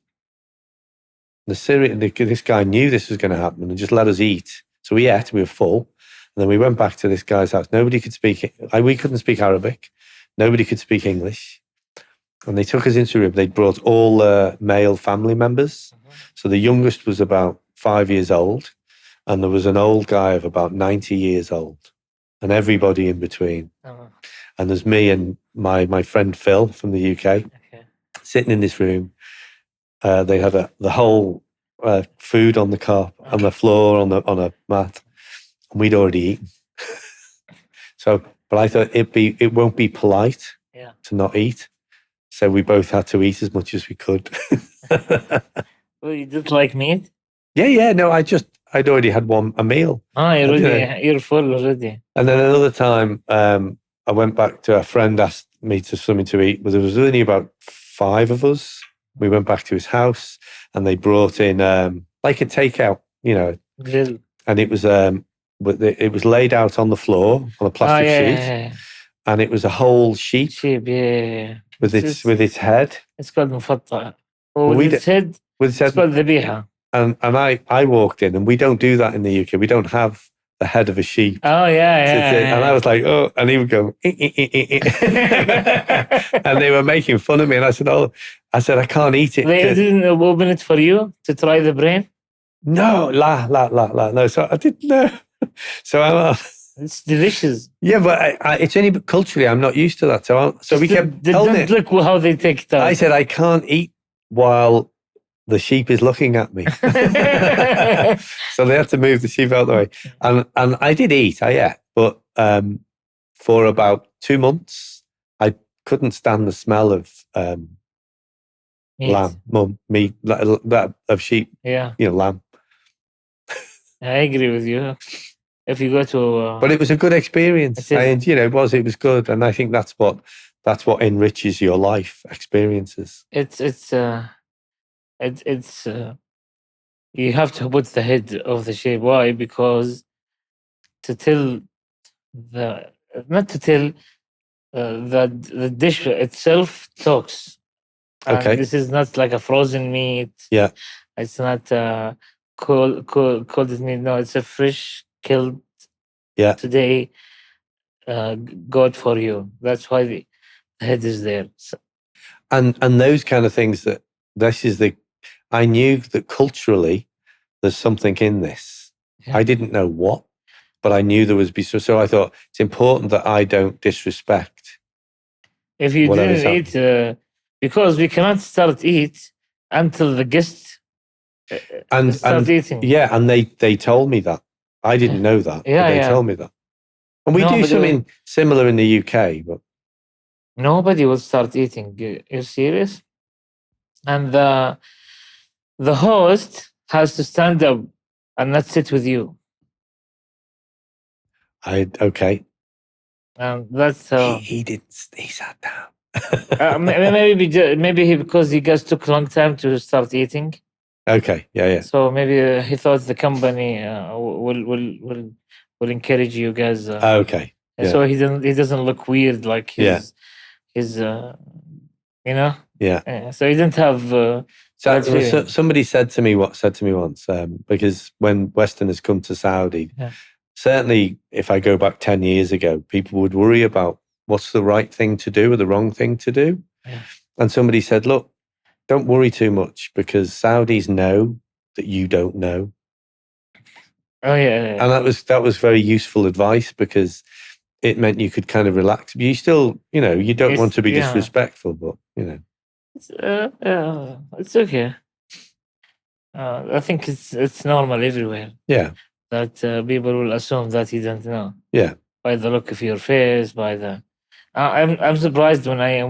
This guy knew this was going to happen and just let us eat. So we ate, we were full. And then we went back to this guy's house. Nobody could speak, we couldn't speak Arabic. Nobody could speak English. And they took us into a room. They brought all male family members. Mm-hmm. So the youngest was about 5 years old. And there was an old guy of about 90 years old. And everybody in between. Oh. And there's me and my friend Phil from the UK sitting in this room. They had the whole food on the on the floor, on a mat. And we'd already eaten. But I thought it won't be polite to not eat. So we both had to eat as much as we could. Well, you didn't like meat? Yeah. No, I'd already had a meal. Oh, you're full already. And then another time, I went back to a friend, asked me to something to eat. But there was only about 5 of us. We went back to his house, and they brought in like a takeout, Grill. And it was laid out on the floor on a plastic sheet, Yeah. And it was a whole sheep. With its head. It's called mufatta. With its head. It's called dhabiha. And I walked in, and we don't do that in the UK. We don't have the head of a sheep. Oh, yeah. And I was like, oh, and he would go, and they were making fun of me. And I said, I can't eat it. They didn't open it for you to try the brain? No, no. So I didn't know. So it's delicious. Yeah, but it's only culturally, I'm not used to that. So we kept telling it. Look how they take it out. I said, I can't eat while the sheep is looking at me. So they had to move the sheep out of the way. And I did eat, I ate. But for about 2 months, I couldn't stand the smell of meat of sheep. Yeah. Lamb. I agree with you. If you go to... but it was a good experience. And, it was good. And I think that's what enriches your life experiences. It's you have to put the head of the sheep. Why? Because the dish itself talks. Okay. This is not like a frozen meat. Yeah. It's not cold meat. No, it's a fresh killed. Yeah. Today, God for you. That's why the head is there. So. And those kind of things I knew that culturally there's something in this. Yeah. I didn't know what, but I knew there was so I thought it's important that I don't disrespect. If you didn't eat, because we cannot start eat until the guests start eating. Yeah, and they told me that. I didn't know that. Yeah, they told me that. And we do something similar in the UK, but nobody will start eating. You're serious? And the host has to stand up and not sit with you. Okay. And that's he didn't. He sat down. maybe because he guys took a long time to start eating. Okay. Yeah. So maybe he thought the company will encourage you guys. Okay. Yeah. So he doesn't look weird like his Yeah. So he didn't have. Somebody said to me once, because when Westerners come to Saudi, certainly if I go back 10 years ago, people would worry about what's the right thing to do or the wrong thing to do. Yeah. And somebody said, look, don't worry too much because Saudis know that you don't know. Oh, yeah. And that was very useful advice because it meant you could kind of relax. But you still, you don't want to be disrespectful, but, It's okay. I think it's normal everywhere. Yeah. That people will assume that you don't know. Yeah. By the look of your face, by the. I'm surprised when I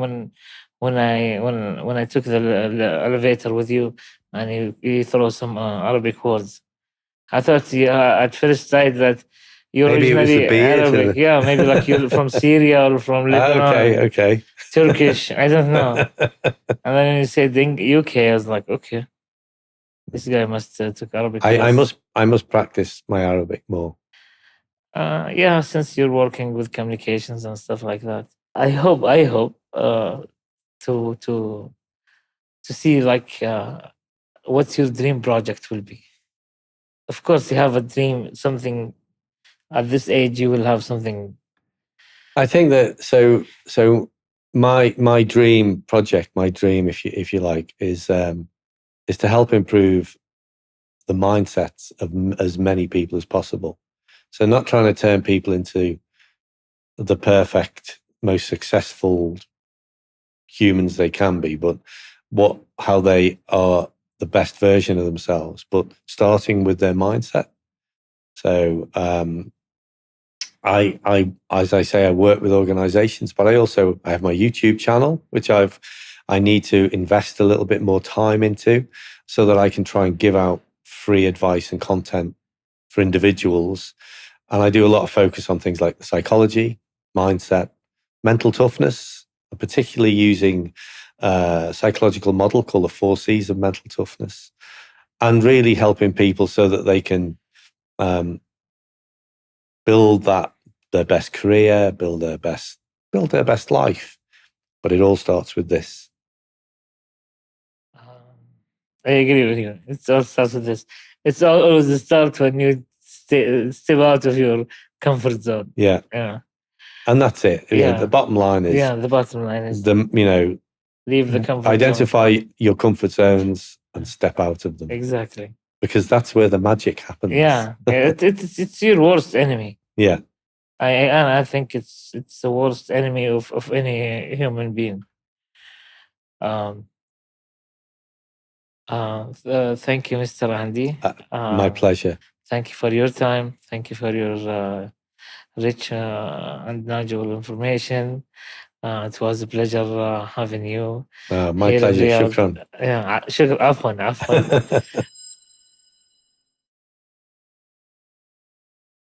took the elevator with you and you throw some Arabic words. I thought at first sight that you're Maybe it was the originally beard. Arabic. Yeah, maybe like you're from Syria or from Okay, Lebanon, okay. Turkish. I don't know. And then when you said UK, I was like, okay, this guy must took Arabic class. I must practice my Arabic more. Yeah, since you're working with communications and stuff like that, I hope to to see like what your dream project will be. Of course, you have a dream, something at this age. You will have something. I think that so my dream project, my dream, if you like, is to help improve the mindsets of as many people as possible. So not trying to turn people into the perfect, most successful humans they can be, but how they are the best version of themselves, but starting with their mindset. So I as I say, I work with organizations, but I have my YouTube channel, which I need to invest a little bit more time into so that I can try and give out free advice and content for individuals. And I do a lot of focus on things like psychology, mindset, mental toughness, particularly using a psychological model called the 4 C's of mental toughness, and really helping people so that they can build their best career, build their best life. But it all starts with this. I agree with you. It's all starts with this. It's always the start when you step out of your comfort zone. Yeah. Yeah. And that's it. Yeah. The bottom line is the bottom line is leave the comfort identify zone. your comfort zones and step out of them. Exactly. Because that's where the magic happens. Yeah. It's your worst enemy. Yeah. I think it's the worst enemy of any human being. Thank you, Mr. Andy. My pleasure. Thank you for your time. Thank you for your rich and knowledgeable information. It was a pleasure having you. My pleasure. Shukran. Yeah, عفوا